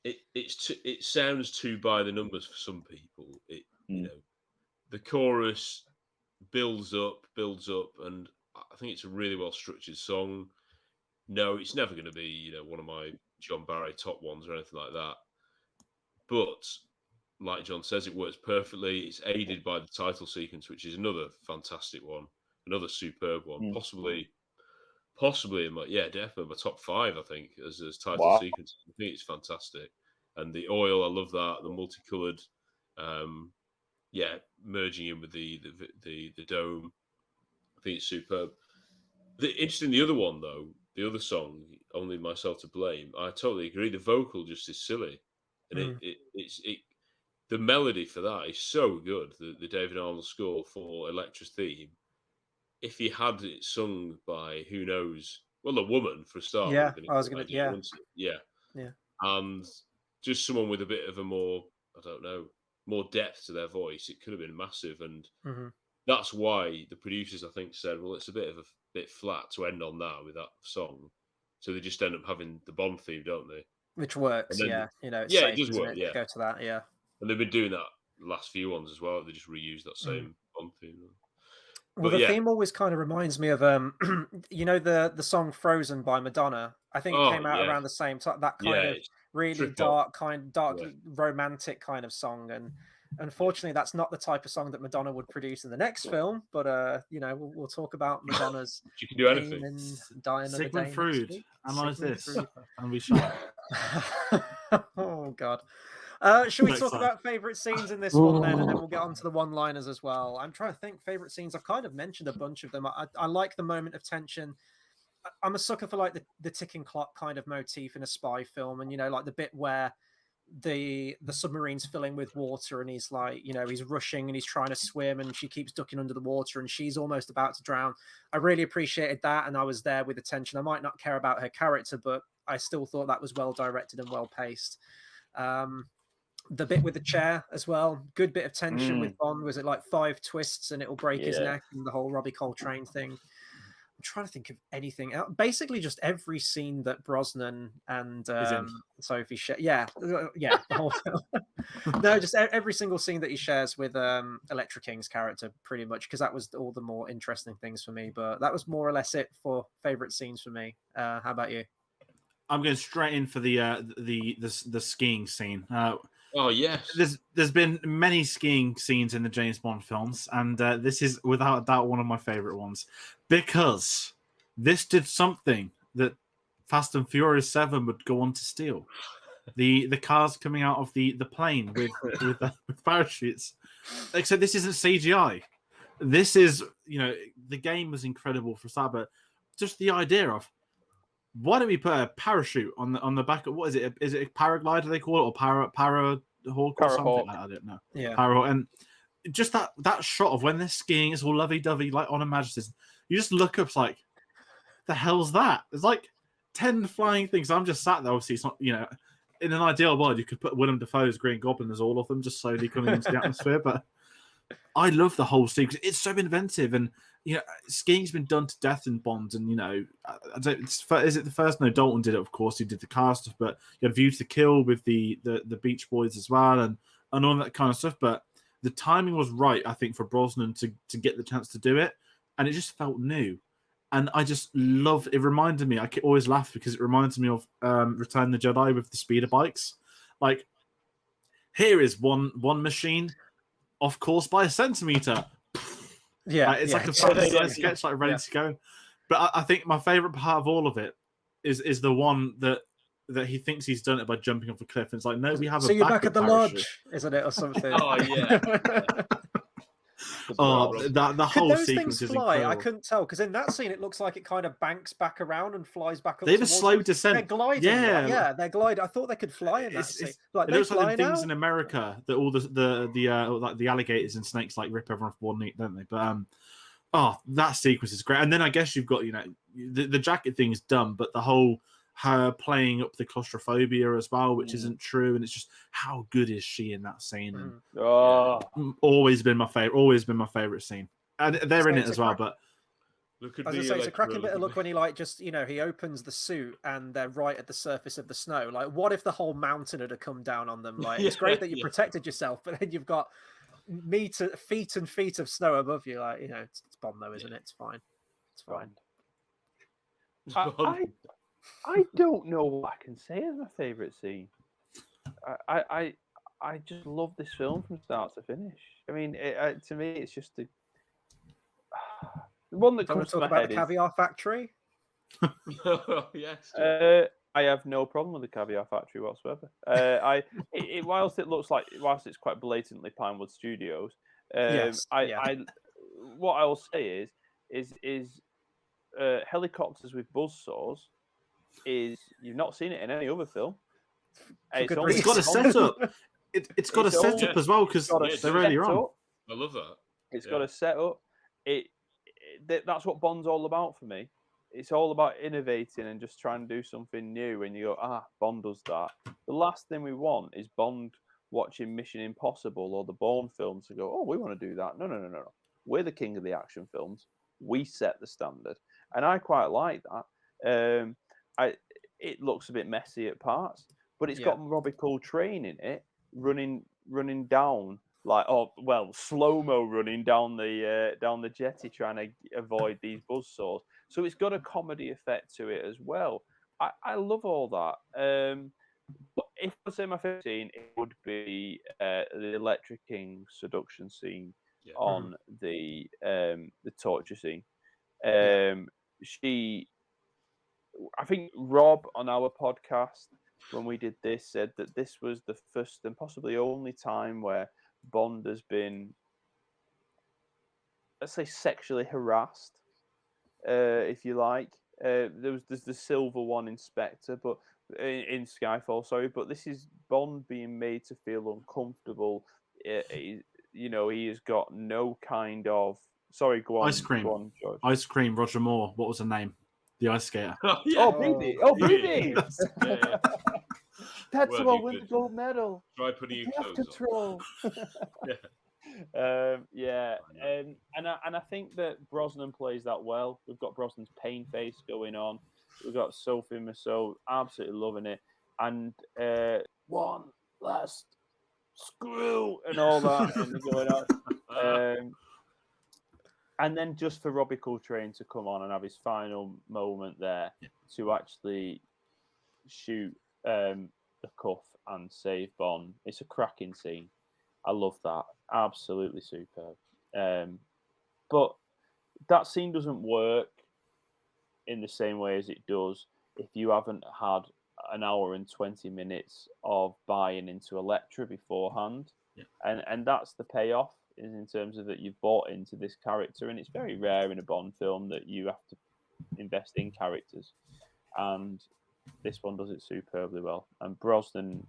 It sounds too by the numbers for some people. The chorus builds up, and I think it's a really well structured song. No, it's never going to be one of my John Barry top ones or anything like that. But like John says, it works perfectly. It's aided by the title sequence, which is another fantastic one, another superb one. Possibly in my definitely my top 5. I think as title sequence. I think it's fantastic. And the oil, I love that. The multicolored, merging in with the dome. I think it's superb. Interesting. The other one though, the other song, Only Myself to Blame. I totally agree. The vocal just is silly, and it's the melody for that is so good. The David Arnold score for Elektra's theme. If he had it sung by who knows, well, a woman for a start. Yeah, I was gonna. Yeah. And just someone with a bit of a more depth to their voice. It could have been massive, and that's why the producers, I think, said, well, it's a bit flat to end on that with that song. So they just end up having the Bond theme, don't they? Which works, then, it's it safe, does work. to go to that, And they've been doing that the last few ones as well. They just reused that same Bond theme. Well, But the theme always kind of reminds me of the song "Frozen" by Madonna. I think it came out around the same time. That kind of really dark, romantic kind of song. And unfortunately, that's not the type of song that Madonna would produce in the next film. But we'll talk about Madonna's she can do anything. In Die Another Sigmund Day Freud, next week. analyze Sigmund this, Freud. and we shall. Oh God. Should we talk about favorite scenes in this one then, and then we'll get on to the one-liners as well. I'm trying to think favorite scenes. I've kind of mentioned a bunch of them. I like the moment of tension. I'm a sucker for like the ticking clock kind of motif in a spy film, and like the bit where the submarine's filling with water and he's like, he's rushing and he's trying to swim and she keeps ducking under the water and she's almost about to drown. I really appreciated that, and I was there with attention. I might not care about her character, but I still thought that was well directed and well paced. The bit with the chair as well, good bit of tension with Bond. Was it like 5 twists and it'll break his neck, and the whole Robbie Coltrane thing? I'm trying to think of anything else. Basically, just every scene that Brosnan and Sophie share. Yeah, the whole film. No, just every single scene that he shares with Elektra King's character, pretty much, because that was all the more interesting things for me. But that was more or less it for favorite scenes for me. How about you? I'm going straight in for the skiing scene. Oh yes, there's been many skiing scenes in the James Bond films, and this is without a doubt one of my favorite ones, because this did something that Fast and Furious 7 would go on to steal: the cars coming out of the plane with parachutes. Except this isn't CGI. This is the game was incredible for that, but just the idea of, why don't we put a parachute on the back of, what is it? Is it a paraglider they call it, or para hawk or something? I don't know. Yeah. Parahawk. And just that shot of when they're skiing, it's all lovey-dovey like on a Majesty's. You just look up, it's like, the hell's that? There's like 10 flying things. I'm just sat there. Obviously, it's not, in an ideal world, you could put Willem Dafoe's Green Goblin as all of them, just slowly coming into the atmosphere. But I love the whole scene because it's so inventive, and skiing's been done to death in Bond, and is it the first? No, Dalton did it, of course. He did the car stuff, but you had View to Kill with the Beach Boys as well, and all that kind of stuff. But the timing was right, I think, for Brosnan to get the chance to do it, and it just felt new. And I just love it. Reminded me, I always laugh because it reminds me of Return of the Jedi with the speeder bikes. Like, here is one machine off course by a centimeter. Yeah, it's like a fantasy sketch, like ready to go. But I think my favorite part of all of it is the one that he thinks he's done it by jumping off a cliff. And it's like, no, we have. So you're back at the lodge, isn't it, or something? Oh yeah. The whole those sequence things is fly? incredible. I couldn't tell, because in that scene it looks like it kind of banks back around and flies back up. They have a slow descent. They're gliding. Yeah, they're gliding. I thought they could fly in that scene. Like, it looks like in things in America that all the alligators and snakes like rip everyone off one knee, don't they? But that sequence is great. And then I guess you've got the jacket thing is dumb, but the whole her playing up the claustrophobia as well, which isn't true, and it's just how good is she in that scene? And always been my favorite scene, and they're in it as well. But I was going to say, it's a cracking bit of luck when he he opens the suit and they're right at the surface of the snow. Like, what if the whole mountain had come down on them? Like, it's great that you protected yourself, but then you've got feet and feet of snow above you. Like, it's Bond though, isn't it? It's fine. It's fine. I don't know what I can say as my favourite scene. I just love this film from start to finish. I mean, to me, it's just the one that comes to my head. The Caviar Factory. Yes. I have no problem with the Caviar Factory whatsoever. Whilst it's quite blatantly Pinewood Studios, what I will say is helicopters with buzzsaws. You've not seen it in any other film. It's got a setup. It's got a setup as well, because they're earlier on. I love that. It's got a setup. That's what Bond's all about for me. It's all about innovating and just trying to do something new. And you go, Bond does that. The last thing we want is Bond watching Mission Impossible or the Bourne films to go, we want to do that. No. We're the king of the action films. We set the standard. And I quite like that. It looks a bit messy at parts, but it's got Robbie Coltrane in it, running running down, slow-mo running down the jetty, trying to avoid these buzzsaws. So it's got a comedy effect to it as well. I love all that. But if I say my favorite scene, it would be the Elektra King seduction scene on the torture scene. I think Rob on our podcast when we did this said that this was the first and possibly only time where Bond has been, let's say, sexually harassed, if you like. There's the silver one in Spectre, but in Skyfall, sorry, but this is Bond being made to feel uncomfortable. He has got no kind of. Sorry, go on. Ice cream. Go on, George. Ice cream. Roger Moore. What was her name? The ice skater. Oh, Baby. Oh, Baby. Yeah. That's Well, the one you with could the gold medal. Try putting your Death clothes control. Yeah. And I think that Brosnan plays that well. We've got Brosnan's pain face going on. We've got Sophie Marceau absolutely loving it, and one last screw and all that and going on. And then just for Robbie Coltrane to come on and have his final moment there to actually shoot the cuff and save Bond. It's a cracking scene. I love that. Absolutely superb. But that scene doesn't work in the same way as it does if you haven't had an hour and 20 minutes of buying into Elektra beforehand. Yeah. And that's the payoff, is in terms of that you've bought into this character. And it's very rare in a Bond film that you have to invest in characters. And this one does it superbly well. And Brosnan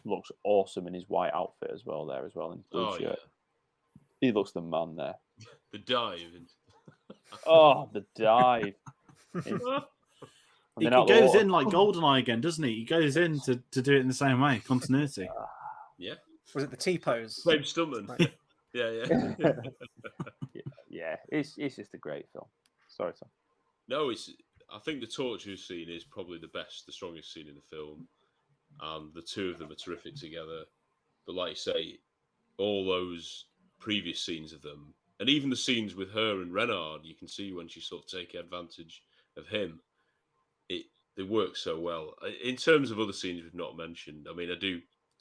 looks awesome in his white outfit as well, in his blue shirt. Yeah. He looks the man there. The dive. Oh, the dive. He goes in like GoldenEye again, doesn't he? He goes in to do it in the same way. Continuity. Yeah. Was it the T-pose? Same stuntman. Right. Yeah. Yeah. It's just a great film. Sorry, Tom. No, I think the torture scene is probably the strongest scene in the film. And the two of them are terrific together. But like you say, all those previous scenes of them, and even the scenes with her and Renard, you can see when she sort of take advantage of him. They work so well. In terms of other scenes we've not mentioned, I mean,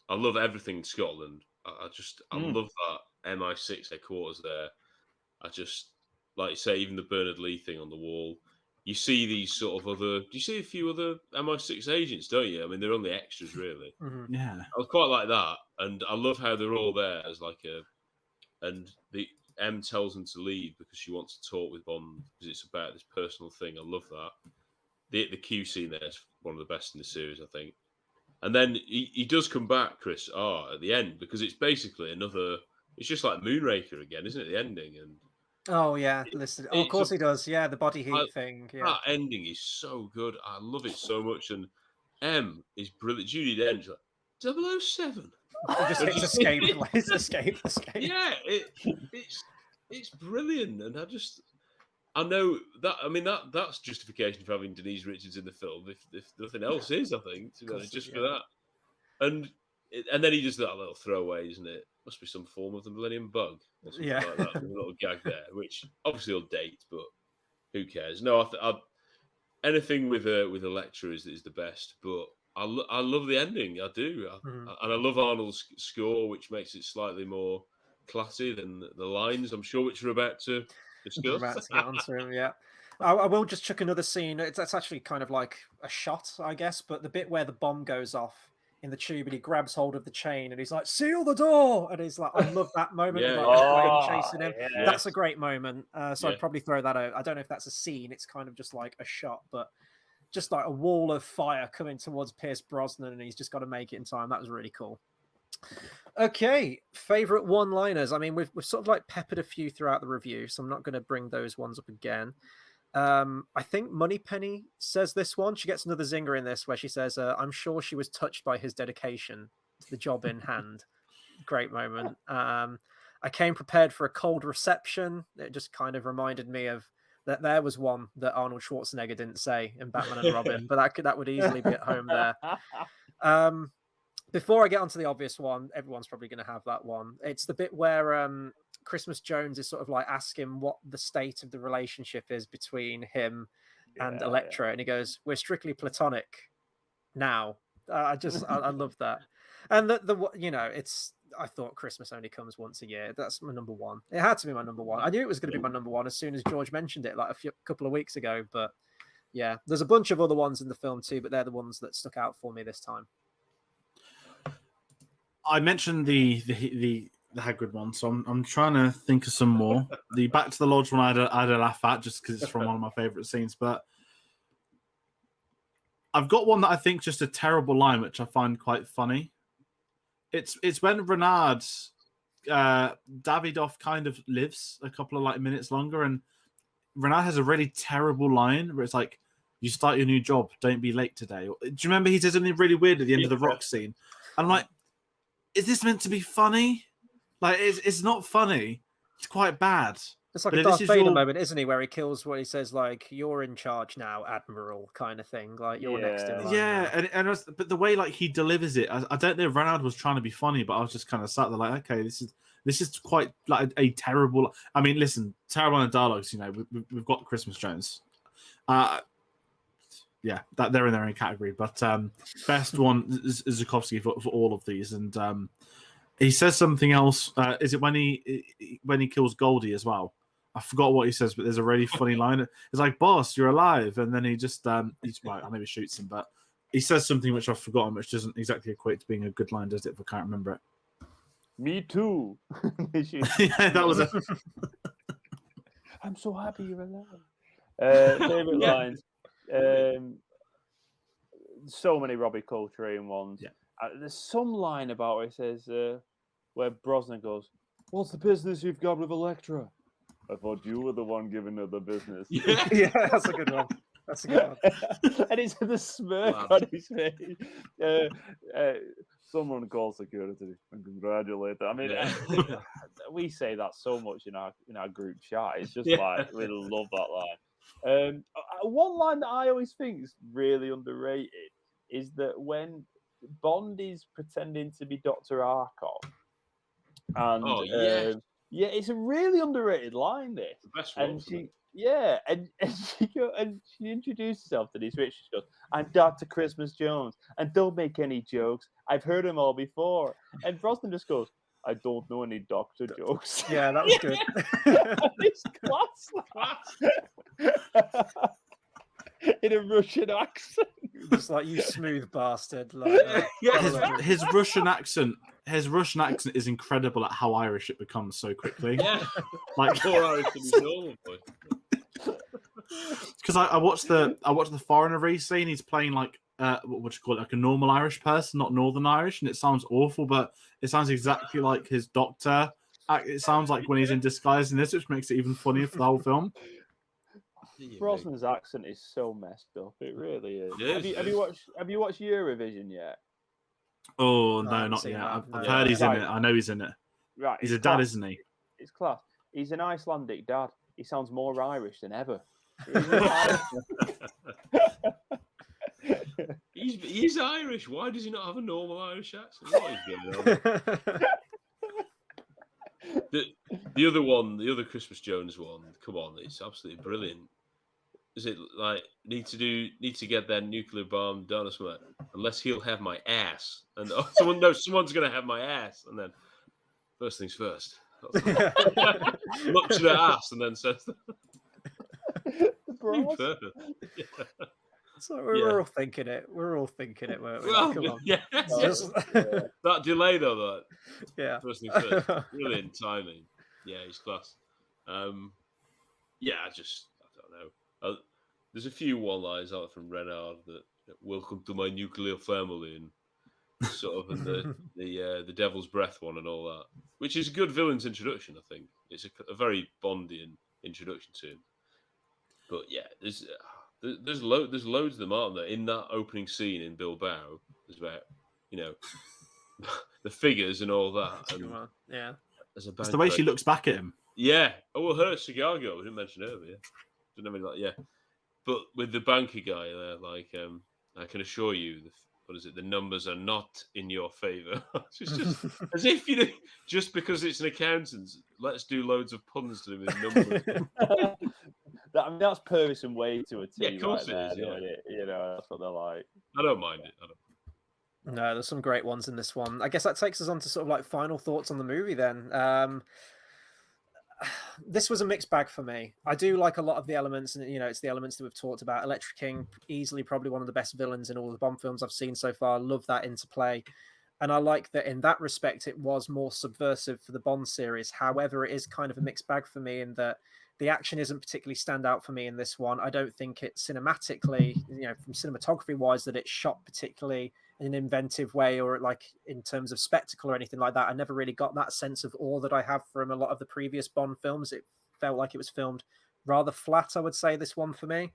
I love everything in Scotland. I love that MI6 headquarters there. Like you say, even the Bernard Lee thing on the wall. You see these sort of do you see a few other MI6 agents, don't you? I mean, they're only extras, really. Mm-hmm. Yeah. I was quite like that. And I love how they're all there as and the M tells them to leave because she wants to talk with Bond because it's about this personal thing. I love that. The Q scene there is one of the best in the series, I think. And then he does come back, Chris, at the end, because it's basically it's just like Moonraker again, isn't it? The ending. And oh, yeah. Listen. Oh, of course he does. Yeah, the body heat thing. Yeah. That ending is so good. I love it so much. And M is brilliant. Judi Dench, 007. He just hits escape. escape. Yeah, it's brilliant. And I know that. I mean, that's justification for having Denise Richards in the film. If nothing else is, I think, just for that. And then he does that little throwaway, isn't it? Must be some form of the Millennium Bug or something like that. A little gag there, which obviously will date, but who cares? No, anything with Elektra is the best. But I love the ending. I do, and I love Arnold's score, which makes it slightly more classy than the lines. I'm sure which we're about to discuss. We're about to get onto him, yeah. I will just chuck another scene. That's actually kind of like a shot, I guess, but the bit where the bomb goes off in the tube and he grabs hold of the chain and he's like, seal the door! And he's like, I love that moment of like, the plane chasing him. Yeah. That's a great moment. So I'd probably throw that out. I don't know if that's a scene. It's kind of just like a shot, but just like a wall of fire coming towards Pierce Brosnan and he's just got to make it in time. That was really cool. Okay, favorite one-liners. I mean, we've sort of like peppered a few throughout the review, so I'm not going to bring those ones up again. I think Moneypenny says this one. She gets another zinger in this where she says, I'm sure she was touched by his dedication to the job in hand. Great moment. I came prepared for a cold reception. It just kind of reminded me of that there was one that Arnold Schwarzenegger didn't say in Batman and Robin, but that would easily be at home there. Before I get onto the obvious one, everyone's probably going to have that one. It's the bit where Christmas Jones is sort of like asking what the state of the relationship is between him and Elektra, and he goes, "We're strictly platonic now." I love that, and I thought Christmas only comes once a year. That's my number one. It had to be my number one. I knew it was going to be my number one as soon as George mentioned it, like a couple of weeks ago. But yeah, there's a bunch of other ones in the film too, but they're the ones that stuck out for me this time. I mentioned the Hagrid one, so I'm trying to think of some more. The Back to the Lodge one I had a laugh at just because it's from one of my favourite scenes, but I've got one that I think just a terrible line, which I find quite funny. It's when Renard Davidoff kind of lives a couple of minutes longer, and Renard has a really terrible line where it's like, "You start your new job, don't be late today." Do you remember he says something really weird at the end of the rock scene? And I'm like, is this meant to be funny? Like, it's not funny. It's quite bad. It's like a Darth Vader moment, isn't he? Where he kills what he says, like, "You're in charge now, Admiral," kind of thing. Like, you're next in line. Yeah, but the way he delivers it, I don't know if Renard was trying to be funny, but I was just kind of sat there like, okay, this is quite like a terrible. I mean, listen, terrible in dialogues. We've got Christmas Jones. Yeah, that they're in their own category. But best one is Zukovsky for all of these, and he says something else. Is it when he kills Goldie as well? I forgot what he says, but there's a really funny line. It's like, "Boss, you're alive," and then he just I maybe shoots him, but he says something which I've forgotten, which doesn't exactly equate to being a good line, does it? If I can't remember it. Me too. Yeah, that was it. I'm so happy you're alive. Favorite lines. So many Robbie Coltrane ones. Yeah. There's some line about it. It says where Brosnan goes, "What's the business you've got with Elektra? I thought you were the one giving her the business." Yeah, that's a good one. That's a good one. And it's the smirk on his face. Someone calls security and congratulate them. I mean, we say that so much in our group chat. It's just like, we love that line. One line that I always think is really underrated is that when Bond is pretending to be Dr. Arkov, and yeah, it's a really underrated line. This, the best and one, she introduces herself to these rich. She goes, "I'm Dr. Christmas Jones, and don't make any jokes. I've heard them all before." And Brosnan just goes, "I don't know any doctor jokes." Yeah, that was good. It's class. In a Russian accent. Just like, "You smooth bastard." Like, his Russian accent. His Russian accent is incredible at how Irish it becomes so quickly. Yeah, like more Irish than his normal voice. Because I watched the Foreigner race scene. He's playing like what would you call it, like a normal Irish person, not Northern Irish, and it sounds awful, but it sounds exactly like his doctor. It sounds like when he's in disguise in this, which makes it even funnier for the whole film. Brosnan's accent is so messed up. It really is. Have you watched Eurovision yet? Oh no, not yet. I've heard he's in it. I know he's in it. Right, he's a dad, isn't he? It's class. He's an Icelandic dad. He sounds more Irish than ever. He's Irish. Why does he not have a normal Irish accent? What is going on? The other one, the other Christmas Jones one. Come on, it's absolutely brilliant. Is it like need to get their nuclear bomb done or something? Unless he'll have my ass, and someone's gonna have my ass, and then first things first. Looks at her ass and then says Perfect. Yeah. So we're all thinking it. We're all thinking it, weren't we? Well, come on. Yeah. That delay though, that. Yeah. First things first. Brilliant timing. Yeah, he's class. I don't know. There's a few one-liners out from Renard that "Welcome to my nuclear family" and sort of and the Devil's Breath one and all that, which is a good villain's introduction. I think it's a very Bondian introduction to him. But yeah, there's loads of them, aren't there? In that opening scene in Bilbao, there's about the figures and all that. And yeah, it's the way she looks back at him. Yeah. Oh, well, her cigar girl. We didn't mention her, but yeah. But with the banker guy there, like, I can assure you, what is it? The numbers are not in your favor. It's just as if just because it's an accountant, let's do loads of puns to them in numbers. That's Purvis and Wade to a T. Yeah, of course right it is. there, Yeah, that's what they're like. I don't mind it. No, there's some great ones in this one. I guess that takes us on to sort of like final thoughts on the movie then. This was a mixed bag for me. I do like a lot of the elements, and it's the elements that we've talked about. Elektra King, easily probably one of the best villains in all the Bond films I've seen so far. Love that interplay. And I like that in that respect, it was more subversive for the Bond series. However, it is kind of a mixed bag for me in that the action isn't particularly stand out for me in this one. I don't think it cinematically, from cinematography wise, that it's shot particularly in an inventive way or like in terms of spectacle or anything like that. I never really got that sense of awe that I have from a lot of the previous Bond films. It felt like it was filmed rather flat, I would say, this one for me.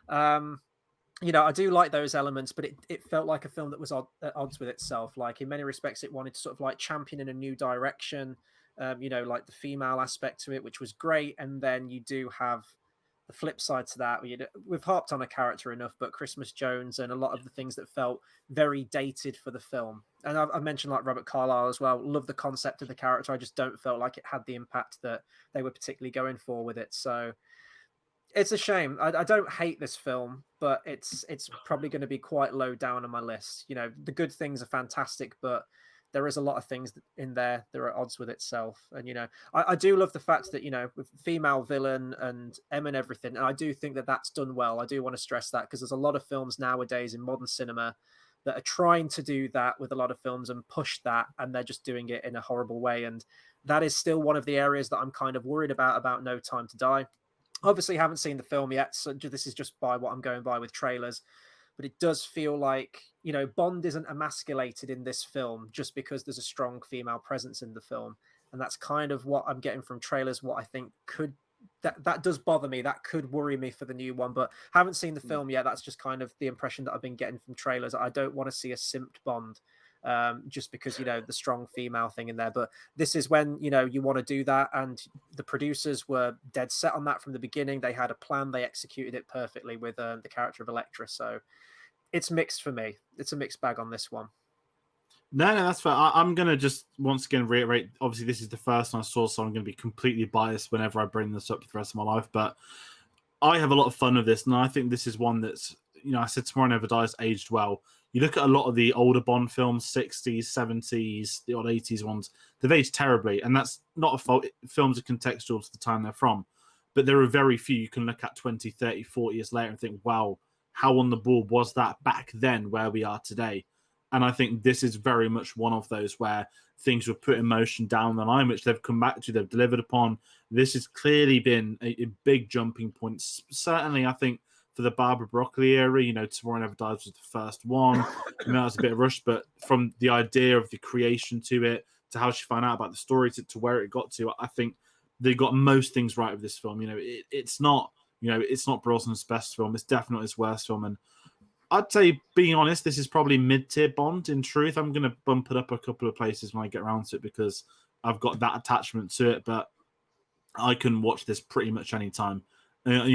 I do like those elements, but it felt like a film that was at odds with itself. Like in many respects, it wanted to sort of like champion in a new direction, like the female aspect to it, which was great. And then you do have the flip side to that. We've harped on a character enough, but Christmas Jones and a lot of the things that felt very dated for the film. And I've mentioned like Robert Carlyle as well. Love the concept of the character. I just don't feel like it had the impact that they were particularly going for with it. So it's a shame. I don't hate this film, but it's probably going to be quite low down on my list. The good things are fantastic, but there is a lot of things in there that are at odds with itself. And, I do love the fact that, with female villain and M and everything, and I do think that that's done well. I do want to stress that because there's a lot of films nowadays in modern cinema that are trying to do that with a lot of films and push that, and they're just doing it in a horrible way. And that is still one of the areas that I'm kind of worried about No Time to Die. Obviously, haven't seen the film yet, so this is just by what I'm going by with trailers. But it does feel like, Bond isn't emasculated in this film just because there's a strong female presence in the film. And that's kind of what I'm getting from trailers, what I think that does bother me. That could worry me for the new one, but haven't seen the film yet. That's just kind of the impression that I've been getting from trailers. I don't want to see a simped Bond just because, the strong female thing in there. But this is when, you want to do that. And the producers were dead set on that from the beginning. They had a plan. They executed it perfectly with the character of Elektra. So it's mixed for me. It's a mixed bag on this one. No, that's fair. I'm going to just once again reiterate, obviously this is the first one I saw, so I'm going to be completely biased whenever I bring this up for the rest of my life. But I have a lot of fun with this, and I think this is one that's, I said Tomorrow Never Dies aged well. You look at a lot of the older Bond films, 60s, 70s, the odd 80s ones, they've aged terribly, and that's not a fault. Films are contextual to the time they're from, but there are very few you can look at 20, 30, 40 years later and think, wow, how on the ball was that back then where we are today? And I think this is very much one of those where things were put in motion down the line, which they've come back to, they've delivered upon. This has clearly been a big jumping point. Certainly, I think, for the Barbara Broccoli era, Tomorrow Never Dies was the first one. That was a bit of a rush, but from the idea of the creation to it, to how she found out about the story, to where it got to, I think they got most things right with this film. It's not, it's not Brosnan's best film. It's definitely his worst film. And I'd say, being honest, this is probably mid-tier Bond. In truth, I'm going to bump it up a couple of places when I get around to it because I've got that attachment to it. But I can watch this pretty much any time. As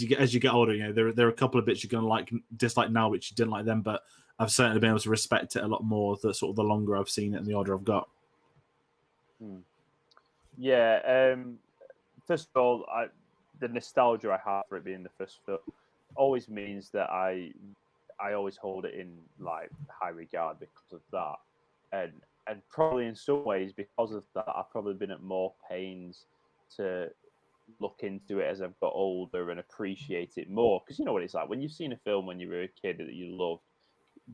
you get older, there are a couple of bits you're going to dislike now, which you didn't like then. But I've certainly been able to respect it a lot more the longer I've seen it and the older I've got. Yeah. First of all, the nostalgia I have for it being the first film always means that I always hold it in like high regard because of that, and probably in some ways because of that I've probably been at more pains to look into it as I've got older and appreciate it more, because you know what it's like when you've seen a film when you were a kid that you loved,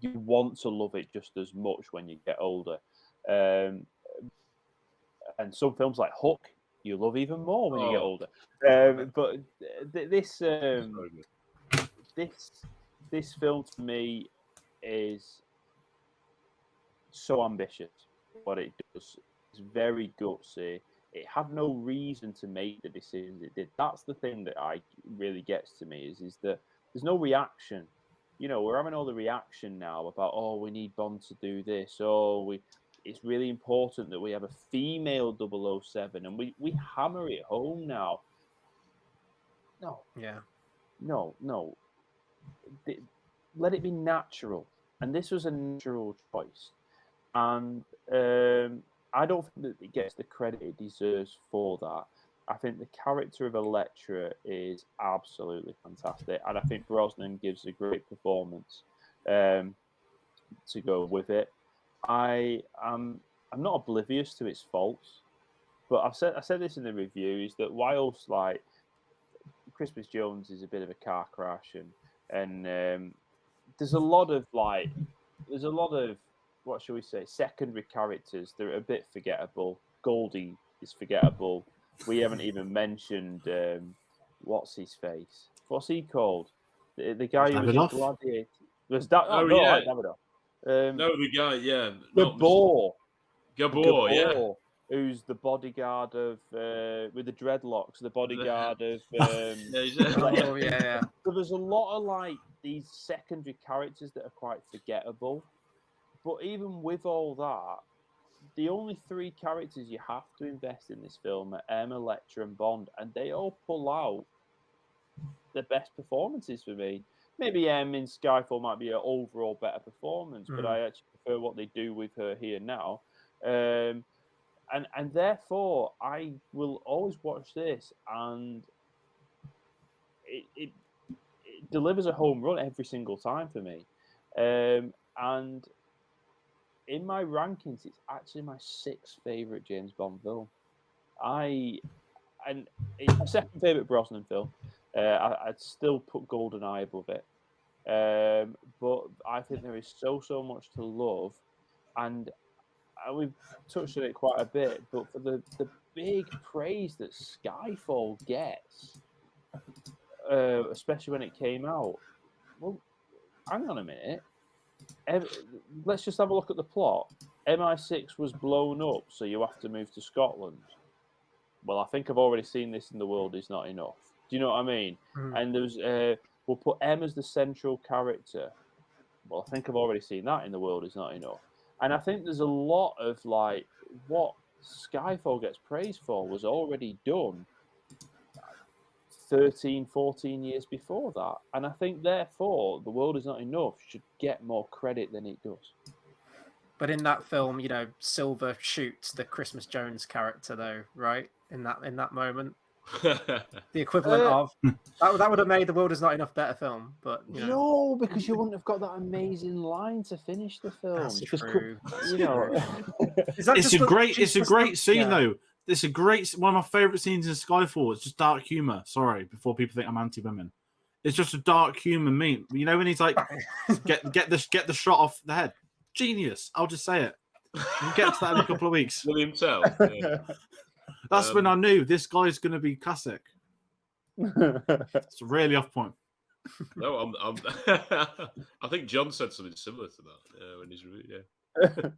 you want to love it just as much when you get older, and some films like Hook you love even more when you get older, but this film to me is so ambitious. What it does is very gutsy. It had no reason to make the decisions it did. That's the thing that really gets to me is that there's no reaction. We're having all the reaction now about, we need Bond to do this. It's really important that we have a female 007, and we hammer it home now. No. Yeah. No. Let it be natural. And this was a natural choice. And I don't think that it gets the credit it deserves for that. I think the character of Elektra is absolutely fantastic. And I think Brosnan gives a great performance to go with it. I'm not oblivious to its faults, but I said this in the review, is that whilst like Christmas Jones is a bit of a car crash, and there's a lot of what shall we say, secondary characters that are a bit forgettable. Goldie is forgettable. We haven't even mentioned what's his face. What's he called? The guy who was in Gladiator. Was that? Oh, no, yeah. No, the guy, yeah. Gabor, yeah. Who's the bodyguard of with the dreadlocks, the bodyguard of oh yeah. So there's a lot of like these secondary characters that are quite forgettable. But even with all that, the only three characters you have to invest in this film are M, Elektra, and Bond, and they all pull out the best performances for me. Maybe M in Skyfall might be an overall better performance, but I actually prefer what they do with her here now. And therefore, I will always watch this, and it delivers a home run every single time for me. And in my rankings, it's actually my sixth favourite James Bond film. And it's my second favourite Brosnan film. I'd still put GoldenEye above it. But I think there is so much to love. And we've touched on it quite a bit, but for the big praise that Skyfall gets, especially when it came out, well, hang on a minute. Let's just have a look at the plot. MI6 was blown up, so you have to move to Scotland. Well, I think I've already seen this in The World Is Not Enough. Do you know what I mean? And there's we'll put M as the central character. Well, I think I've already seen that in The World Is Not Enough. And I think there's a lot of like what Skyfall gets praised for was already done 13, 14 years before that. And I think, therefore, The World Is Not Enough should get more credit than it does. But in that film, Silver shoots the Christmas Jones character, though, right? In that moment, the equivalent of that would have made The World Is Not Enough better film. But no, because you wouldn't have got that amazing line to finish the film. That's because true. It's a great scene though. It's a great one of my favorite scenes in Skyfall. It's just dark humor. Sorry, before people think I'm anti-women, it's just a dark humor meme. You know when he's like, get the shot off the head. Genius. I'll just say it. We'll get to that in a couple of weeks. William Tell. Yeah. That's when I knew this guy's going to be classic. It's really off point. No, I think John said something similar to that in his review. Yeah.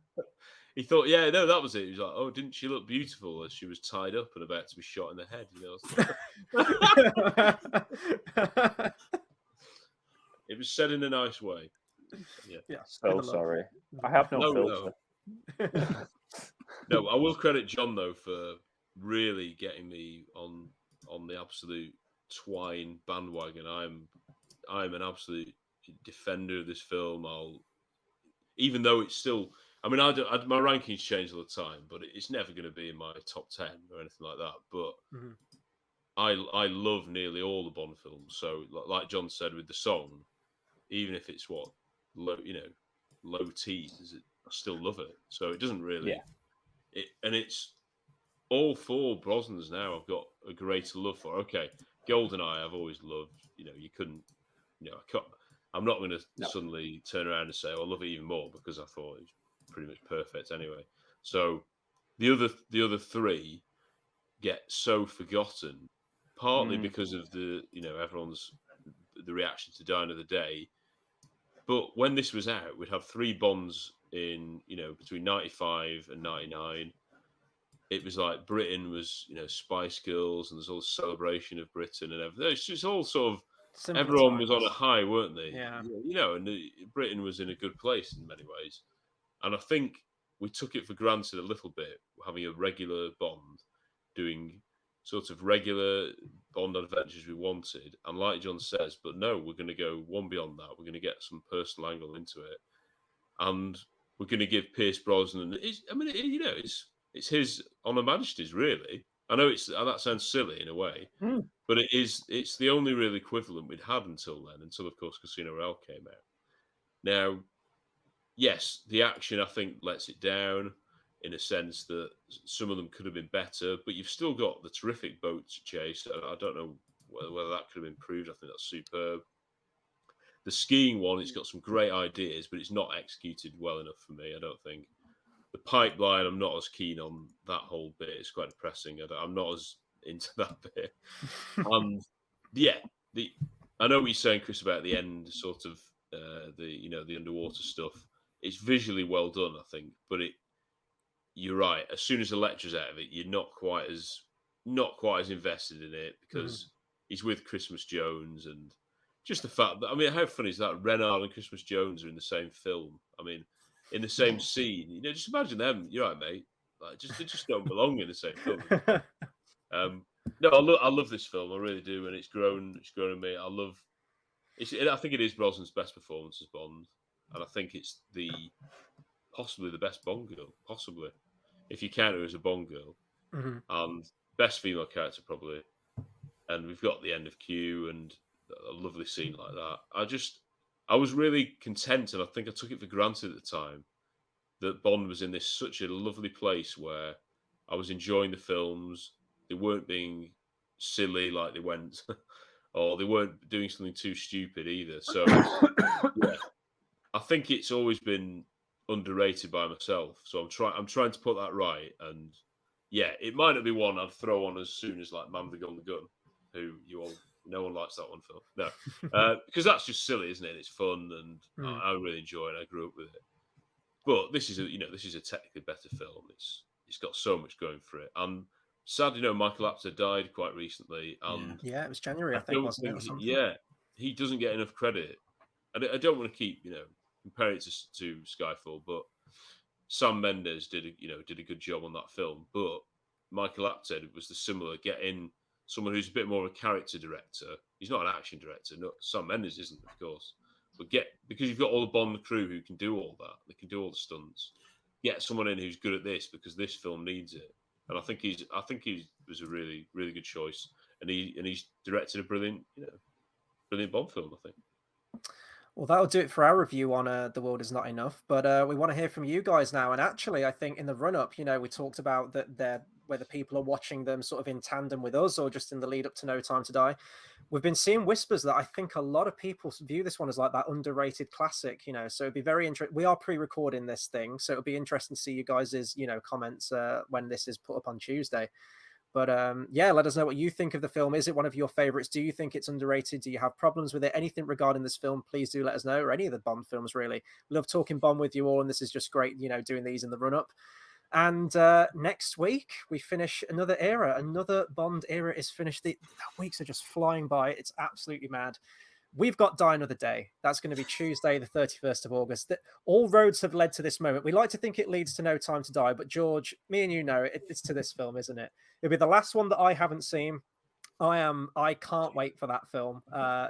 He thought, that was it. He was like, "Oh, didn't she look beautiful as she was tied up and about to be shot in the head?" It was said in a nice way. Yeah. So sorry. I have no filter. No, I will credit John though for really getting me on the absolute Twine bandwagon. I'm an absolute defender of this film. Even though it's still, I mean, my rankings change all the time, but it's never going to be in my top 10 or anything like that. But I love nearly all the Bond films. So, like John said with the song, even if it's low teens, I still love it. So it doesn't really, and it's all four Brosnans now. I've got a greater love for. Okay, GoldenEye, I've always loved. You couldn't, I'm not going to suddenly turn around and say, "Oh, I love it even more," because I thought it was pretty much perfect anyway. So the other three get so forgotten, partly because of the everyone's the reaction to Die Another Day. But when this was out, we'd have three Bonds in between 95 and 99. It was like Britain was Spice Girls, and there's all this celebration of Britain and everything. It's just all sort of everyone was on a high, weren't they? Yeah. And Britain was in a good place in many ways. And I think we took it for granted a little bit, having a regular Bond, doing sort of regular Bond adventures we wanted. And like John says, but no, we're going to go one beyond that. We're going to get some personal angle into it. and we're going to give Pierce Brosnan. It's his Honor Majesty's, really. I know that sounds silly in a way, but it's the only real equivalent we'd had until then, until of course Casino Royale came out. Now, yes, the action I think lets it down in a sense that some of them could have been better, but you've still got the terrific boat chase. I don't know whether that could have improved. I think that's superb. The skiing one, it's got some great ideas, but it's not executed well enough for me, I don't think. The pipeline, I'm not as keen on that whole bit. It's quite depressing. I'm not as into that bit. And yeah, I know what you're saying, Chris, about the end, sort of the underwater stuff. It's visually well done, I think, but you're right. As soon as Elektra's out of it, you're not quite as invested in it because he's with Christmas Jones, and just the fact that how funny is that? Renard and Christmas Jones are in the same film. In the same scene. Just imagine them. You're right, mate. Like, they just don't belong in the same film. No, I love this film. I really do, and it's grown on me. I think it is Brosnan's best performance as Bond, and I think it's possibly the best Bond girl, possibly, if you count her as a Bond girl, and best female character probably. And we've got the end of Q and a lovely scene like that. I was really content, and I think I took it for granted at the time that Bond was in such a lovely place where I was enjoying the films. They weren't being silly like they went, or they weren't doing something too stupid either. So, yeah, I think it's always been underrated by myself. So I'm trying to put that right. And yeah, it might not be one I'd throw on as soon as like Man with the Gun, who no one likes that one, Phil. No, because that's just silly, isn't it? It's fun, and I really enjoy it. I grew up with it. But this is a technically better film. It's got so much going for it. And sadly, Michael Apted died quite recently. And yeah, it was January, I think, wasn't it? Or something? Yeah, he doesn't get enough credit. I don't want to keep comparing it to Skyfall, but Sam Mendes did a good job on that film. But Michael Apted was the similar getting someone who's a bit more of a character director. He's not an action director. No, Sam Mendes isn't, of course. But because you've got all the Bond crew who can do all that, they can do all the stunts. Get someone in who's good at this because this film needs it. And I think he was a really, really good choice. And he's directed a brilliant Bond film, I think. Well, that'll do it for our review on The World Is Not Enough. But we want to hear from you guys now. And actually, I think in the run-up, we talked about that whether people are watching them sort of in tandem with us or just in the lead up to No Time to Die. We've been seeing whispers that I think a lot of people view this one as like that underrated classic, so it'd be very interesting. We are pre-recording this thing, so it'll be interesting to see you guys' comments when this is put up on Tuesday. But let us know what you think of the film. Is it one of your favorites? Do you think it's underrated? Do you have problems with it? Anything regarding this film, please do let us know, or any of the Bond films, really. Love talking Bond with you all, and this is just great, doing these in the run-up. And next week, we finish another era. Another Bond era is finished. The weeks are just flying by. It's absolutely mad. We've got Die Another Day. That's going to be Tuesday, the 31st of August. All roads have led to this moment. We like to think it leads to No Time to Die, but George, me and it's to this film, isn't it? It'll be the last one that I haven't seen. I can't wait for that film.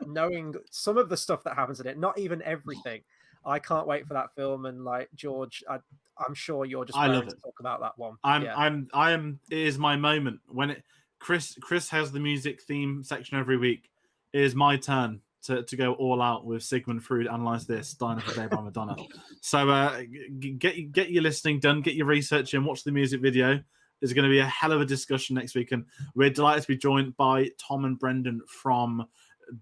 Knowing some of the stuff that happens in it, not even everything. I can't wait for that film. And like George, I'm sure you're just ready to talk about that one. It is my moment when Chris has the music theme section every week. It is my turn to go all out with Sigmund Freud analyze this Die Another Day by Madonna. So get your listening done, get your research in, watch the music video. There's going to be a hell of a discussion next week, and we're delighted to be joined by Tom and Brendan from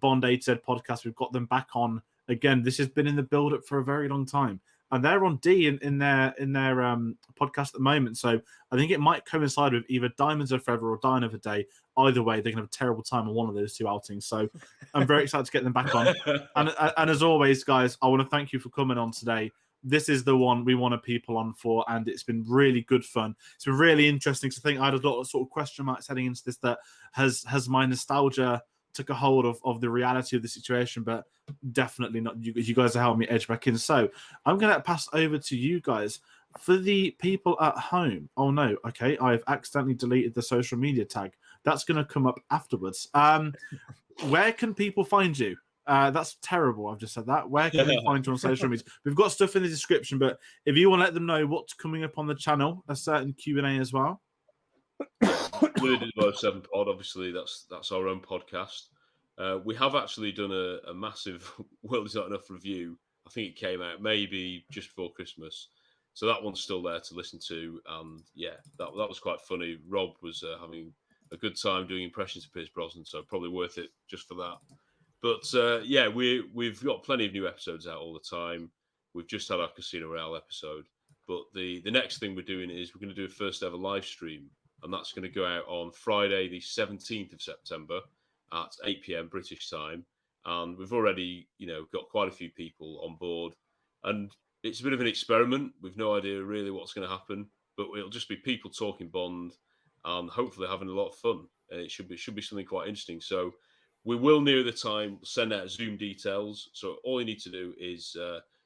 Bond A to Z podcast. We've got them back on again. This has been in the build-up for a very long time, and they're on D in their podcast at the moment. So I think it might coincide with either Diamonds Are Forever or Die Another Day. Either way, they're going to have a terrible time on one of those two outings. So I'm very excited to get them back on. And as always, guys, I want to thank you for coming on today. This is the one we wanted people on for, and it's been really good fun. It's been really interesting to think. I had a lot of sort of question marks heading into this, that has my nostalgia took a hold of the reality of the situation, but definitely not. You guys are helping me edge back in. So I'm going to pass over to you guys. For the people at home, oh no, okay, I've accidentally deleted the social media tag. That's going to come up afterwards. Where can people find you? That's terrible. I've just said that. Where can we find you on social media? We've got stuff in the description, but if you want to let them know what's coming up on the channel, a certain Q&A as well. We're the 007 pod. Obviously, that's our own podcast. We have actually done a massive World Is Not Enough review. I think it came out maybe just before Christmas. So that one's still there to listen to. And yeah, that was quite funny. Rob was having a good time doing impressions of Pierce Brosnan, so probably worth it just for that. But yeah, we've got plenty of new episodes out all the time. We've just had our Casino Royale episode. But the next thing we're doing is we're going to do a first ever live stream. And that's going to go out on Friday, the 17th of September at 8 p.m. British time. And we've already, got quite a few people on board. And it's a bit of an experiment. We've no idea really what's going to happen. But it'll just be people talking Bond and hopefully having a lot of fun. And it should be something quite interesting. So we will, near the time, send out Zoom details. So all you need to do is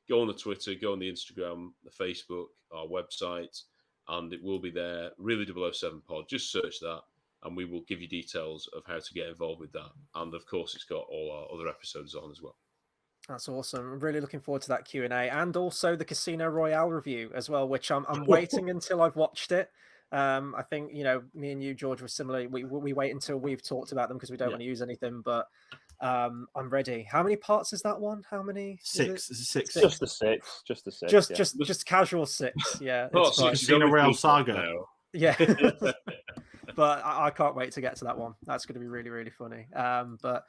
go on the Twitter, go on the Instagram, the Facebook, our website, and it will be there, Really 007 Pod. Just search that, and we will give you details of how to get involved with that. And, of course, it's got all our other episodes on as well. That's awesome. I'm really looking forward to that Q&A and also the Casino Royale review as well, which I'm waiting until I've watched it. I think, me and you, George, were similar. We wait until we've talked about them because we don't want to use anything, but I'm ready. How many parts is that one? How many? Six. Just the six. Just casual 6. Yeah. It's fine. Casino Royale saga. Now. Yeah. But I can't wait to get to that one. That's going to be really, really funny. But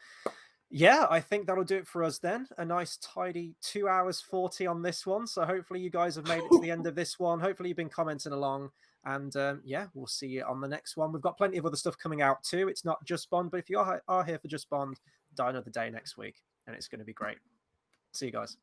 yeah, I think that'll do it for us then. A nice tidy 2 hours 40 on this one. So hopefully you guys have made it to the end of this one. Hopefully you've been commenting along. And yeah, we'll see you on the next one. We've got plenty of other stuff coming out too. It's not just Bond, but if you are here for just Bond, Die Another Day next week. And it's going to be great. See you guys.